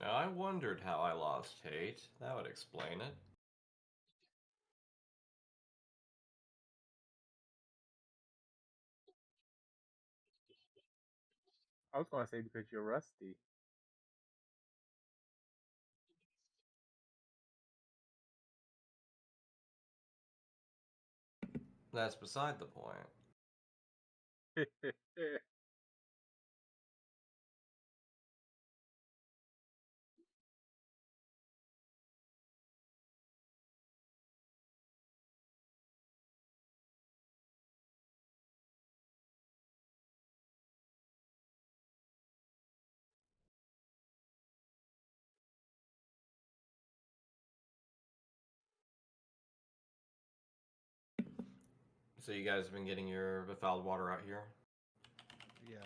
Now, I wondered how I lost Tate. That would explain it. I was gonna say because you're rusty. That's beside the point. So you guys have been getting your befouled water out here? Yeah.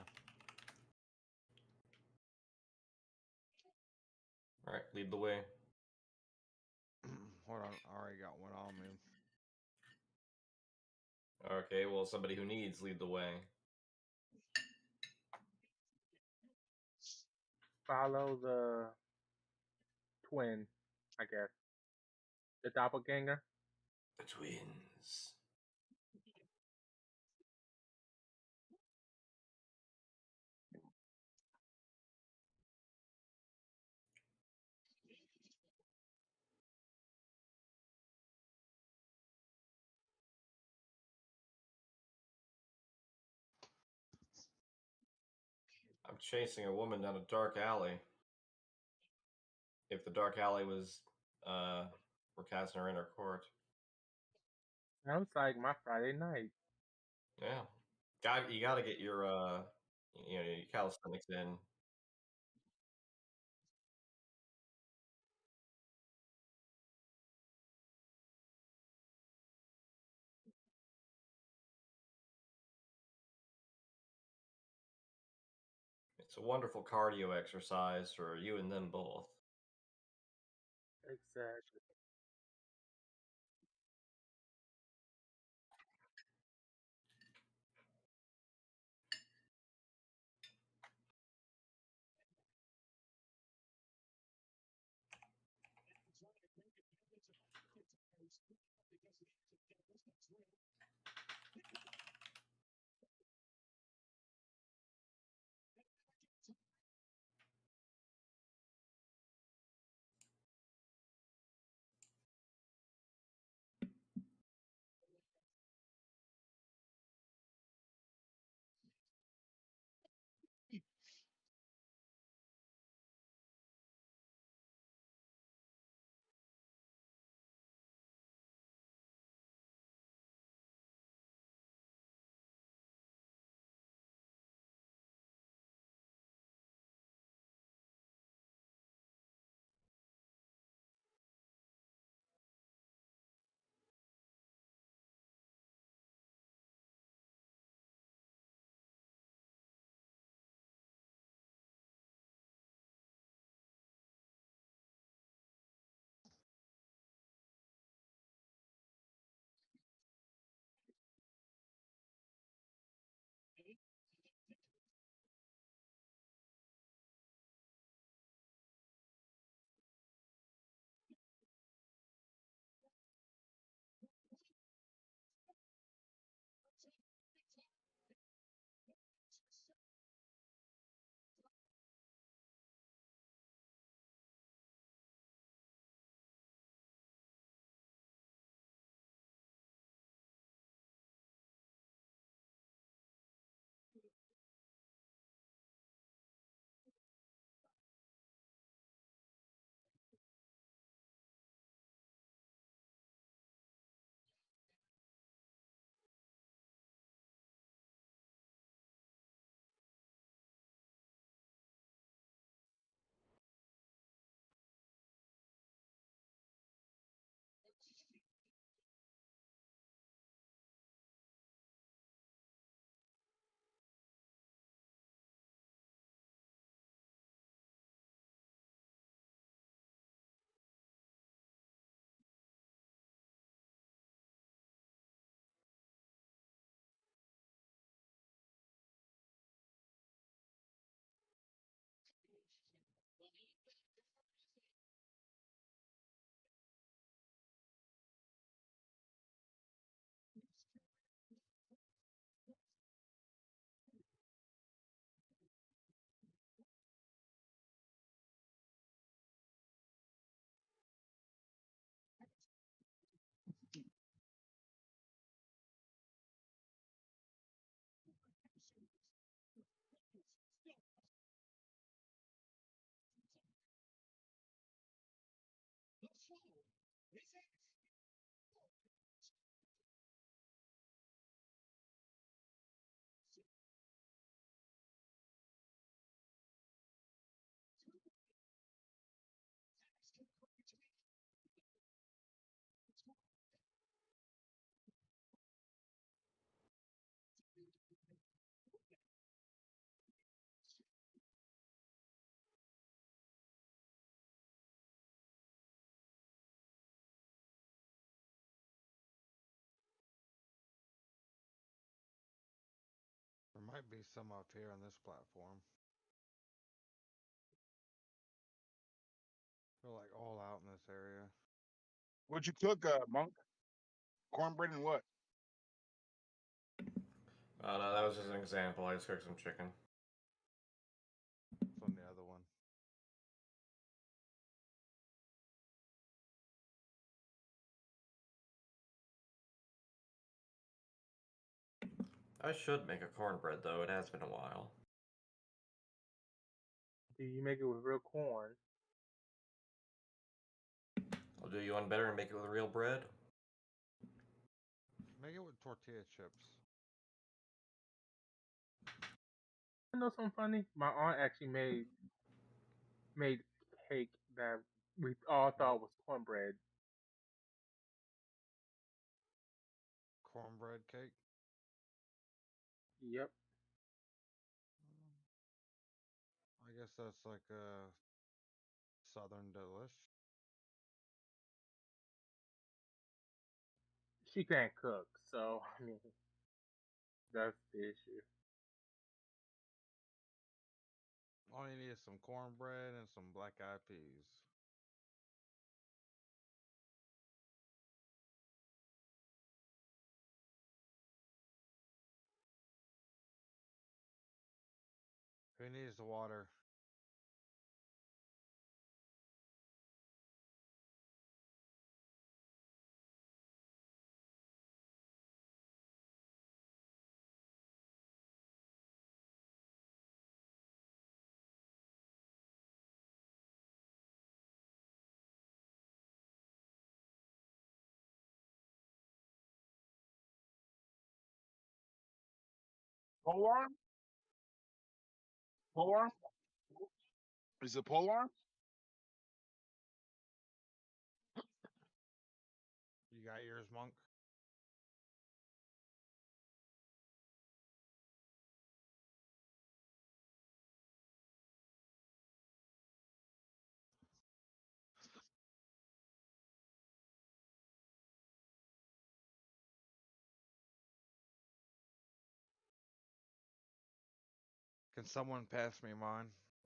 Alright, lead the way. Hold on, I already got one on me. Okay, well, somebody who needs, lead the way. Follow the twin, I guess. The doppelganger. The twins. I'm chasing a woman down a dark alley. If the dark alley was, we're casting her in her court. Sounds like my Friday night. Yeah. You gotta get your, your calisthenics in. It's a wonderful cardio exercise for you and them both. Exactly. Might be some up here on this platform. They're like all out in this area. What'd you cook, Monk? Cornbread and what? Oh no, that was just an example. I just cooked some chicken. It's on the other one. I should make a cornbread though. It has been a while. Do you make it with real corn? I'll do you one better and make it with real bread. Make it with tortilla chips. You know something funny? My aunt actually made cake that we all thought was cornbread. Cornbread cake. Yep. I guess that's like a southern delish. She can't cook, so I mean that's the issue. All you need is some cornbread and some black eyed peas. Who needs the water? Polar? Polar? Is it polar? You got yours, Monk? Can someone pass me mine?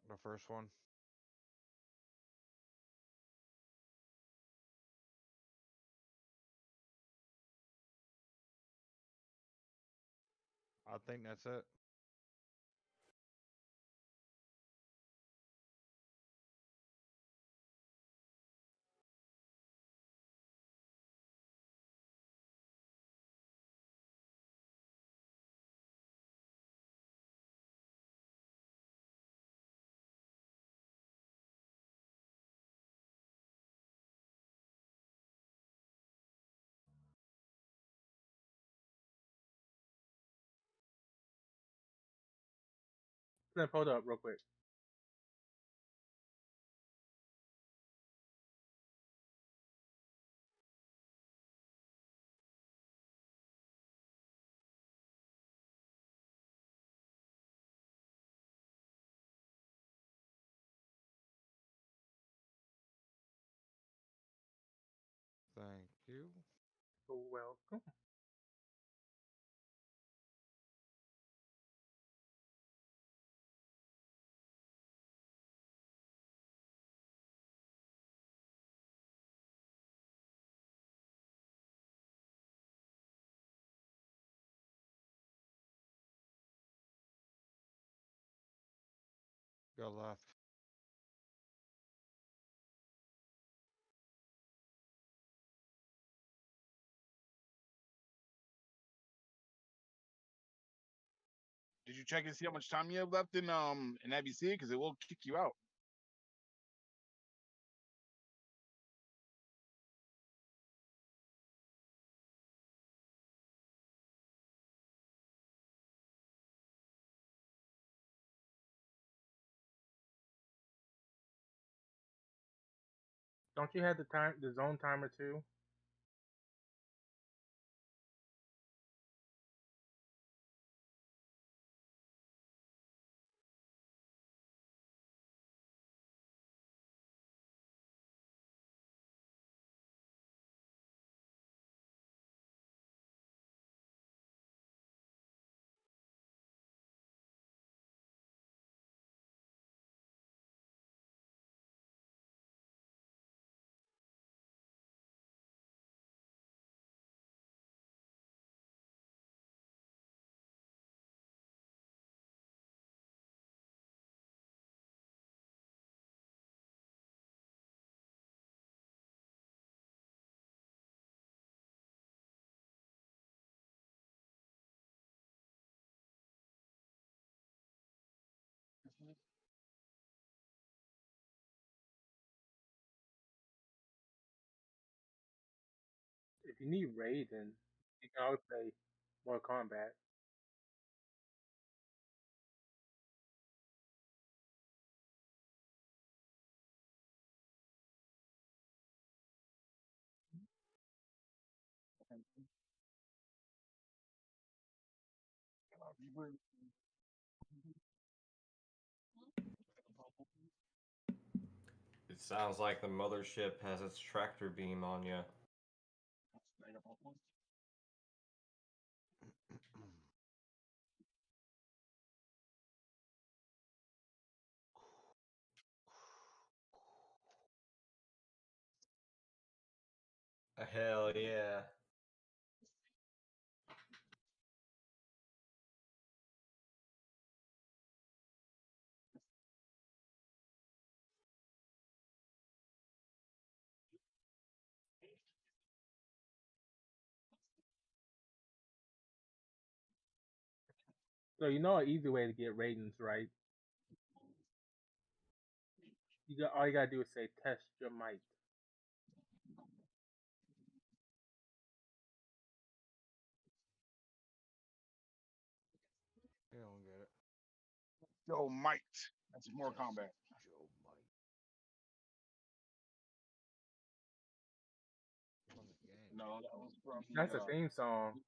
The first one? I think that's it. Snap, hold up real quick. Thank you. You're welcome. Go left. Did you check and see how much time you have left in ABC? Because it will kick you out. Don't you have the zone timer too? if you need Raiden, you can always play Mortal Kombat. It sounds like the mothership has its tractor beam on you. Hell yeah. So you know an easy way to get Raidens, right? All you gotta do is say test your might. You don't get it. Yo, Might. That's more combat. Joe Mike from the game. No, that was from That's the theme song.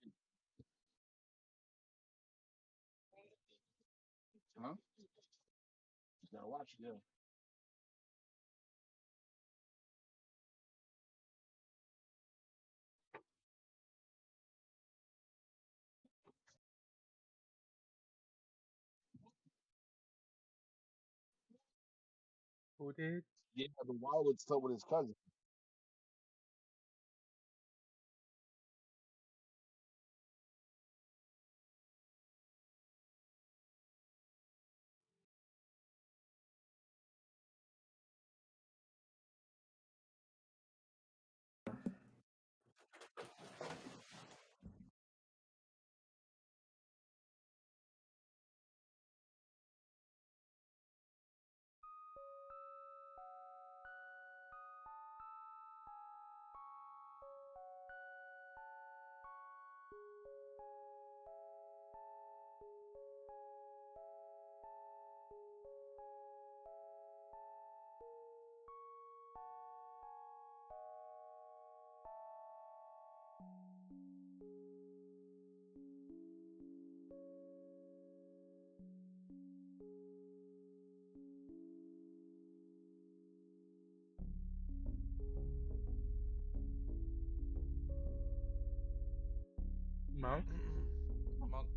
huh? You gotta watch it, yeah. Who did? Yeah, the Wildwood's still with his cousin. Monk? Monk.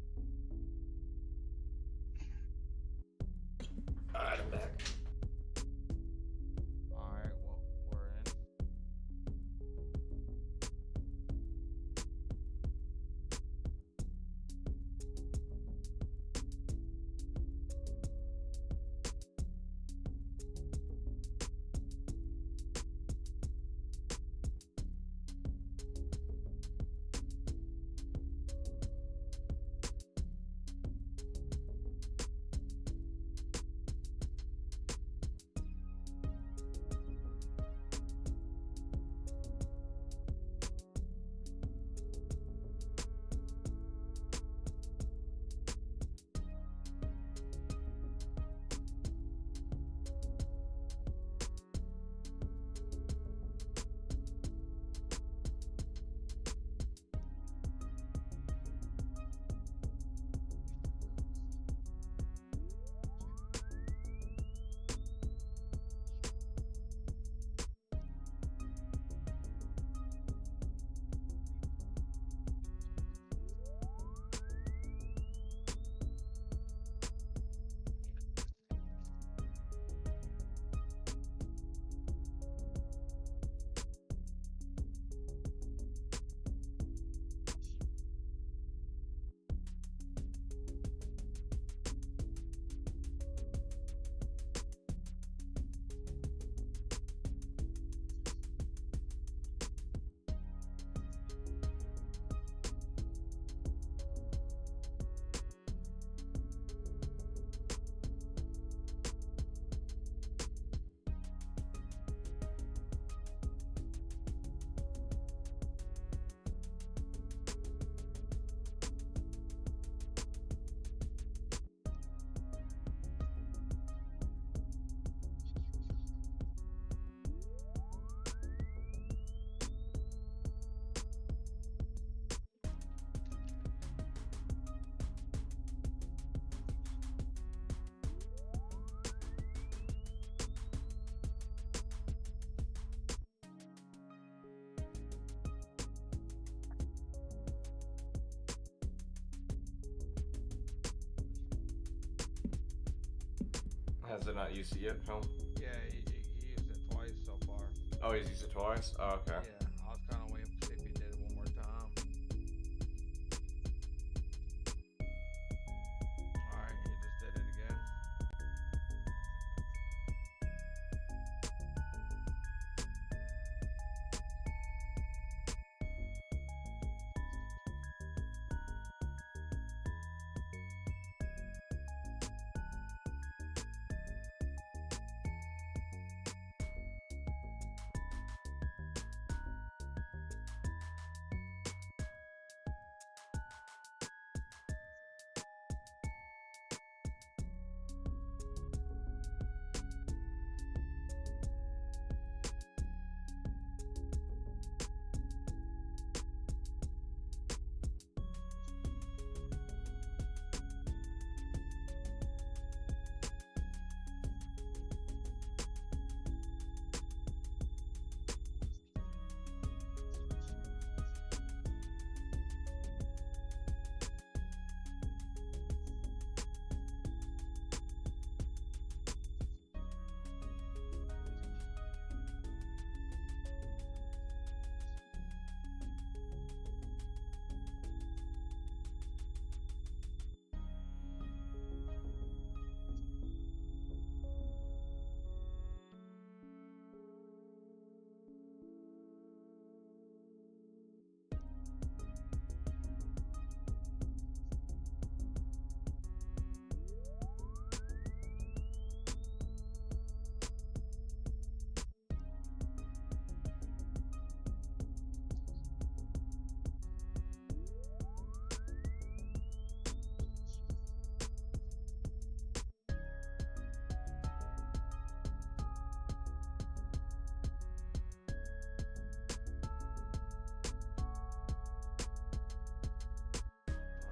Alright, I'm back. Alright, well, we're in. Has it not used it yet, Film? Yeah, he used it twice so far. Oh, he's used it twice? Oh, okay. Yeah, I was kind of waiting to see if he did it one more time. Alright, he just did it again.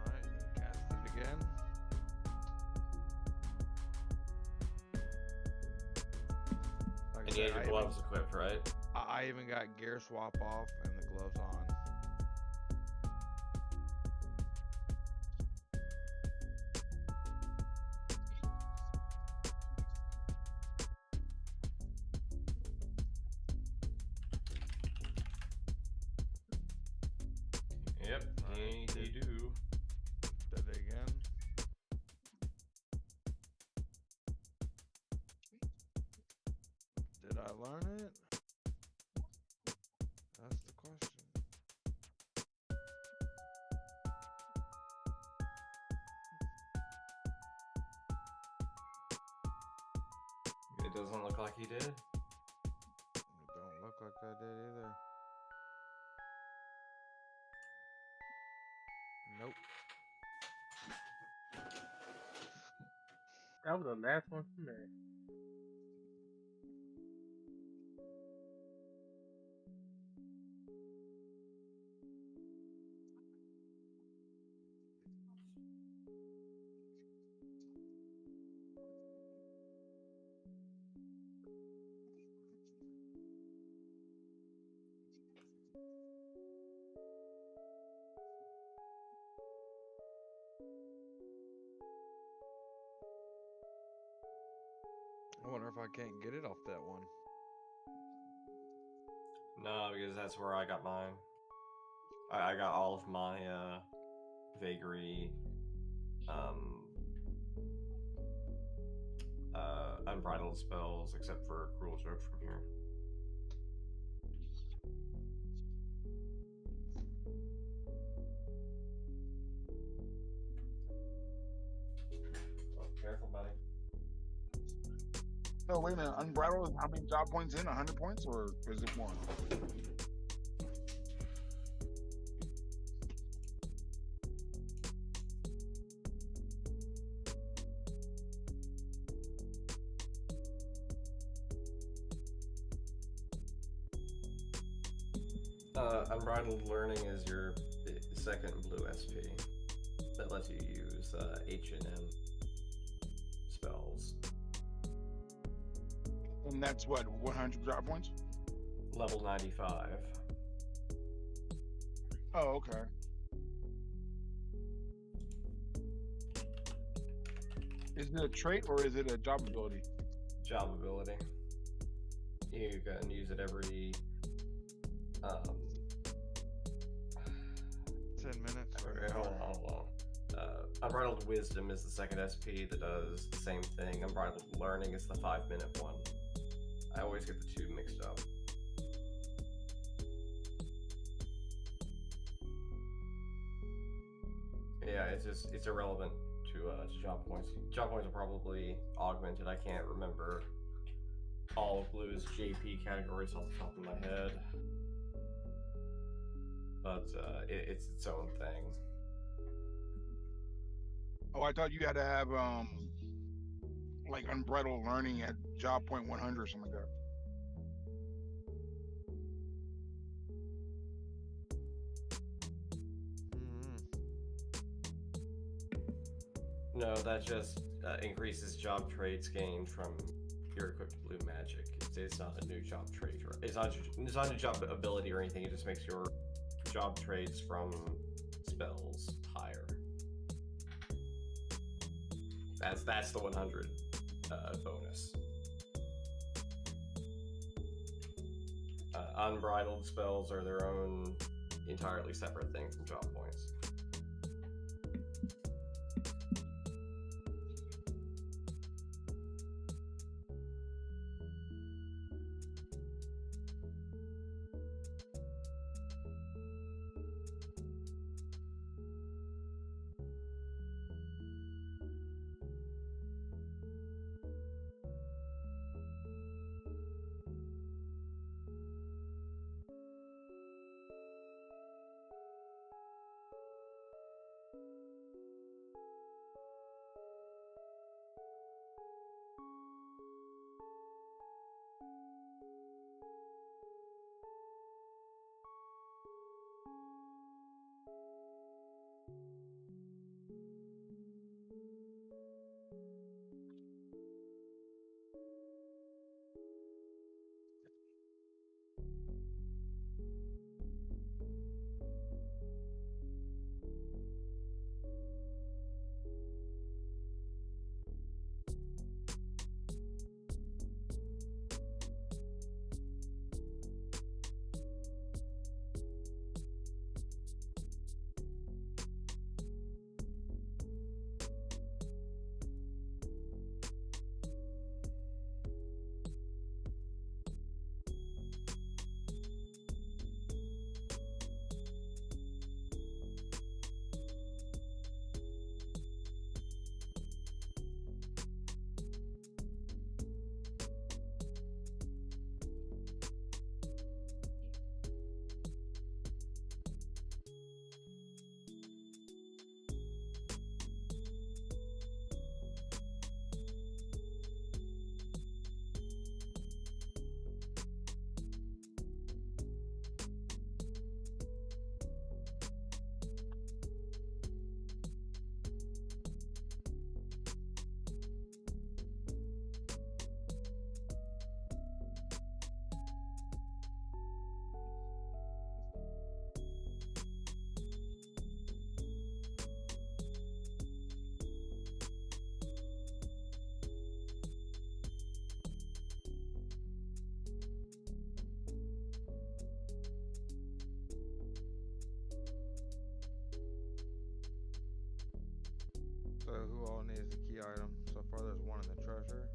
Alright, he cast it again. Like I And you said, had your gloves equipped, right? I even got gear swap off and the gloves on. Yep, you do. Did it again. Did I learn it? That's the question. It doesn't look like he did. It don't look like I did either. Nope. That was the last one for me. I wonder if I can't get it off that one. No, because that's where I got mine. I got all of my vagary, unbridled spells except for cruel joke from here. Oh, careful, buddy. No, wait a minute. Unbridled is how many job points in? 100 points, or is it one? Unbridled learning is your second blue SP that lets you use H&M spells. And that's what, 100 job points? Level 95. Oh, okay. Is it a trait or is it a job ability? Job ability. You can use it every 10 minutes or okay, hold on. Unbridled Wisdom is the second SP that does the same thing. Unbridled Learning is the 5-minute one. I always get the two mixed up. Yeah, it's irrelevant to job points. Job points are probably augmented. I can't remember all of Blue's JP categories off the top of my head, but it's its own thing. Oh, I thought you had to have like unbridled learning at job point 100 or something like that. No, that just increases job traits gained from your equipped blue magic. It's not a new job trait. It's not a new job ability or anything. It just makes your job traits from spells higher. That's the 100 bonus. Unbridled spells are their own entirely separate thing from job points. So who all needs the key item? So far there's one in the treasure.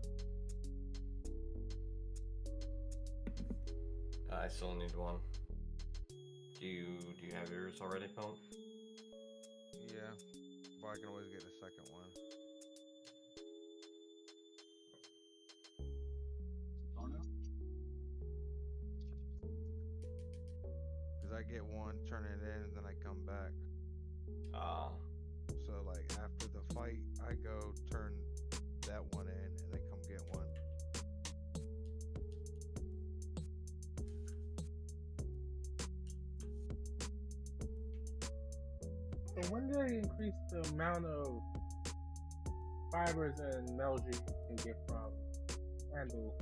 I still need one. Do you have yours already, Pone? Yeah. But I can always get a second one. Cause I get one, turn it in, and then I come back. So like after the fight, I go turn that one in, and then come get one. So when did they increase the amount of fibers and metals you can get from handle?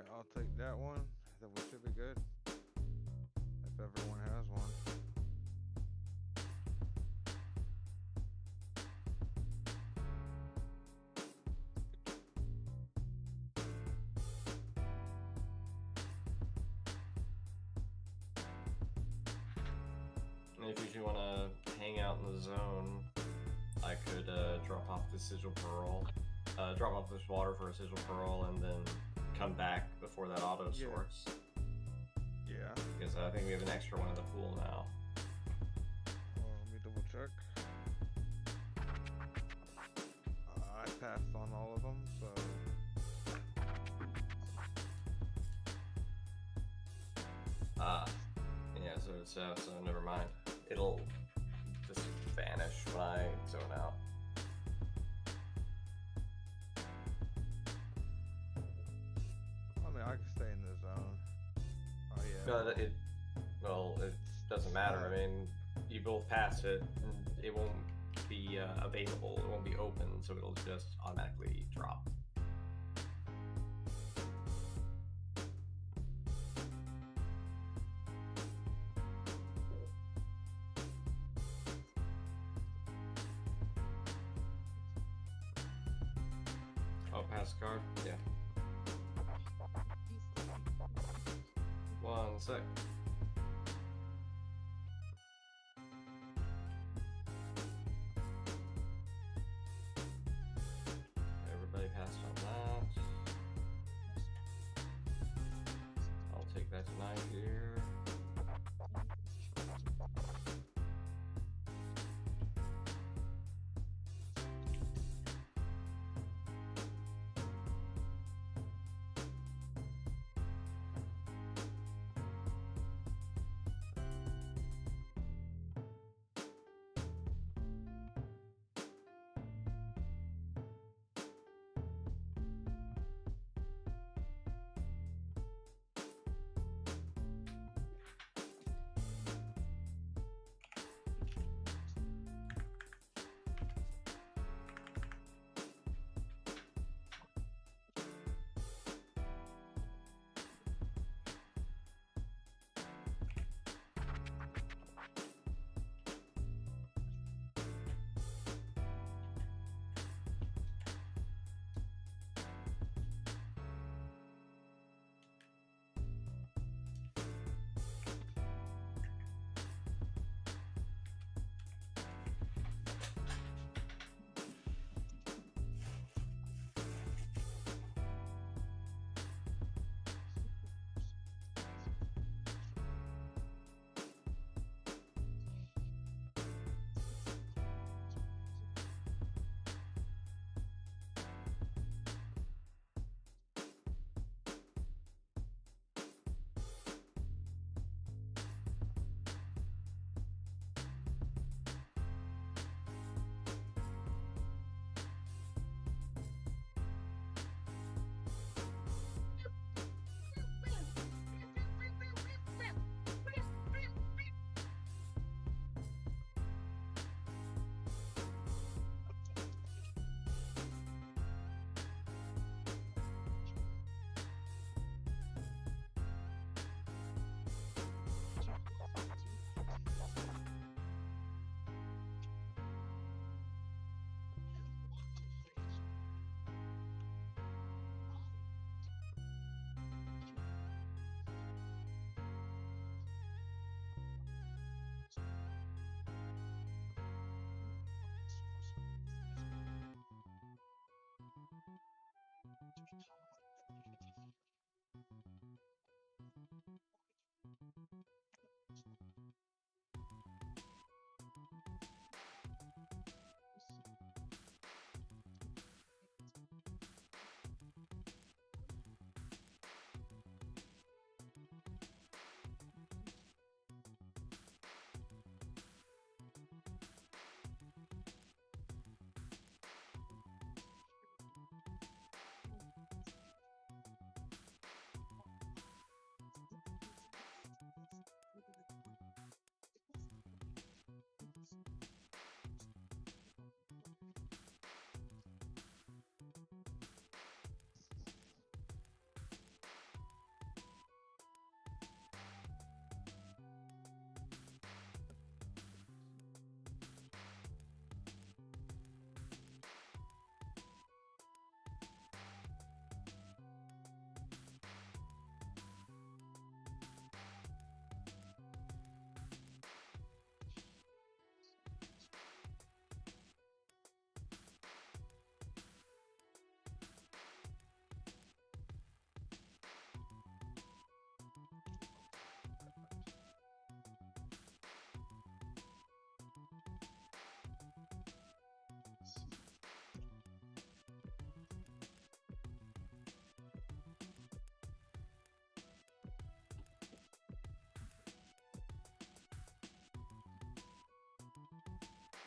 Alright, I'll take that one. Then we should be good. If everyone has one. And if you want to hang out in the zone, I could drop off the sigil pearl, drop off this water for a sigil pearl, and then come back before that auto Yeah. source. Yeah. Because I think we have an extra one in the pool now. Let me double check. I passed on all of them, so. Yeah, so it's out, so never mind. It'll just vanish when I zone out. I mean, I can stay in the zone. Oh, yeah. No, it doesn't matter. I mean, you both pass it, and it won't be available. It won't be open, so it'll just automatically drop. Oh, pass card? Yeah. 1 sec. Everybody passed on that. I'll take that tonight here.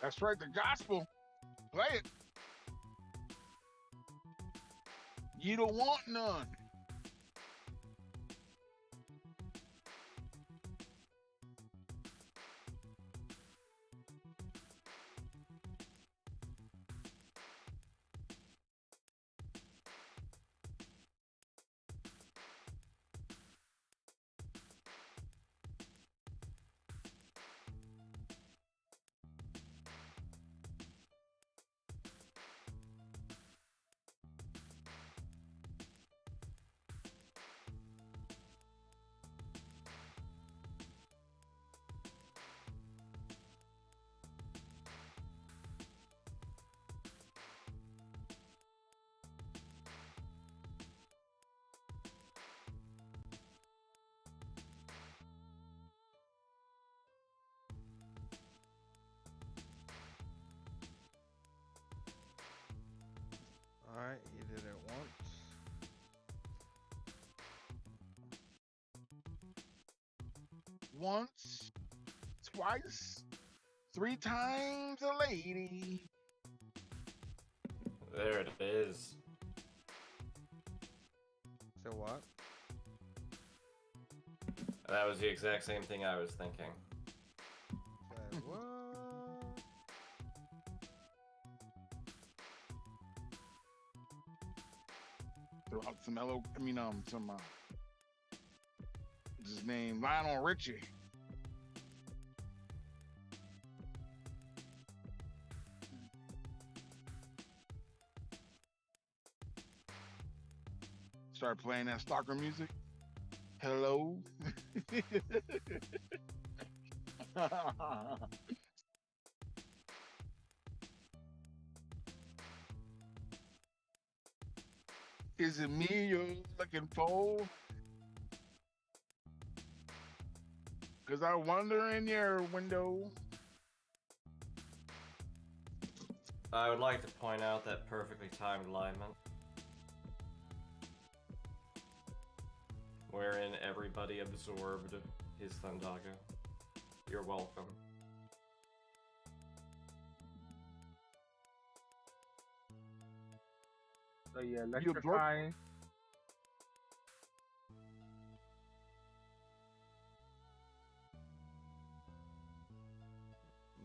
That's right, the gospel. Play it. You don't want none. Alright, he did it once. Once, twice, 3 times a lady. There it is. So what? That was the exact same thing I was thinking. Say what? Throw out some what's his name? Lionel Richie. Start playing that stalker music. Hello. Is it me you're looking for? Cause I wonder in your window. I would like to point out that perfectly timed alignment, wherein everybody absorbed his Thundaga. You're welcome. So yeah, electrifying.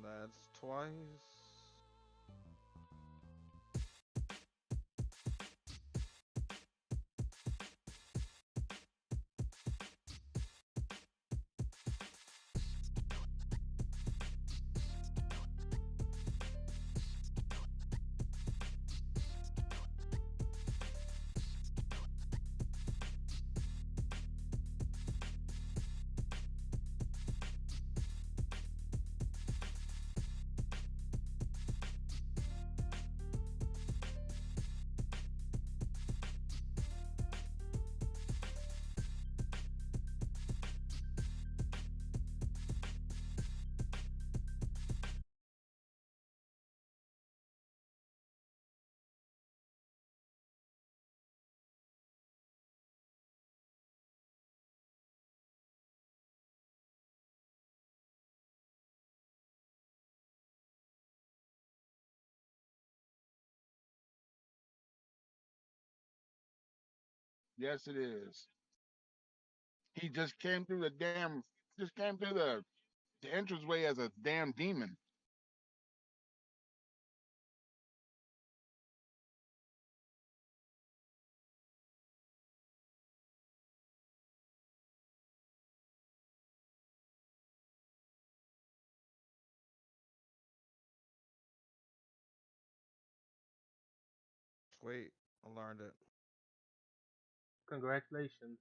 That's twice. Yes, it is. He just came through the entranceway as a damn demon. Sweet. I learned it. Congratulations.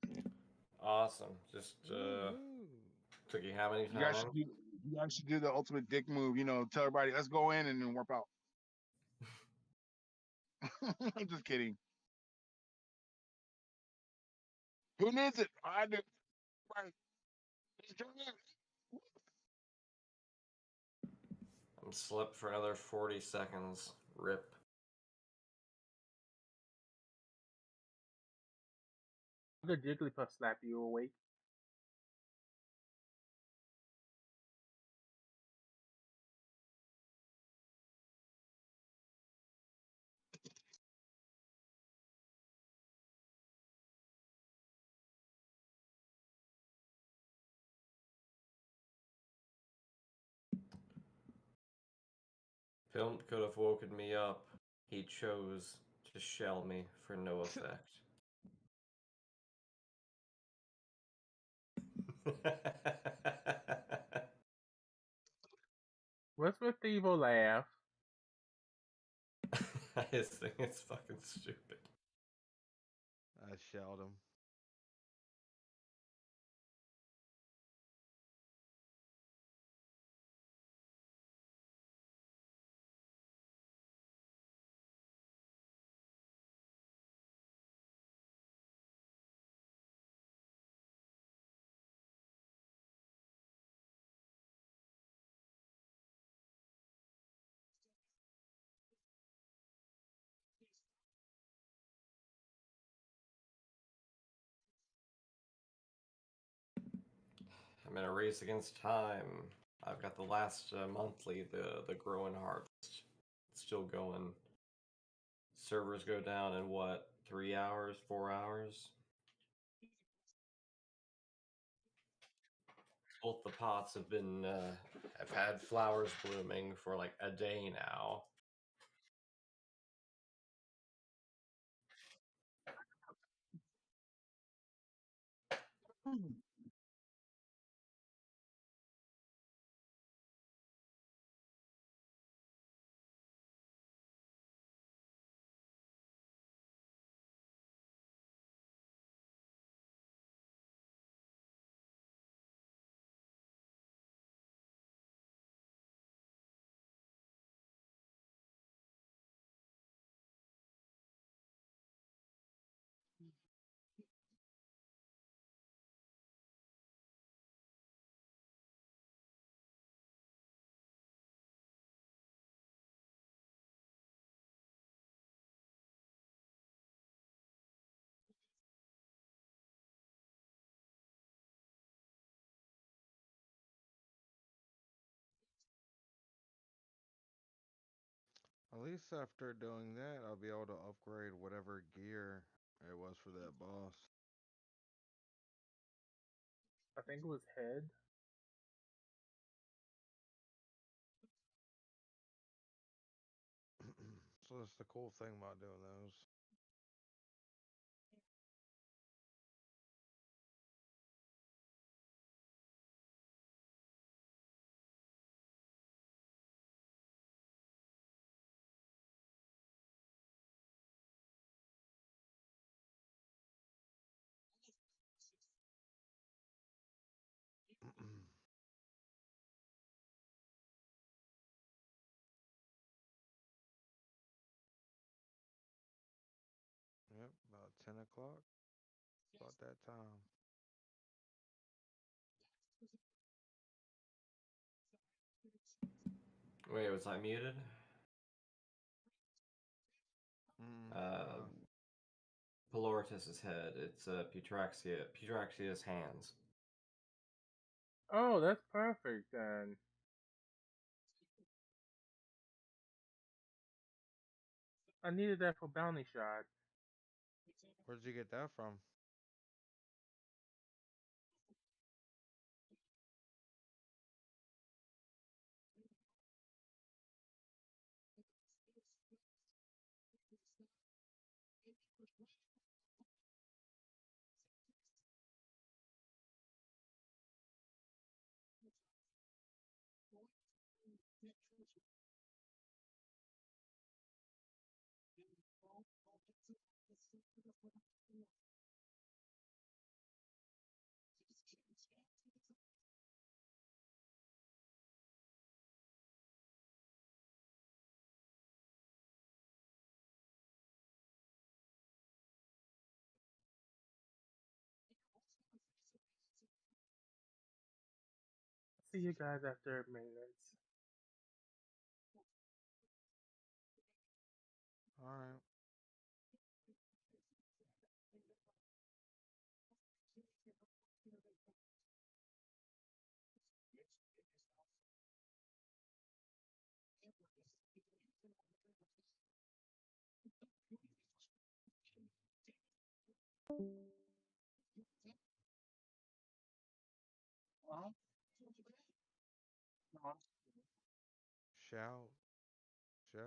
Awesome. Just Woohoo. took you how many You guys times? should do the ultimate dick move, tell everybody, let's go in and then warp out. I'm just kidding. Who needs it? I do. Right. Just come in. I'm slept for another 40 seconds. Rip. The Jigglypuff slap you awake. Film could have woken me up. He chose to shell me for no effect. What's with the evil laugh? I just think it's fucking stupid. I shelled him. I'm in a race against time. I've got the last monthly, the Grow and Harvest. It's still going. Servers go down in what, 3 hours, 4 hours? Both the pots have had flowers blooming for like a day now. At least after doing that, I'll be able to upgrade whatever gear it was for that boss. I think it was head. So that's the cool thing about doing those. Yep, about 10 o'clock. About that time. Wait, was I muted? Uh, Peloritus's head. It's Putraxia's hands. Oh, that's perfect then. I needed that for bounty shot. where'd you get that from? See you guys after maintenance. Alright. Shout. shall.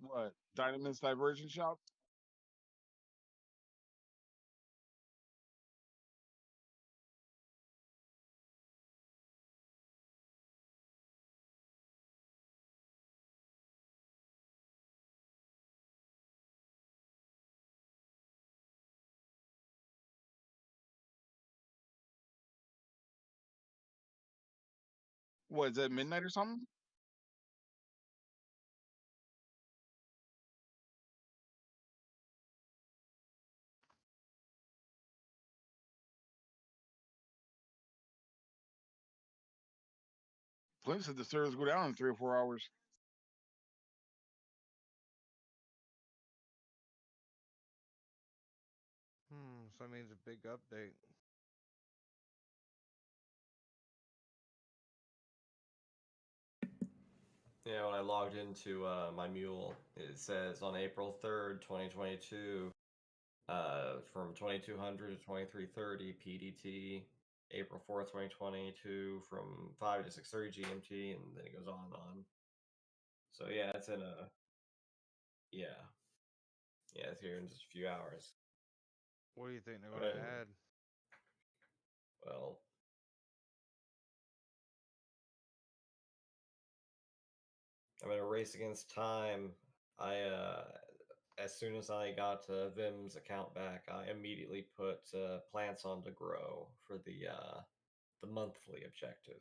What? Dynamis Diversion Shop? What is that midnight or something? Flint said the servers go down in 3 or 4 hours. So that means a big update. Yeah, when I logged into my Mule, it says on April 3rd, 2022, from 2200 to 2330 PDT, April 4th, 2022, from 5 to 6:30 GMT, and then it goes on and on. So yeah, it's in a yeah, yeah, it's here in just a few hours. What do you think they're But going to add? well, I'm in a race against time. I as soon as I got Vim's account back, I immediately put plants on to grow for the monthly objective,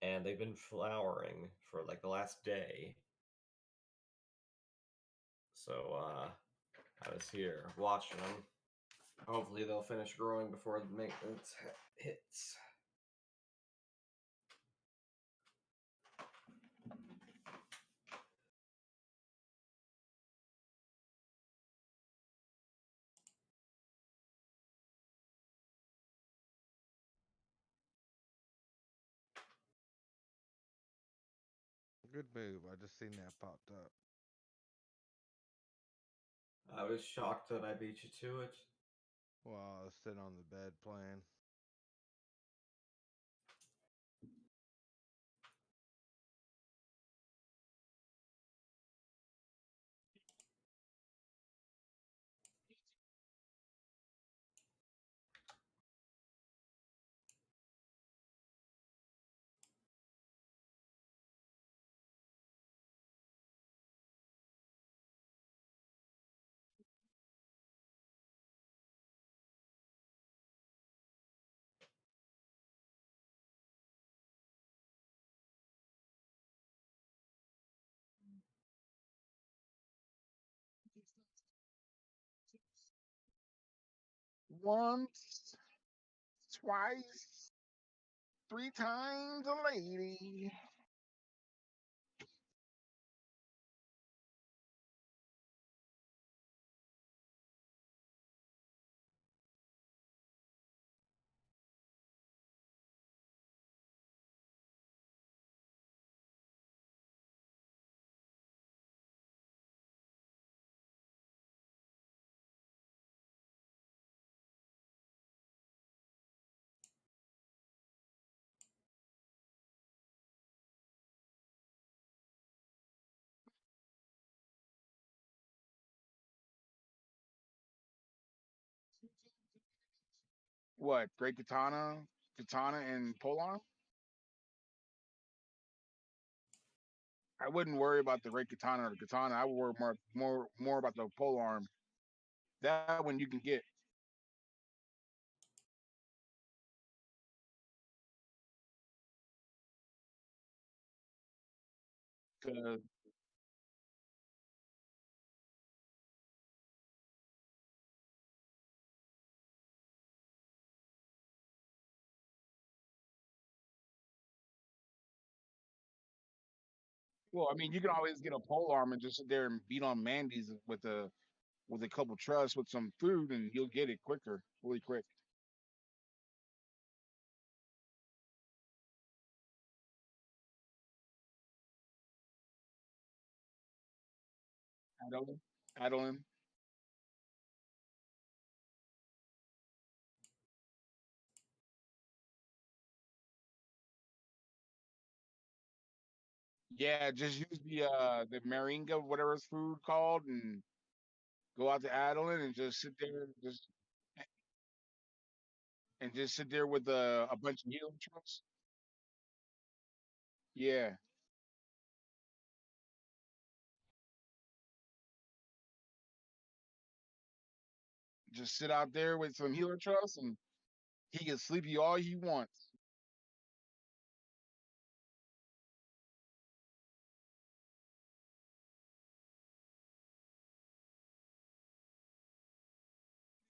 and they've been flowering for like the last day. So I was here watching them. Hopefully, they'll finish growing before the maintenance hits. Good move. I just seen that popped up. I was shocked that I beat you to it. While I was sitting on the bed playing. Once, twice, 3 times a lady. What? Great Katana, and Polearm? I wouldn't worry about the Great Katana or the Katana. I would worry more about the Polearm. That one you can get. Cause well, I mean, you can always get a Polearm and just sit there and beat on Mandy's with the with a couple trusts with some food, and you'll get it quicker, really quick. Adeline, Adeline. Yeah, just use the Moringa, whatever it's food called, and go out to Adeline and just sit there, just sit there with a bunch of healing trucks. Yeah, just sit out there with some healer trucks, and he can sleep you all he wants.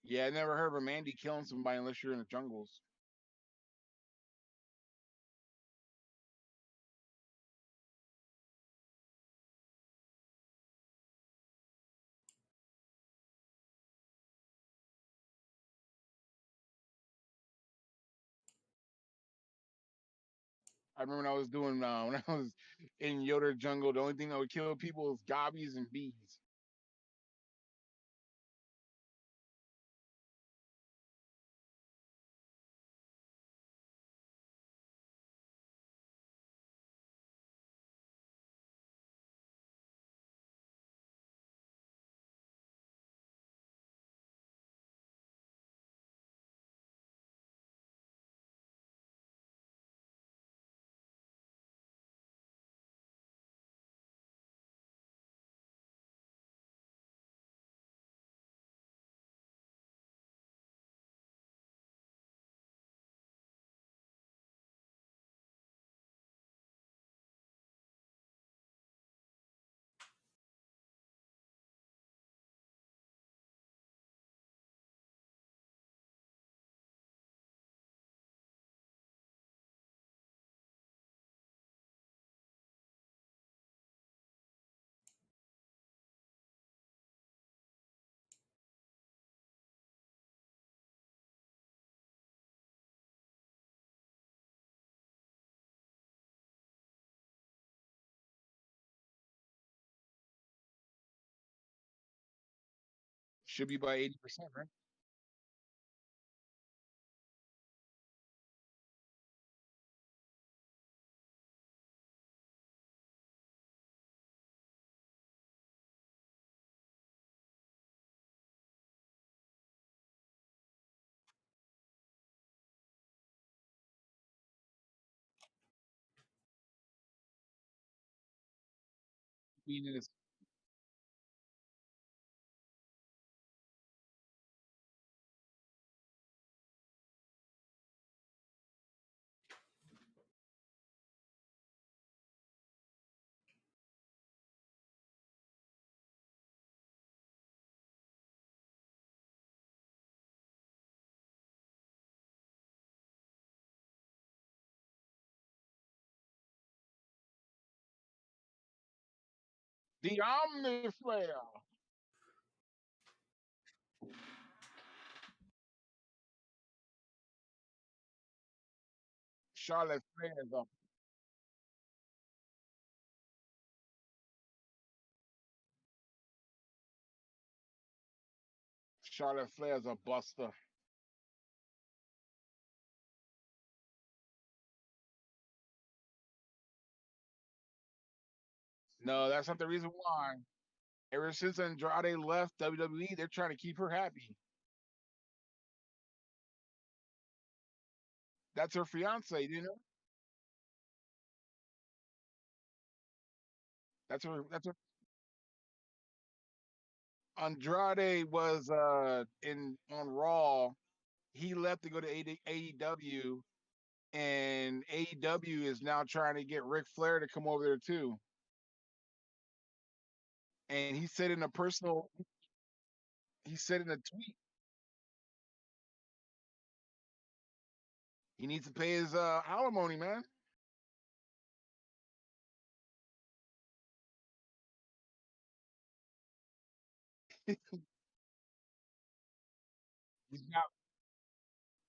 Yeah, I never heard of a Mandy killing somebody unless you're in the jungles. I remember when I was doing when I was in Yoder jungle, the only thing that would kill people is gobbies and bees. Should be by 80%, right? Meaning it's the Omniflare. Charlotte Flair is a Charlotte Flair is a buster. No, that's not the reason why. Ever since Andrade left WWE, they're trying to keep her happy. That's her fiance, you know. That's her. Andrade was in on Raw. He left to go to AEW, and AEW is now trying to get Ric Flair to come over there too. And he said in a tweet, he needs to pay his alimony, man.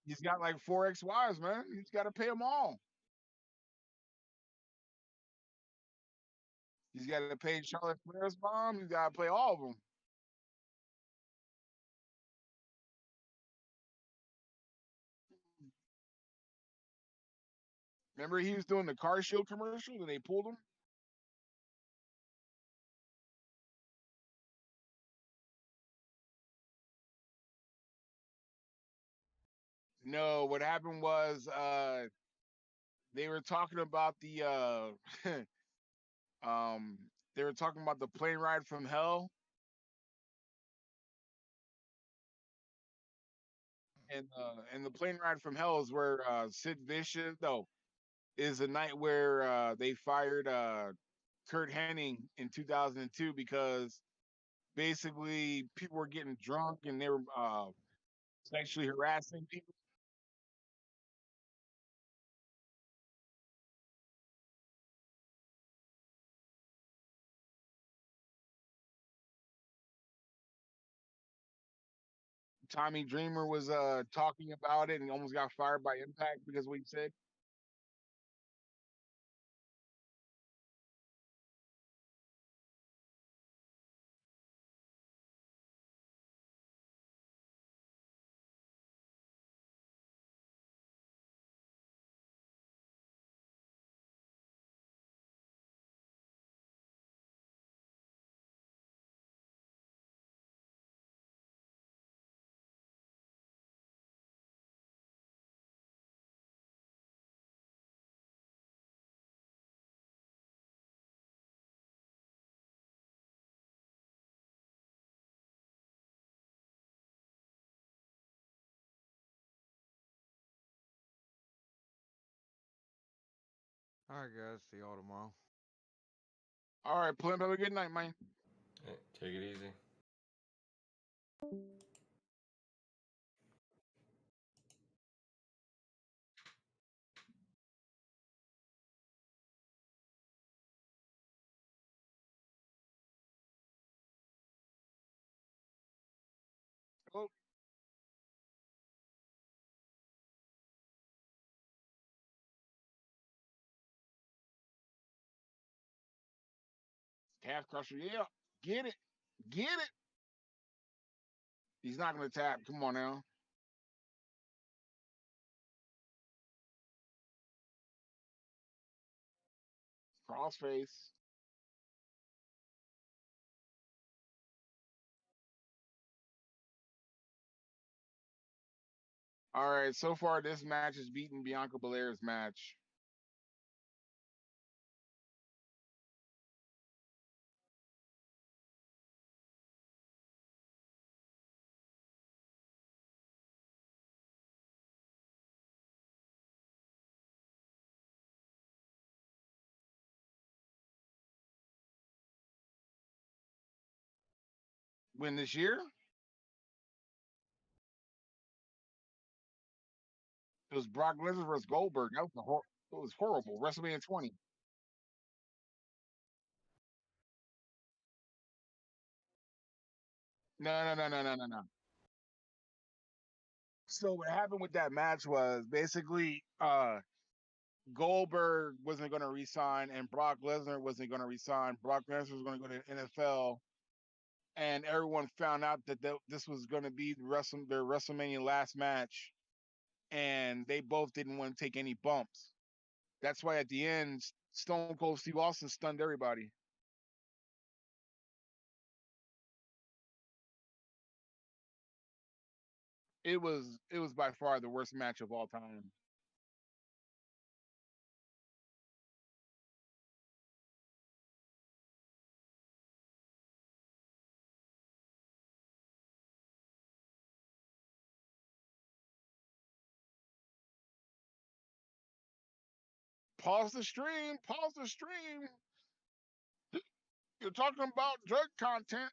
He's got like 4 ex-wives, man. He's got to pay them all. He's got to pay Charlotte Flair's mom. He's got to pay all of them. Remember, he was doing the car show commercial and they pulled him. No, what happened was they were talking about the um they were talking about the plane ride from hell, and the plane ride from hell is where Sid Vicious no is the night where they fired Kurt Hennig in 2002 because basically people were getting drunk and they were sexually harassing people. Tommy Dreamer was talking about it and almost got fired by Impact because of what he said. All right, guys. See y'all tomorrow. All right, Plimp, have a good night, man. Hey, take it easy. Hello. Calf crusher, yeah. Get it. Get it. He's not gonna tap. Come on now. Crossface. All right, so far this match has beaten Bianca Belair's match. Win this year? It was Brock Lesnar versus Goldberg. It was horrible. WrestleMania 20. No, no, no, no, no, no, no. So what happened with that match was basically Goldberg wasn't going to resign and Brock Lesnar wasn't going to resign. Brock Lesnar was going to go to the NFL, and everyone found out that this was going to be their WrestleMania last match, and they both didn't want to take any bumps. That's why at the end, Stone Cold Steve Austin stunned everybody. It was by far the worst match of all time. Pause the stream. Pause the stream. You're talking about drug content.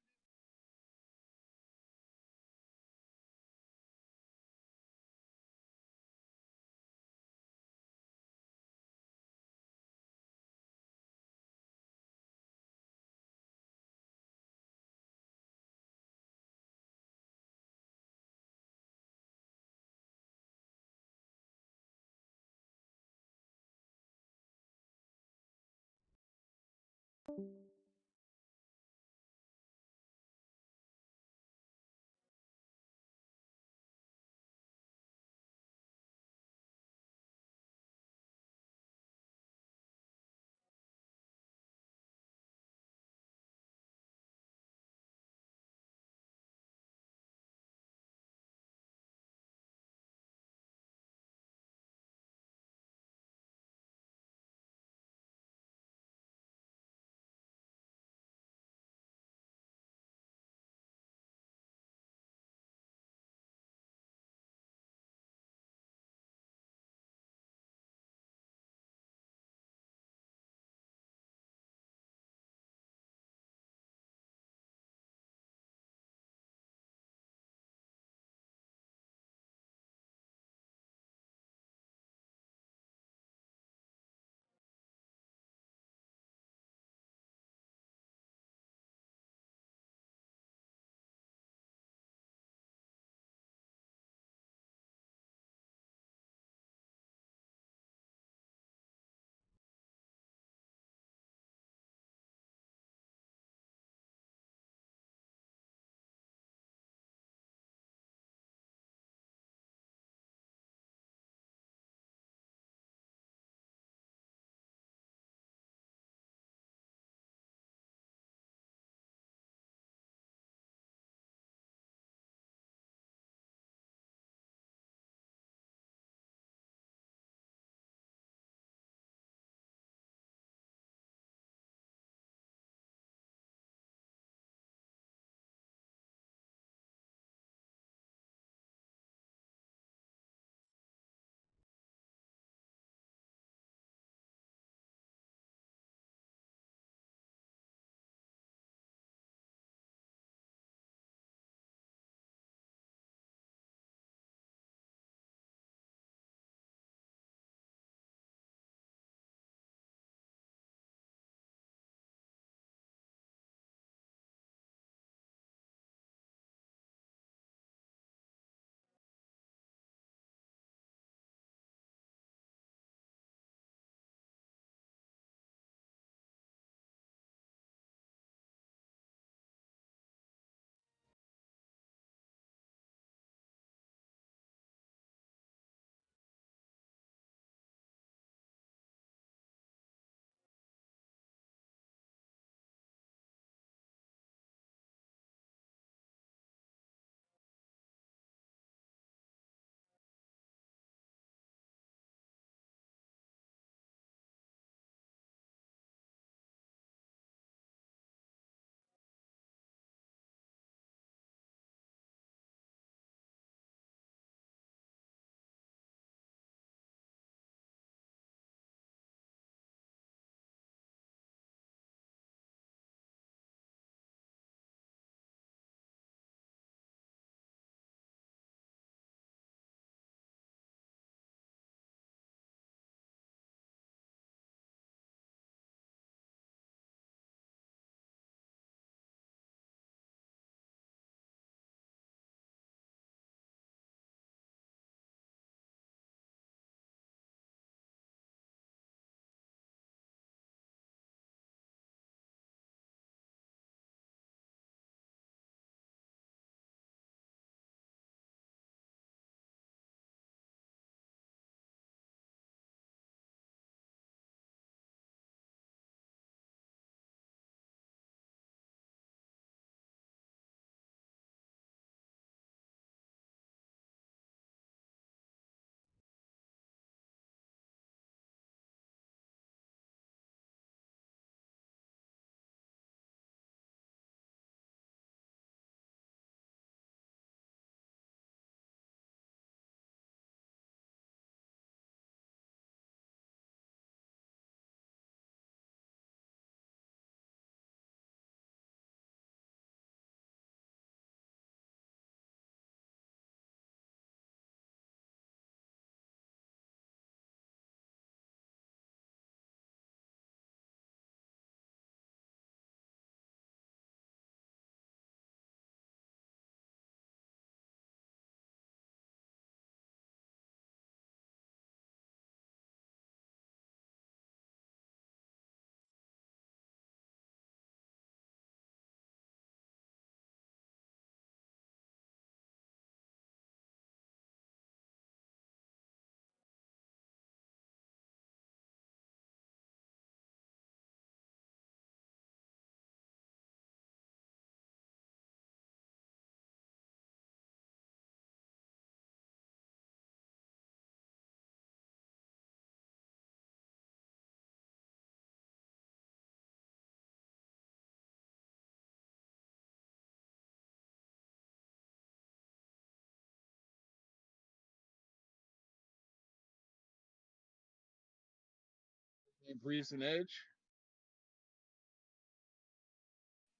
Damian Priest and Edge.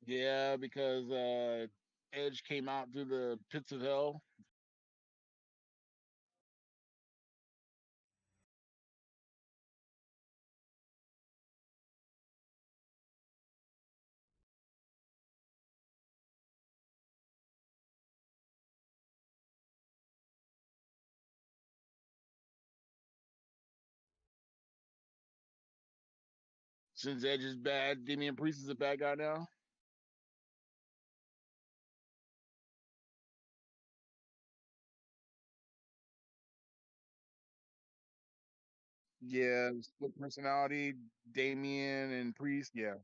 Yeah, because Edge came out through the pits of hell. Since Edge is bad, Damian Priest is a bad guy now. Yeah, split personality, Damian and Priest. Yeah.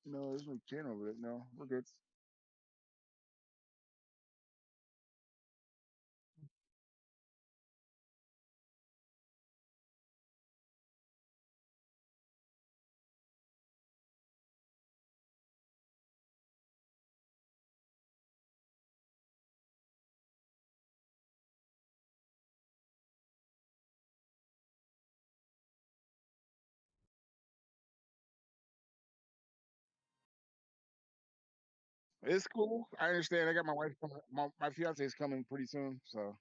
No, there's no chain over it. No, we're good. It's cool. I understand. I got my wife coming. My fiance is coming pretty soon, so